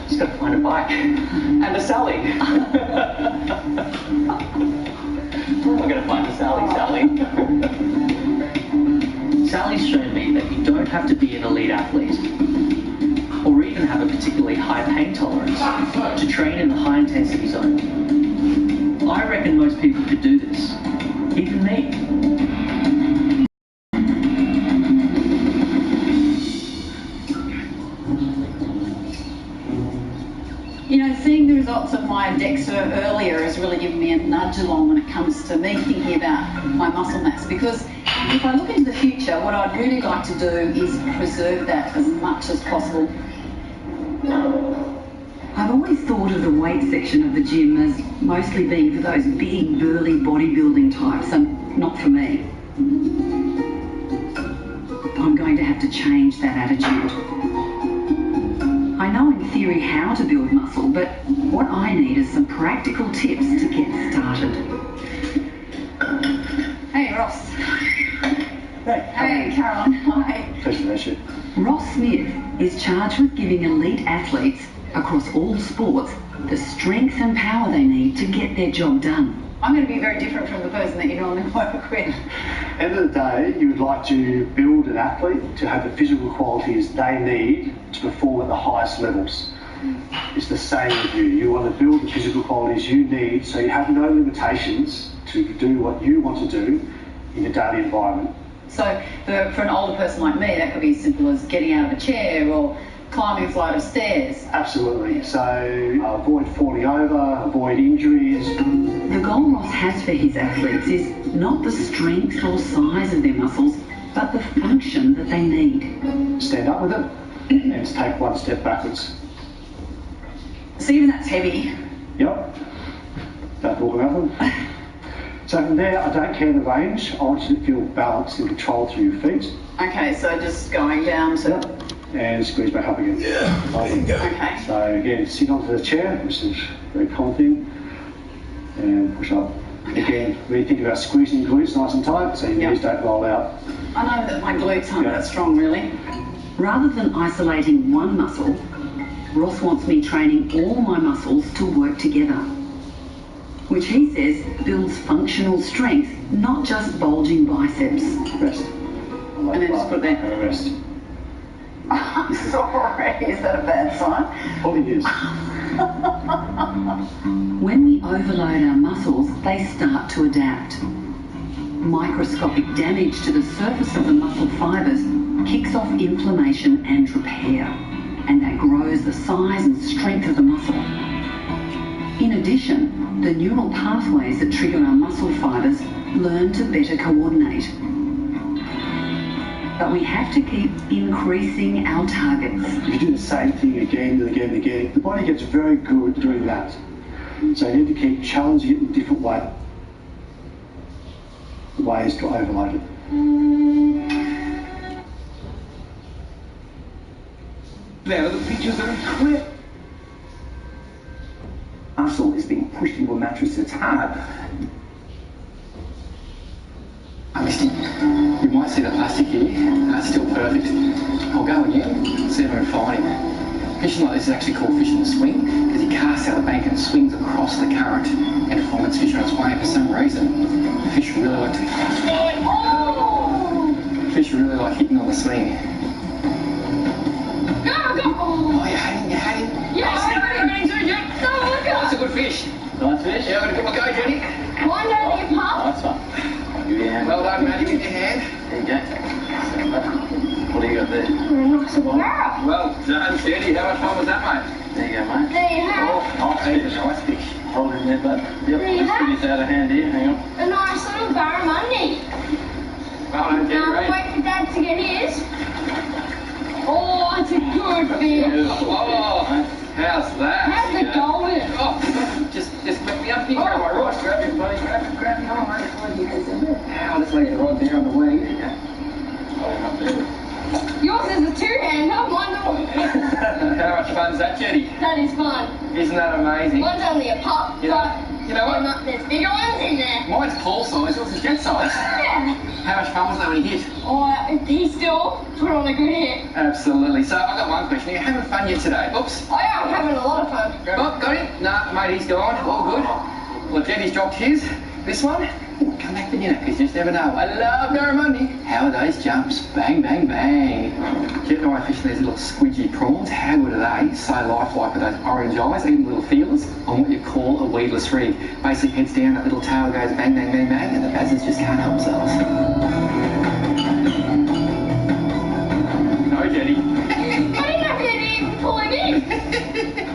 Speaker 16: Just gotta find a bike. And a Sally. Where am I gonna find a Sally,
Speaker 18: Sally's shown me that you don't have to be an elite athlete, or even have a particularly high pain tolerance, to train in the high intensity zone. I reckon most people could do this, even me.
Speaker 8: You know, seeing the results of my DEXA earlier has really given me a nudge along when it comes to me thinking about my muscle mass, because if I look into the future, what I'd really like to do is preserve that as much as possible.
Speaker 14: I've always thought of the weight section of the gym as mostly being for those big, burly bodybuilding types, and not for me. I'm going to have to change that attitude. I know in theory how to build muscle, but what I need is some practical tips to get started.
Speaker 8: Hey, Ross. Hey, Caroline. Hi.
Speaker 7: Pleasure to meet you.
Speaker 14: Ross Smith is charged with giving elite athletes across all sports the strength and power they need to get their job done.
Speaker 8: I'm going to be very different from the person that you normally work with.
Speaker 7: End of the day, you would like to build an athlete to have the physical qualities they need to perform at the highest levels. It's the same with you. You want to build the physical qualities you need so you have no limitations to do what you want to do in your daily environment.
Speaker 8: So for an older person like me, that could be as simple as getting out of a chair or
Speaker 19: climbing a flight of stairs.
Speaker 7: Absolutely. So avoid falling over, avoid injuries.
Speaker 14: The goal Ross has for his athletes is not the strength or size of their muscles, but the function that they need.
Speaker 7: Stand up with it and take one step backwards.
Speaker 19: So even that's heavy.
Speaker 7: Yep. Don't walk around them. So from there, I don't care the range. I want you to feel balance and control through your feet.
Speaker 19: Okay, so just going down to...
Speaker 7: Yep. And squeeze back up again.
Speaker 3: Yeah, there you go.
Speaker 19: Okay.
Speaker 7: So again, sit onto the chair, which is a very common thing, and push up. Again, really think about squeezing your glutes nice and tight, so your knees don't roll out.
Speaker 19: I know that my glutes aren't that strong, really.
Speaker 14: Rather than isolating one muscle, Ross wants me training all my muscles to work together, which he says builds functional strength, not just bulging biceps.
Speaker 7: Rest.
Speaker 19: And then just put there.
Speaker 7: Rest.
Speaker 19: Sorry, is that a bad sign?
Speaker 7: Probably is.
Speaker 14: When we overload our muscles, they start to adapt. Microscopic damage to the surface of the muscle fibres kicks off inflammation and repair, and that grows the size and strength of the muscle. In addition, the neural pathways that trigger our muscle fibres learn to better coordinate. But we have to keep increasing our targets.
Speaker 7: If you do the same thing again and again and again, the body gets very good at doing that. So you need to keep challenging it in different ways to overload it.
Speaker 1: Now the pictures are clear. Muscle is being pushed into a mattress that's hard.
Speaker 13: I missed him. You might see the plastic here. That's still perfect. I'll go again, see if I can find him. Fishing like this is actually called fishing the swing, because he casts out the bank and swings across the current and finds fish on its way. For some reason, fish really like to... Fish really like hitting on the swing.
Speaker 17: Go!
Speaker 13: Oh, you had him, you had him.
Speaker 17: Yeah, I had him.
Speaker 13: Oh, that's a good fish.
Speaker 4: Nice fish?
Speaker 13: Yeah, I'm going to give my go, Jenny.
Speaker 17: One only a pup.
Speaker 4: Nice one. Give you a hand.
Speaker 13: Well done, Maddie, with your hand.
Speaker 4: There you go. What do you got there?
Speaker 17: Nice little barrel.
Speaker 13: Well done, Jenny. How much fun was that, mate?
Speaker 4: There you go, mate.
Speaker 17: There you have
Speaker 13: Oh, he's a nice fish.
Speaker 4: Hold it in there, bud. Yep,
Speaker 17: There you
Speaker 4: just
Speaker 17: have.
Speaker 4: get this out of hand here. Hang on.
Speaker 17: a nice little barramundi.
Speaker 13: Well done, Jenny,
Speaker 17: Now
Speaker 13: right?
Speaker 17: wait for Dad to get his. Oh, it's a good fish.
Speaker 13: Oh, how's that?
Speaker 17: How's the golden?
Speaker 13: Oh, just let me up here, grab my rod. Grab it, buddy. Grab it. Oh, mate. I'll just lay the rod there on the wing. There you go. Hold it up there.
Speaker 17: Yours is a two-hander, mine's a one.
Speaker 13: How much fun's that, Jenny?
Speaker 17: That is fun.
Speaker 13: Isn't that amazing?
Speaker 17: One's only a pup,
Speaker 13: You know-
Speaker 17: but
Speaker 13: you know what?
Speaker 17: there's bigger ones in there.
Speaker 13: Mine's Paul size, yours is jet size.
Speaker 17: Yeah.
Speaker 13: How much fun was that when he hit?
Speaker 17: Oh, he still put on a good hit.
Speaker 13: Absolutely. So I've got one question. Are you having fun yet today? Oops.
Speaker 17: Oh yeah, I'm having a lot of fun.
Speaker 13: Oh, got him? Nah, mate, he's gone. All good. Well, Jenny's dropped his. This one, come back for dinner, because you just never know. I love barramundi. How are those jumps? Bang, bang, bang. Jet and I fish these little squidgy prawns. How good are they? So lifelike with those orange eyes, even little feelers, on what you call a weedless rig. Basically heads down, that little tail goes bang, bang, bang, bang, and the bassets just can't help themselves. No, Jenny.
Speaker 17: I didn't have to even pull him in.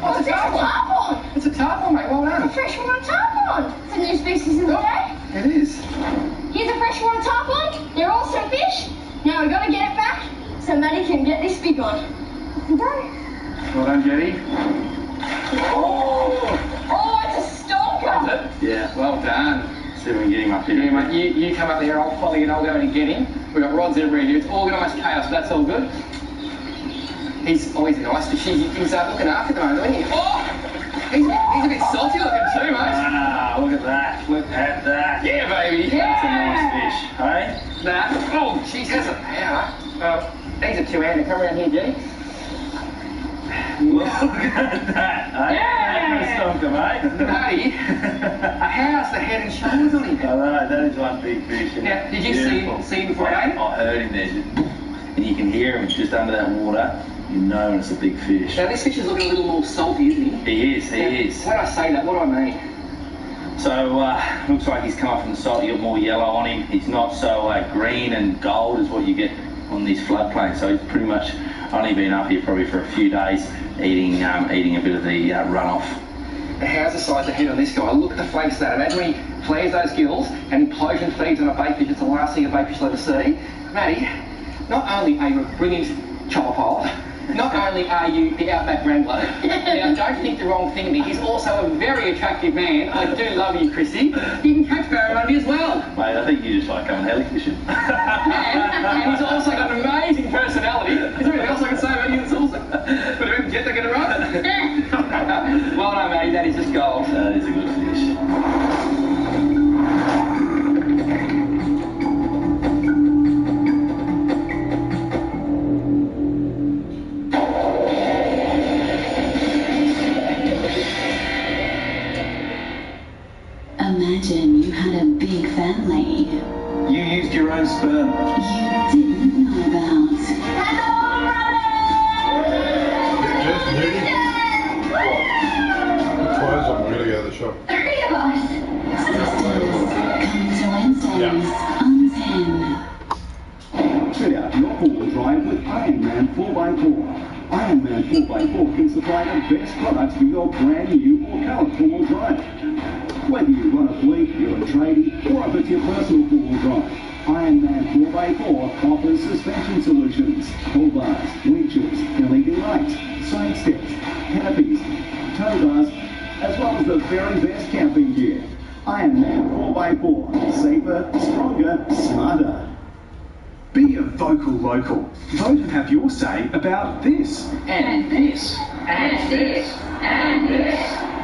Speaker 17: Oh, it's a tarpon.
Speaker 13: It's a tarpon, mate. Well
Speaker 17: A
Speaker 13: done.
Speaker 17: freshwater tarpon. It's a new species in the day.
Speaker 13: It is.
Speaker 17: Here's a freshwater tarpon. They're also fish. Now we gotta get it back so Maddie can get this big one. Go.
Speaker 13: Well done, Jenny.
Speaker 17: Oh, it's a stalker.
Speaker 13: Is it?
Speaker 4: Yeah.
Speaker 13: Well done.
Speaker 4: See if we can get him up here.
Speaker 13: Yeah, mate, you come up there, I'll follow you and I'll go in and get him. We've got rods everywhere here. It's organised chaos, but that's all good. He's always a nice fish. He's looking after at the moment, isn't he? Oh! He's a bit salty looking too, mate.
Speaker 4: Ah, look at that. Look at that.
Speaker 13: Yeah, baby.
Speaker 4: That's a nice fish, hey?
Speaker 13: Nah. Oh, jeez, has a power. He's a two-hander. Come around here, Jenny.
Speaker 4: Look at that. Hey?
Speaker 13: Yeah.
Speaker 4: Stonker, mate.
Speaker 13: Matty, how's the head and shoulders on him?
Speaker 4: I know, that is one big fish. Isn't
Speaker 13: Yeah,
Speaker 4: it?
Speaker 13: did you
Speaker 4: Beautiful.
Speaker 13: see him before I ate?
Speaker 4: I heard him there. And you can hear him just under that water. You know it's a big fish.
Speaker 13: Now, this fish is looking a little more salty, isn't he?
Speaker 4: He is, he is.
Speaker 13: When I say that, what do I mean?
Speaker 4: So, looks like he's come up from the salt. You got more yellow on him. He's not so green and gold as what you get
Speaker 9: on this floodplain, so he's pretty much only been up here probably for a few days, eating a bit of the runoff.
Speaker 22: How's the size of the head on this guy? Look at the flanks of that. Imagine when he flares those gills and implosion feeds on a bait fish. It's the last thing a bait fish will ever see. Matty, not only are you a brilliant chopper pilot, not only are you the outback wrangler, now don't think the wrong thing of me, he's also a very attractive man. I do love you, Chrissy. You can catch barramundi as well.
Speaker 9: Mate, I think you just like going heli fishing.
Speaker 22: And he's also got an amazing personality. Is there anything else I can say about you that's awesome? But if we can get it right. Well done, Matty, that is just gold.
Speaker 9: That is a good fish.
Speaker 14: Imagine you had a big family
Speaker 9: You used your own sperm.
Speaker 14: you didn't know about.
Speaker 3: Just nearly. Clothes on really out of the shop.
Speaker 14: Three of us. Sisters, coming to Wednesdays on 10.
Speaker 15: Fill out your four-wheel drive with Ironman 4x4. Ironman 4x4 can supply the best products for your brand new or coloured four-wheel drive. Whether you run a fleet, you're a tradie, or if it's your personal four-wheel drive, Ironman 4x4 offers suspension solutions, pull bars, winches, LED lights, side steps, canopies, tow bars, as well as the very best camping gear. Ironman 4x4, safer, stronger, smarter. Be a vocal local. Vote and have your say about this.
Speaker 22: And this. And this. And this.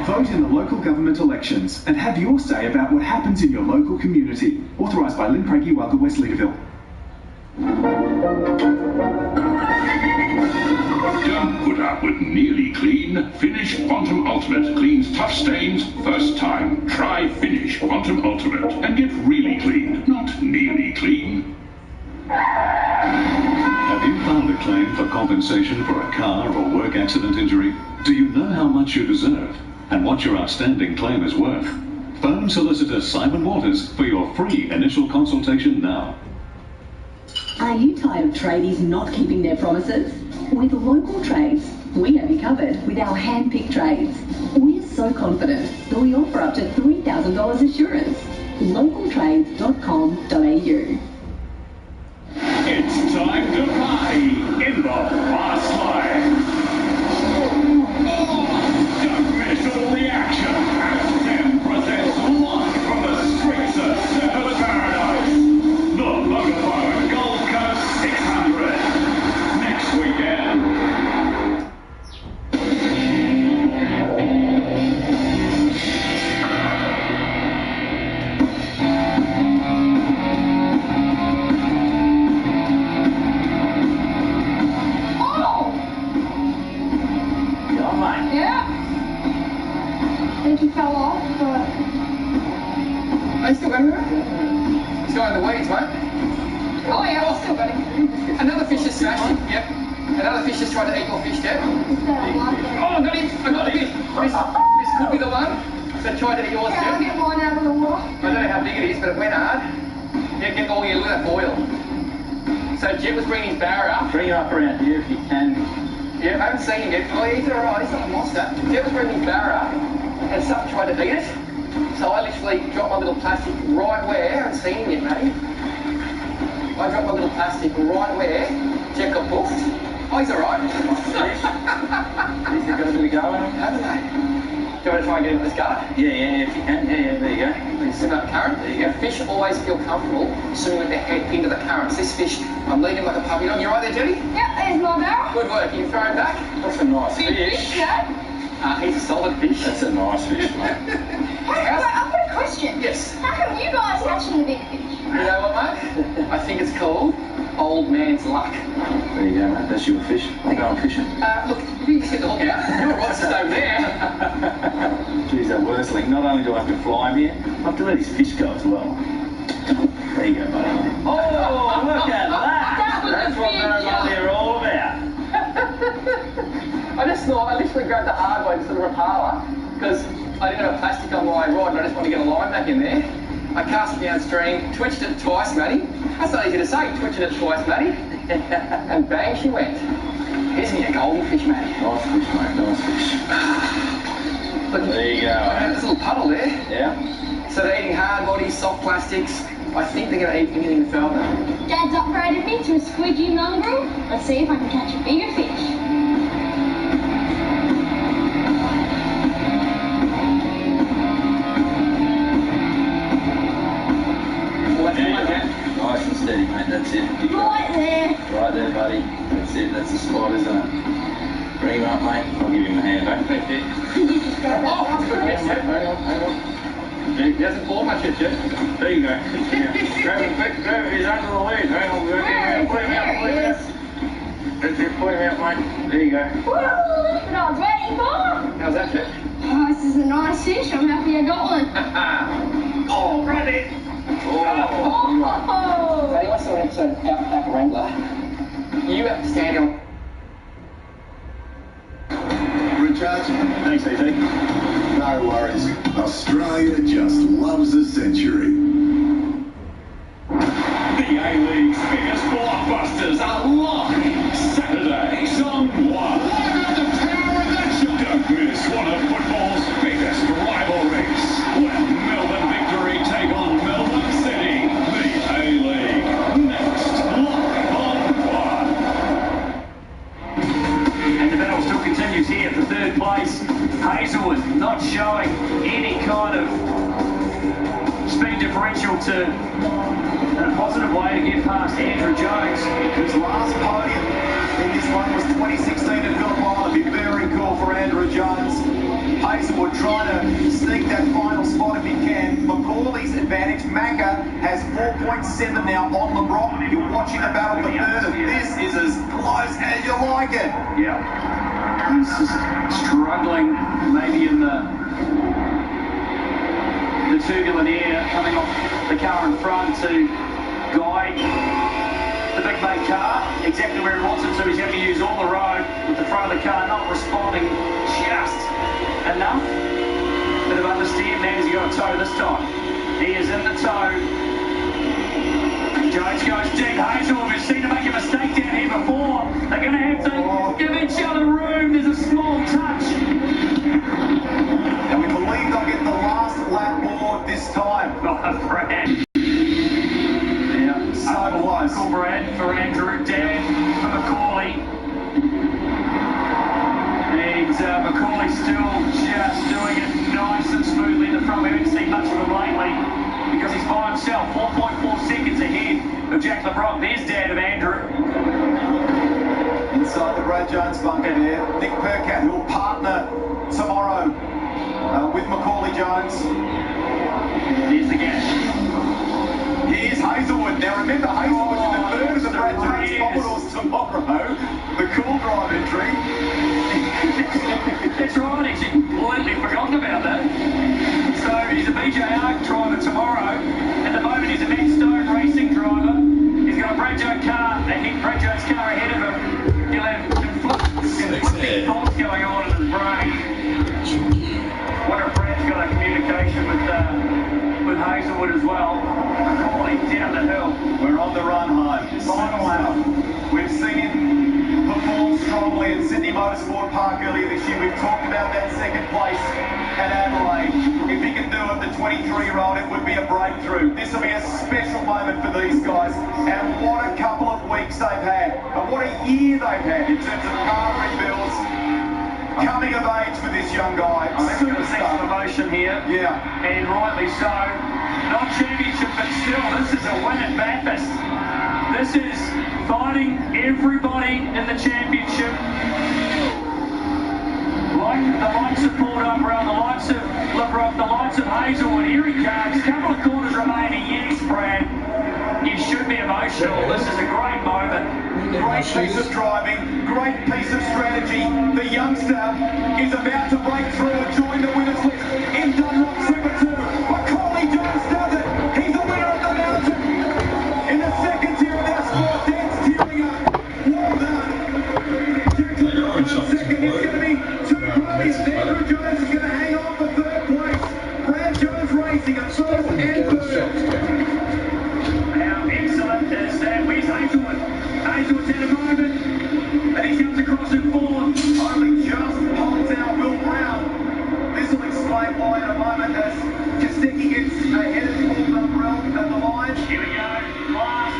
Speaker 15: Vote in the local government elections and have your say about what happens in your local community. Authorised by Lynn Craigie, Welcome West Leaderville.
Speaker 11: Don't put up with nearly clean. Finish Quantum Ultimate cleans tough stains first time. Try Finish Quantum Ultimate and get really clean, not nearly clean.
Speaker 23: Have you filed a claim for compensation for a car or work accident injury? Do you know how much you deserve and what your outstanding claim is worth? Phone solicitor Simon Waters for your free initial consultation now.
Speaker 14: Are you tired of tradies not keeping their promises? With local trades, we have you covered with our hand-picked trades. We're so confident that we offer up to $3,000 assurance. localtrades.com.au.
Speaker 24: It's time to party in the fast lane. Don't miss all the action as Tim presents live from the streets of Surfers Paradise, the Motorboat Gold Coast 600 next weekend.
Speaker 17: He fell off, but...
Speaker 22: Are you still got him? He's going in the weeds, mate.
Speaker 17: Oh yeah, I've still got him.
Speaker 22: Another fish has smashed him. Yep. Another fish has tried to eat your fish, Dad. Oh, I got him. I got the fish. This could be the one that tried to eat yours,
Speaker 17: Yeah, I'll
Speaker 22: Jet.
Speaker 17: get mine out of the water.
Speaker 22: I don't know how big it is, but it went hard. Yeah, get all your, look at that boil. So Jet was bringing his barra up.
Speaker 9: Bring him up around here if you can.
Speaker 22: Yeah, I haven't seen him yet. Oh, yeah, he's alright. He's not a monster. Jet was bringing his barra up, and something tried to eat it. So I literally dropped my little plastic right where, I haven't seen him yet, Matty. I dropped my little plastic right where Jet got boofed. Oh, he's alright.
Speaker 9: These have got a bit of go in them.
Speaker 22: Haven't they? Do you want to try and get him with this guard?
Speaker 9: Yeah, if you can. Yeah, there you go.
Speaker 22: Swim up current. There you go. Fish always feel comfortable swimming with their head into the currents. This fish, I'm leading like a puppy dog. You right there, Jetty?
Speaker 17: Yep, there's my barrel.
Speaker 22: Good work. You can throw him back.
Speaker 9: That's a nice
Speaker 17: Big fish, Dad.
Speaker 22: He's a solid fish.
Speaker 9: That's a nice fish, mate.
Speaker 17: Wait, I've got a question.
Speaker 22: Yes.
Speaker 17: How come you guys catching the big fish?
Speaker 22: You know what, mate? I think it's called old man's luck.
Speaker 9: There you go, mate. That's your fish. I'm going fishing.
Speaker 22: Look, if you can just get the hook out, your rod's just over there.
Speaker 9: Geez, that worstling. Not only do I have to fly him here, I have to let his fish go as well. There you go, buddy. Oh, look at that! That's what they're all about.
Speaker 22: I just thought, I literally grabbed the hard way to sort of Rapala because I didn't have plastic on my rod and I just wanted to get a line back in there. I cast it downstream, twitched it twice, Matty. That's not easy to say, twitching it twice, Matty. And bang, she went. Here's me a golden fish, Matty.
Speaker 9: Nice fish, mate, nice fish.
Speaker 22: Look,
Speaker 9: There you go.
Speaker 22: there's a little puddle there.
Speaker 9: Yeah?
Speaker 22: So they're eating hard bodies, soft plastics. I think they're going to eat anything further.
Speaker 2: Dad's upgraded me to a squidgy mongrel. Let's see if I can catch a bigger fish.
Speaker 9: Nice and steady, mate, that's it. You got
Speaker 2: Right there.
Speaker 9: it. Right there, buddy. That's it, that's the spot, isn't it? Bring him up, mate. I'll give him a hand, eh?
Speaker 2: You just grab that last
Speaker 22: Hang on. He hasn't bought much yet, Jeff.
Speaker 9: There you go. Yeah. Grab him quick, grab him, he's under the lead. Hang on, put him out. That's it, put him out, mate. There you go.
Speaker 2: Woo! That's what I was waiting for.
Speaker 22: How's that, Jeff?
Speaker 2: Oh, this is a nice fish. I'm happy I got one.
Speaker 22: Oh, grab it!
Speaker 2: Oh!
Speaker 22: Matty, what's the next Alpaca Wrangler? You have to stand on.
Speaker 24: Richard. Thanks, AJ. No worries. Australia just loves a century. The A-League's biggest blockbusters are live Saturdays on One. Don't miss one of football's biggest rivalries. When Melbourne Victory take on Melbourne City, the A-League. Next, live on One.
Speaker 6: And the battle still continues here for third place. Hazelwood not showing any kind of speed differential to in a positive way to get past Andrew Jones.
Speaker 10: His last podium in this one was 2016 at Phillip Island. Be very cool for Andrew Jones. Hazelwood trying to sneak that final spot if he can. Macaulay's advantage. Macca has 4.7 now on the rock. You're watching the battle for third, and this is as close as you like it.
Speaker 6: Yeah. He's just struggling maybe in the turbulent air coming off the car in front to guide the big mate car exactly where he wants it to. He's having to use all the road with the front of the car not responding just enough. Bit of understeer, man, has he got a toe this time? He is in the toe. Jones goes deep. Hazelwood, we've seen him make a mistake down here before. They're going to have to give each other room. There's a small touch.
Speaker 10: And we believe they'll get the last lap board this time.
Speaker 6: Oh, Brad. Yeah, so close. Brad for Andrew, Dan for Macaulay. And Macaulay still just doing it nice and smoothly in the front. We haven't seen much of him lately because he's by himself, 4.4 seconds ahead of Jack LeBrock. There's Dad of Andrew.
Speaker 10: Inside the Brad Jones bunker there. Nick Percat, who will partner tomorrow with Macaulay Jones.
Speaker 6: Here's the gap.
Speaker 10: Here's Hazelwood. Now remember, Hazelwood's in the third of the Brad Jones Commodores tomorrow. The cool drive entry.
Speaker 6: That's right, actually completely forgotten about that. So he's a BJR driver tomorrow. At the moment he's a Matt Stone racing driver. He's got a Brad Jones car ahead of him. He'll have conflicting thoughts going on in his brain. Wonder if Brad's got a communication with Hazelwood as well. Calling down the hill.
Speaker 10: We're on the run home. Final lap. We've seen him perform strongly at Sydney Motorsport Park earlier this year. We've talked about that second place at Adelaide. If he can do it, the 23-year-old, it would be a breakthrough. This will be a special moment for these guys. And what a couple of weeks they've had. And what a year they've had in terms of car rebuilds. Coming of age for this young guy.
Speaker 6: I think we've seen some emotion here.
Speaker 10: Yeah.
Speaker 6: And rightly so. Not championship, but still, this is a win at Bathurst. This is fighting everybody in the championship. Like the likes of Paul Dunbar, the likes of LeBrock, the likes of Hazelwood. Here he comes. Couple of quarters remaining. Yes, Brad. You should be emotional. This is a great moment.
Speaker 10: Great piece of driving, great piece of strategy. The youngster is about to break through and join the winners list in Dunlop Super 2. Macaulay Jones does it. He's the winner of the mountain. In the second tier of our sport, Dan's tearing up. Well done. Second is going to be two Brummies. Andrew Jones is going to hang on for third place. Brad Jones racing at fourth and third.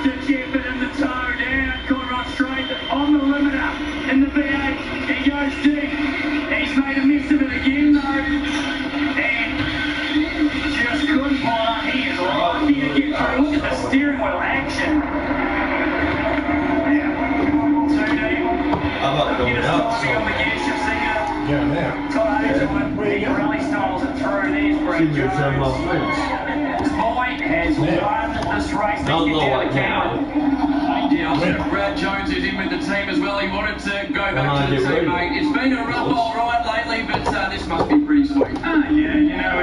Speaker 6: last-ditch effort in the toe down. Conrod straight on the limiter in the V8. He goes deep. He's made a mess of it again, though. And just couldn't pull up. He is lucky to get through. Look at the steering wheel action. Yeah. 2 deep.
Speaker 4: I'm not going
Speaker 6: Get a
Speaker 4: out.
Speaker 6: sloppy on the gear shift. See ya.
Speaker 3: Yeah, now.
Speaker 6: Todd Hazelwood, he really styles it through. There's Brad Jones. Boy has won this race.
Speaker 4: Not like now.
Speaker 5: Yeah, Brad Jones is in with the team as well. He wanted to go back to the team, mate. It's been a rough old ride lately, but this must be pretty sweet.
Speaker 6: Yeah, you know,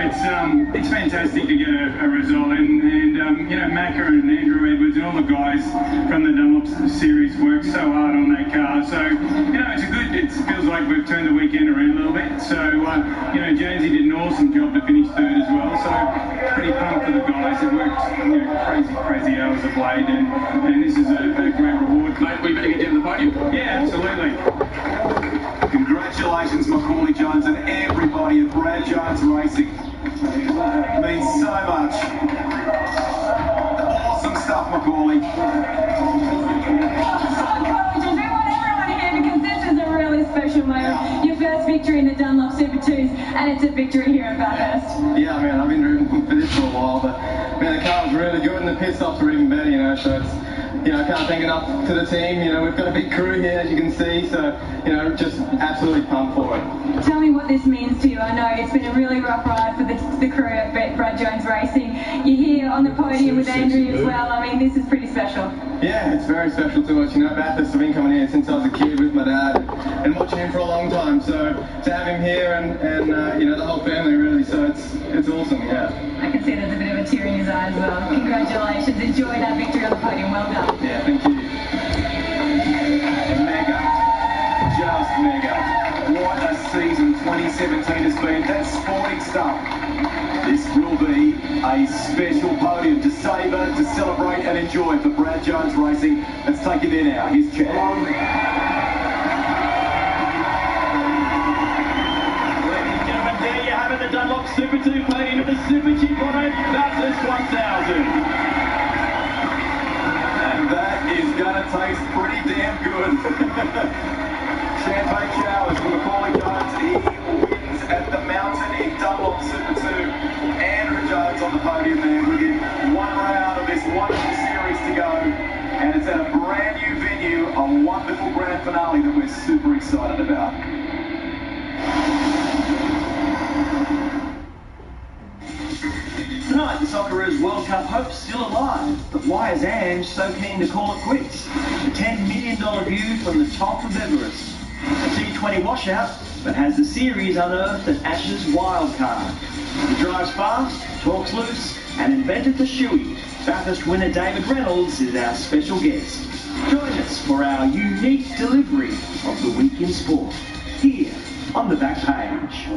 Speaker 6: it's fantastic to get a result, and you know, Macca and Andrew Edwards and all the guys from the Dunlop series worked so hard on that car. So, you know, it feels like we've turned the weekend around a little bit. So, you know, Jonesy did an awesome job to finish third as well. So, pretty pumped for the guys that worked, you know, crazy hours of played, and this is a great reward.
Speaker 5: Mate, we better get down to the podium.
Speaker 6: Yeah, absolutely.
Speaker 10: Congratulations, Macaulay Jones and everybody at Brad Jones Racing. It means so much. Awesome stuff, Macaulay.
Speaker 2: Special moment. Your first victory in the Dunlop Super 2s, and it's a victory here at Bathurst.
Speaker 22: Yeah, man, I've been rooting for this for a while, but man, the car was really good and the pit stops were even better, you know, so it's, you know, I can't thank enough to the team. You know, we've got a big crew here, as you can see, so, you know, just absolutely pumped for it.
Speaker 2: Tell me what this means to you. I know it's been a really rough ride for the crew at Brad Jones Racing. You're here on the podium with Andrew as well. I mean, this is pretty special.
Speaker 22: Yeah, it's very special to us. You know, Bathurst, I've been coming here since I was a kid with my dad and watching him for a long time. So to have him here and you know, the whole family really, so it's awesome, yeah.
Speaker 2: I can see there's a bit of a tear in his eye as well. Congratulations. Enjoy that victory on the podium. Well done.
Speaker 22: Yeah, thank you.
Speaker 10: Mega. Just mega. What a season 2017 has been. That's sporting stuff. This will be a special podium to savour, to celebrate and enjoy for Brad Jones Racing. Let's take it there now. Here's Chad.
Speaker 6: Ladies and gentlemen, there you have it, the Dunlop Super 2 podium with the Super Chip on it. Bathurst 1000.
Speaker 10: And that is going to taste pretty damn good. Champagne showers for Macaulay Jones. He wins at the Mountain in Dunlop Super 2. Andrew Jones on the podium there. We get one round of this wonderful series to go. And it's at a brand new venue, a wonderful grand finale that we're super excited about.
Speaker 12: Tonight, the Socceroos World Cup hope's still alive, but why is Ange so keen to call it quits? A $10 million view from the top of Everest. A T20 washout, but has the series unearthed an Ashes wildcard. He drives fast, talks loose, and invented the shoey. Bathurst winner David Reynolds is our special guest. Join us for our unique delivery of the week in sport, here on the back page.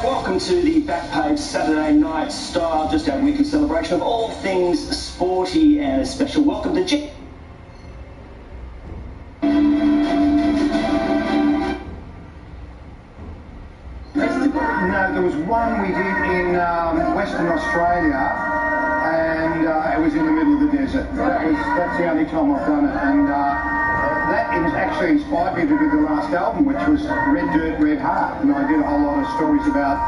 Speaker 12: Welcome to the Backpage Saturday Night Style, just our weekly celebration of all things sporty, and a special welcome to Jim.
Speaker 20: No, there was one we did in Western Australia, and it was in the middle of the desert. That's the only time I've done it, and that actually inspired me to do the last album, which was Red Dirt, Red Heart, and I did a whole lot of stories about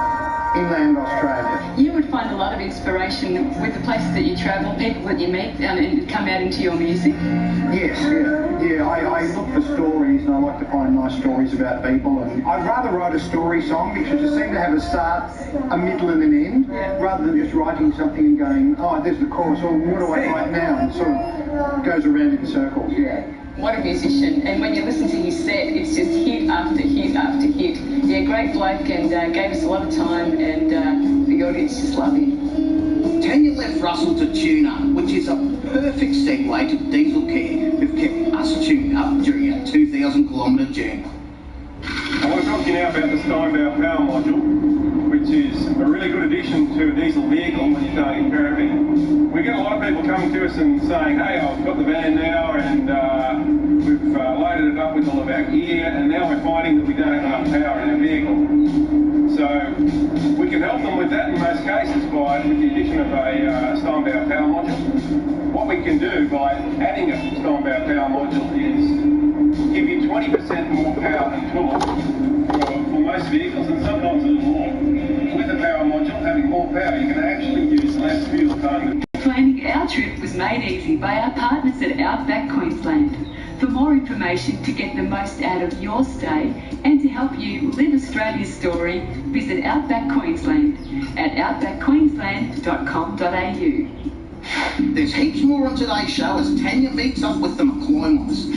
Speaker 20: inland Australia.
Speaker 8: You would find a lot of inspiration with the places that you travel, people that you meet, and it come out into your music.
Speaker 20: Yes, yeah. I look for stories, and I like to find nice stories about people. And I'd rather write a story song because you seem to have a start, a middle, and an end, rather than just writing something and going, oh, there's the chorus, or what do I write now? And sort of goes around in circles. Yeah.
Speaker 8: What a musician, and when you listen to his set, it's just hit after hit after hit. Yeah, great bloke, and gave us a lot of time, and the audience just love him.
Speaker 21: Tanya left Russell to tune up, which is a perfect segue to Diesel Care, who've kept us tuned up during our 2,000-kilometre journey.
Speaker 25: I want to talk to you now about the Skybound Power Module, which is a really good addition to a diesel vehicle when you're going in caravan. someone coming to us and saying, hey, I've got the van now and we've loaded it up with all of our gear and now we're finding that we don't have enough power in our vehicle. So we can help them with that in most cases with the addition of a Steinbauer power module. What we can do by adding a Steinbauer power module is give you 20% more power and torque for most vehicles, and sometimes a little more. With a power module, having more power, you can actually use less fuel time.
Speaker 1: Planning our trip was made easy by our partners at Outback Queensland. For more information to get the most out of your stay and to help you live Australia's story, visit Outback Queensland at outbackqueensland.com.au.
Speaker 21: There's heaps more on today's show as Tanya meets up with the McCloymons.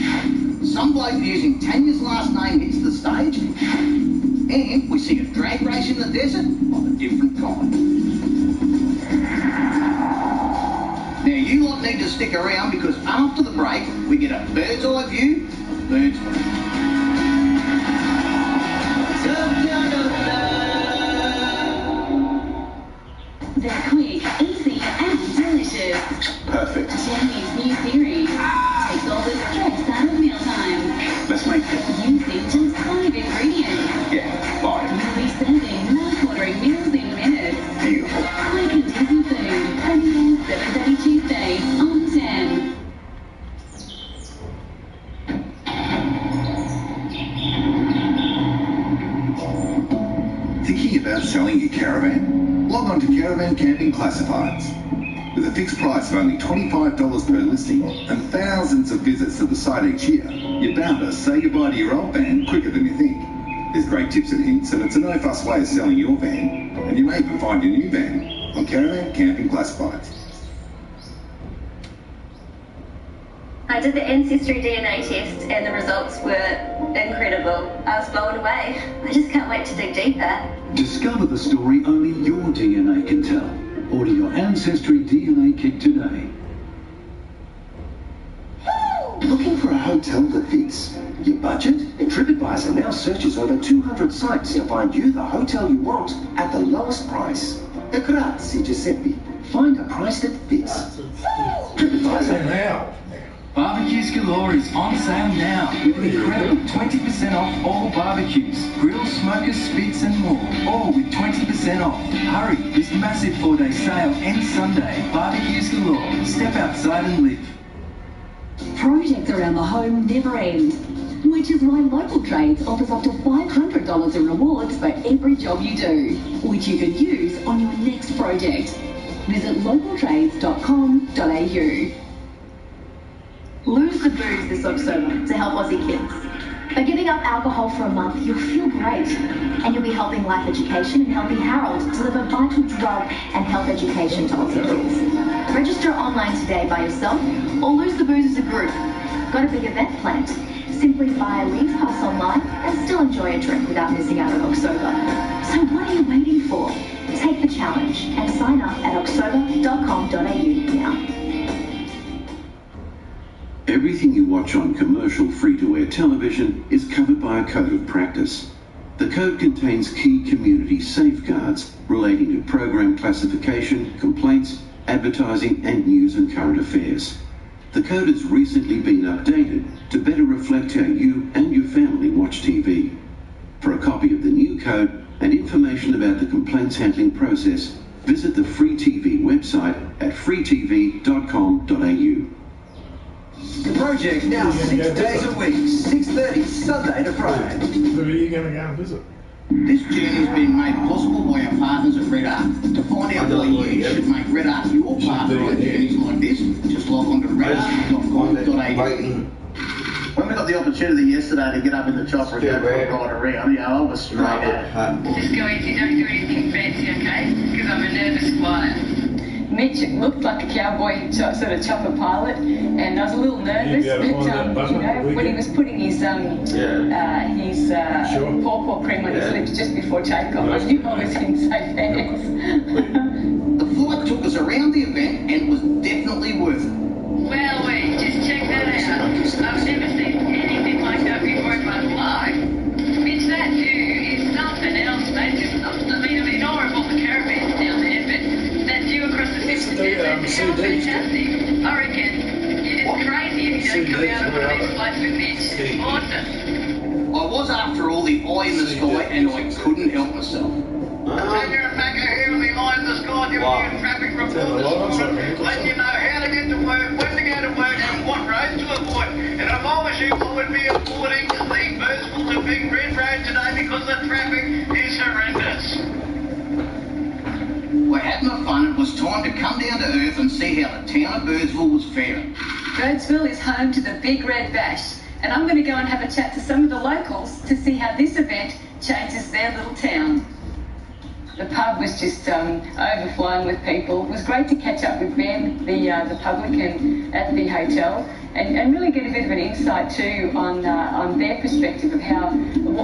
Speaker 21: Some bloke using Tanya's last name hits the stage, and we see a drag race in the desert of a different kind. Now you lot need to stick around because after the break we get a bird's eye view of Birdsville.
Speaker 14: They're quick, easy and delicious.
Speaker 11: Perfect.
Speaker 14: Jamie's new series takes all the stress out of mealtime.
Speaker 11: Let's make it.
Speaker 14: Using just 5 ingredients.
Speaker 11: Yeah, 5.
Speaker 14: You'll be serving mouth-watering meals in minutes.
Speaker 11: Beautiful.
Speaker 14: Quick and easy food. Premiere 7:30 Tuesdays on 10.
Speaker 7: Thinking about selling your caravan? Log on to Caravan Camping Classifieds. With a fixed price of only $25 per listing and thousands of visits to the site each year, you're bound to say goodbye to your old van quicker than you think. There's great tips and hints, and it's a no-fuss way of selling your van, and you may even find your new van on Caravan Camping Classifieds.
Speaker 16: I did the Ancestry DNA test and the results were incredible. I was blown away. I just can't wait to dig deeper.
Speaker 11: Discover the story only your DNA can tell. Order your Ancestry DNA kit today.
Speaker 18: Looking for a hotel that fits your budget? TripAdvisor now searches over 200 sites to find you the hotel you want at the lowest price. E grazie, Giuseppe. Find a price that fits. TripAdvisor.
Speaker 19: Now. Barbecues Galore is on sale now with an incredible 20% off all barbecues, grills, smokers, spits and more, all with 20% off. Hurry, this massive 4-day sale ends Sunday. Barbecues Galore. Step outside and live.
Speaker 14: Projects around the home never end, which is why Local Trades offers up to $500 in rewards for every job you do, which you can use on your next project. Visit localtrades.com.au.
Speaker 26: Lose the booze this October to help Aussie kids. By giving up alcohol for a month, you'll feel great. And you'll be helping Life Education and Healthy Harold deliver vital drug and health education to Aussie kids. Register online today by yourself or Lose the Booze as a group. Got a big event planned? Simply buy a Leave Pass online and still enjoy a drink without missing out on October. So what are you waiting for? Take the challenge and sign up at october.com.au now.
Speaker 11: Everything you watch on commercial free-to-air television is covered by a code of practice. The code contains key community safeguards relating to program classification, complaints, advertising, and news and current affairs. The code has recently been updated to better reflect how you and your family watch TV. For a copy of the new code and information about the complaints handling process, visit the Free TV website at freetv.com.au.
Speaker 18: The project now 6 days a week, 6:30 Sunday to Friday.
Speaker 19: Who are you going to go and visit?
Speaker 21: This journey has been made possible by our partners at Red Arc. To find out why you should make Red Arc your partner on journeys like this, just log on to redarc.com.au.
Speaker 9: When we got the opportunity yesterday to get up in the chopper and go for a ride around, I was straight at it.
Speaker 1: Just go easy, don't do anything fancy, okay? Because I'm a nervous flyer. Mitch looked like a cowboy sort of chopper pilot, and I was a little nervous, but when he was putting his paw cream on his lips just before takeoff, I knew I was in safe hands.
Speaker 21: The flight took us around the event and was definitely worth it.
Speaker 1: Well, wait, just check that out. I've never seen anything like that before in my life. Mitch, that view is something else, mate. I mean, all of all the caravans down there, but that view across the 50 fantastic. I reckon you're just crazy if you don't come out on one of these flights with Mitch. Awesome.
Speaker 21: I was after all the eye in the sky and I couldn't help myself.
Speaker 3: Here with the eye in the sky, giving you traffic report this morning, letting you know how to get to work, when to go to work, and what roads to avoid. And if I was you, I would be avoiding the Birdsville to Big Red Road today because the traffic is horrendous.
Speaker 21: I had my fun. It was time to come down to earth and see how the town of Birdsville was faring.
Speaker 1: Birdsville is home to the Big Red Bash, and I'm going to go and have a chat to some of the locals to see how this event changes their little town. The pub was just overflowing with people. It was great to catch up with Ben, the publican at the hotel, and really get a bit of an insight too on their perspective of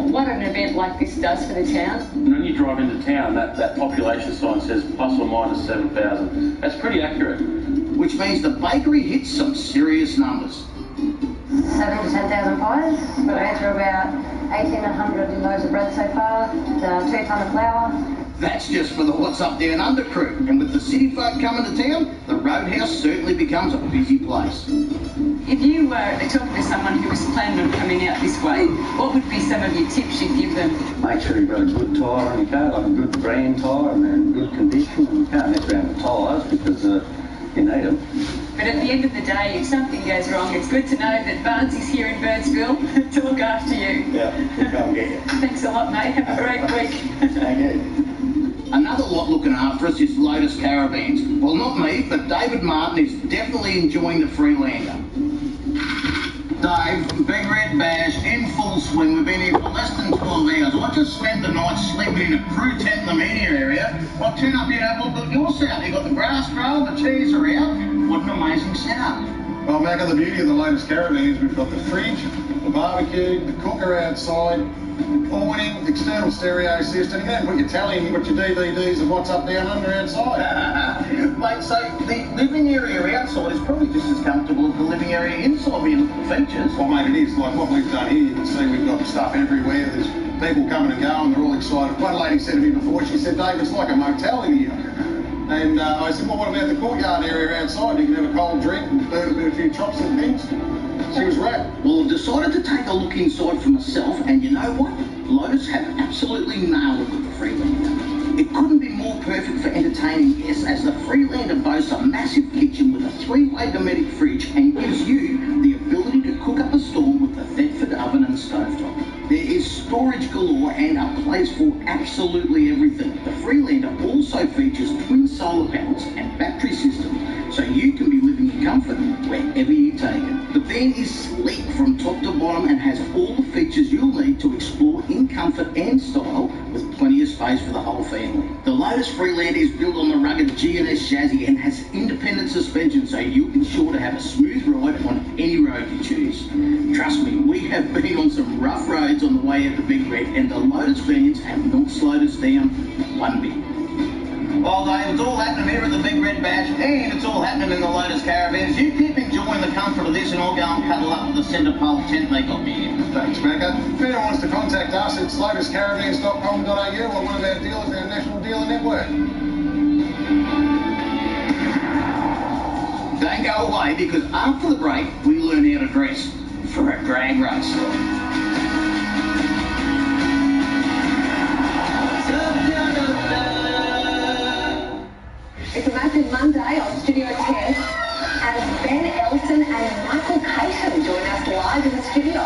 Speaker 1: what an event like this does for the town.
Speaker 9: When you drive into town, that population sign says plus or minus 7,000. That's pretty accurate.
Speaker 21: Which means the bakery hits some serious numbers.
Speaker 8: 7,000 to 10,000 pies. We've been through about 1,800 loaves of bread so far, 2 tonne of flour.
Speaker 21: That's just for the What's Up Down Under crew. And with the city folk coming to town, the Roadhouse certainly becomes a busy place.
Speaker 1: If you were talking to someone who was planning on coming out this way, what would be some of your tips you'd give them?
Speaker 9: Make sure you've got a good tyre on your car, like a good brand tyre and they're in good condition. And you can't mess around with tyres because you need them.
Speaker 1: But at the end of the day, if something goes wrong, it's good to know that Barnsley's here in Birdsville to look after you.
Speaker 21: Yeah, we'll come get you.
Speaker 1: Thanks a lot, mate. Have a great week.
Speaker 21: Thank you. Another lot looking after us is Lotus Caravans. Well, not me, but David Martin is definitely enjoying the Freelander. Dave, Big Red Bash in full swing. We've been here for less than 12 hours. I just spent the night sleeping in a crew tent in the media area. I turn up here and have a look at your setup. You've got the grass grown, the cheese are out. What an amazing setup.
Speaker 20: Well, Macca, the beauty of the Lotus Caravan is we've got the fridge, the barbecue, the cooker outside, awning, external stereo system. You can put your telly and what your DVDs and What's Up Down Under outside.
Speaker 21: Mate, so the living area outside is probably just as comfortable as the living area inside when you look at the features.
Speaker 20: Well, mate, it is. Like what we've done here, you can see we've got stuff everywhere. There's people coming and going. They're all excited. One lady said to me before, she said, Dave, it's like a motel in here. And I said, well, what about the courtyard area outside? You can have a cold drink and burn a few chops and things. She was right.
Speaker 21: Well, I've decided to take a look inside for myself, and you know what? Lotus have absolutely nailed it with the Freelander. It couldn't be more perfect for entertaining guests, as the Freelander boasts a massive kitchen with a 3-way Dometic fridge and gives you the ability to cook up a storm with the Thetford oven and stovetop. There is storage galore and a place for absolutely everything. The Freelander also features twin solar panels and battery system, so you can be living in comfort wherever you take it. The van is sleek from top to bottom and has all the features you'll need to explore in comfort and style, with plenty of space for the whole family. The Lotus Freelander is built on the rugged G&S chassis and has independent suspension, so you'll be sure to have a smooth ride on any road you choose. Trust me, we have been on some rough roads on the way out to Big Red, and the Lotus vans have not slowed us down one bit. Well, Dave, it's all happening here at the Big Red Bash, and it's all happening in the Lotus Caravans. You keep enjoying the comfort of this, and I'll go and cuddle up with the centre pole tent they got me in.
Speaker 20: Thanks, Macca. If anyone wants to contact us, it's lotuscaravans.com.au or one of our dealers in our national dealer network.
Speaker 21: Don't go away, because after the break, we learn how to dress for a drag race.
Speaker 14: It's a massive Monday on Studio 10 as Ben Elton and Michael Caton join us live in the studio.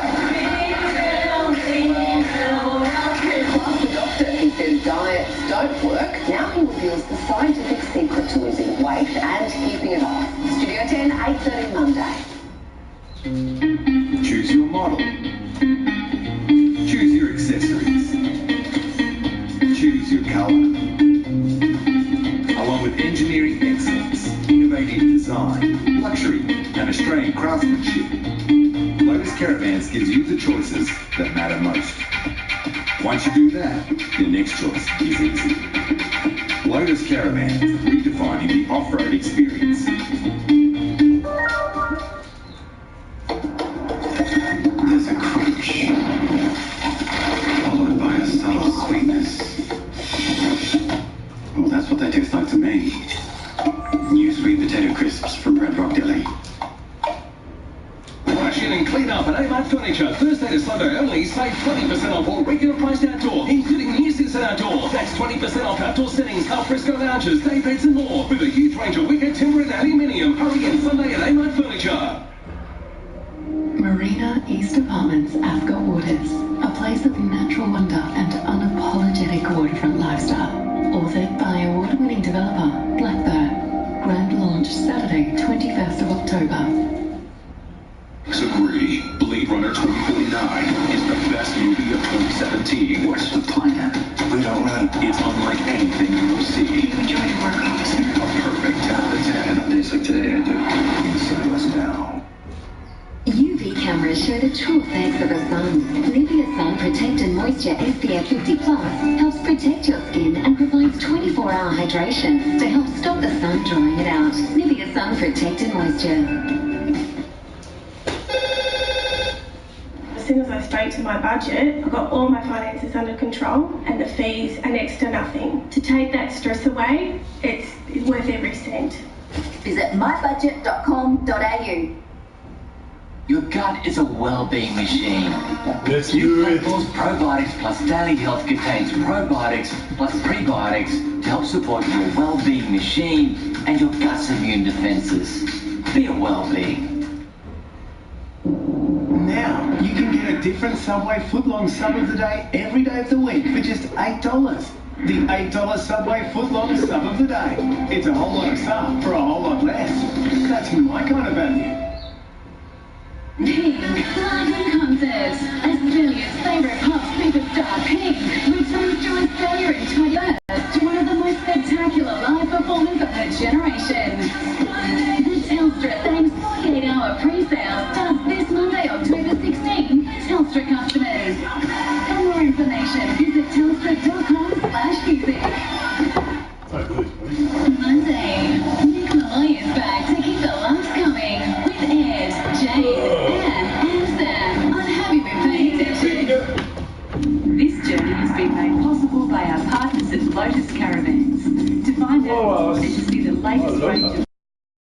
Speaker 14: Plus the doctor who says diets don't work. Now he reveals the scientific secret to losing weight and keeping it off. Studio 10, 8:30 Monday.
Speaker 7: Choose your model. Choose your accessories. Choose your colour. Along with engineering excellence, innovative design, luxury, and Australian craftsmanship, Lotus Caravans gives you the choices that matter most. Once you do that, your next choice is easy. Lotus Caravans, redefining the off-road experience. There's a crunch, followed by a subtle sweetness. Well, that's what they taste like to me. New
Speaker 4: potato crisps from Brad Rock Deli.
Speaker 13: Rush in and clean up at Amart Furniture. Thursday to Sunday only. Save 20% off all regular priced outdoor, including New Season Outdoor. That's 20% off outdoor settings, alfresco lounges, day beds and more. With a huge range of wicker, timber and aluminium. Hurry in Sunday at Amart Furniture.
Speaker 1: Marina East Apartments, Ascot Waters. A place of natural wonder and unapologetic waterfront lifestyle. Authored by award-winning developer Blackbird. Grand launch Saturday, 21st of October.
Speaker 11: Agree. Blade Runner 2049 is the best movie of 2017.
Speaker 18: What's the plan? We don't run.
Speaker 11: It's unlike anything you will see.
Speaker 18: You enjoy your work, officer?
Speaker 11: A perfect 10 out of 10.
Speaker 18: On days like today, I do. Inside us now.
Speaker 14: UV cameras show the true effects of the sun. Nivea Sun Protect and Moisture SPF 50 Plus helps protect your skin and provides 24-hour hydration to help stop the sun drying it out. Nivea Sun Protect and Moisture.
Speaker 15: As soon as I spoke to my budget, I got all my finances under control and the fees are next to nothing. To take that stress away, it's worth every cent.
Speaker 14: Visit mybudget.com.au.
Speaker 17: Your gut is a well-being machine.
Speaker 23: Let's do it.
Speaker 17: Probiotics Plus Daily Health contains probiotics plus prebiotics to help support your well-being machine and your gut's immune defenses. Be a well-being.
Speaker 12: Now, you can get a different Subway footlong sub of the day every day of the week for just $8. The $8 Subway footlong sub of the day. It's a whole lot of sub for a whole lot less. That's my kind of value.
Speaker 1: Pink, live in concert. Australia's favourite pop superstar Pink returns to Australia in 2021 to one of the most spectacular live performances of her generation. The Telstra Thanks 48-hour pre-sale starts this Monday, October 16 for Telstra customers. For more information, visit telstra.com/music. Monday, Nick Malloy is back to keep the laughs coming with Ed, Jade, Anne, and Sam on Have You Been Paying Attention? This journey has been made possible by our partners at Lotus Caravans. To find out more and to see the latest range of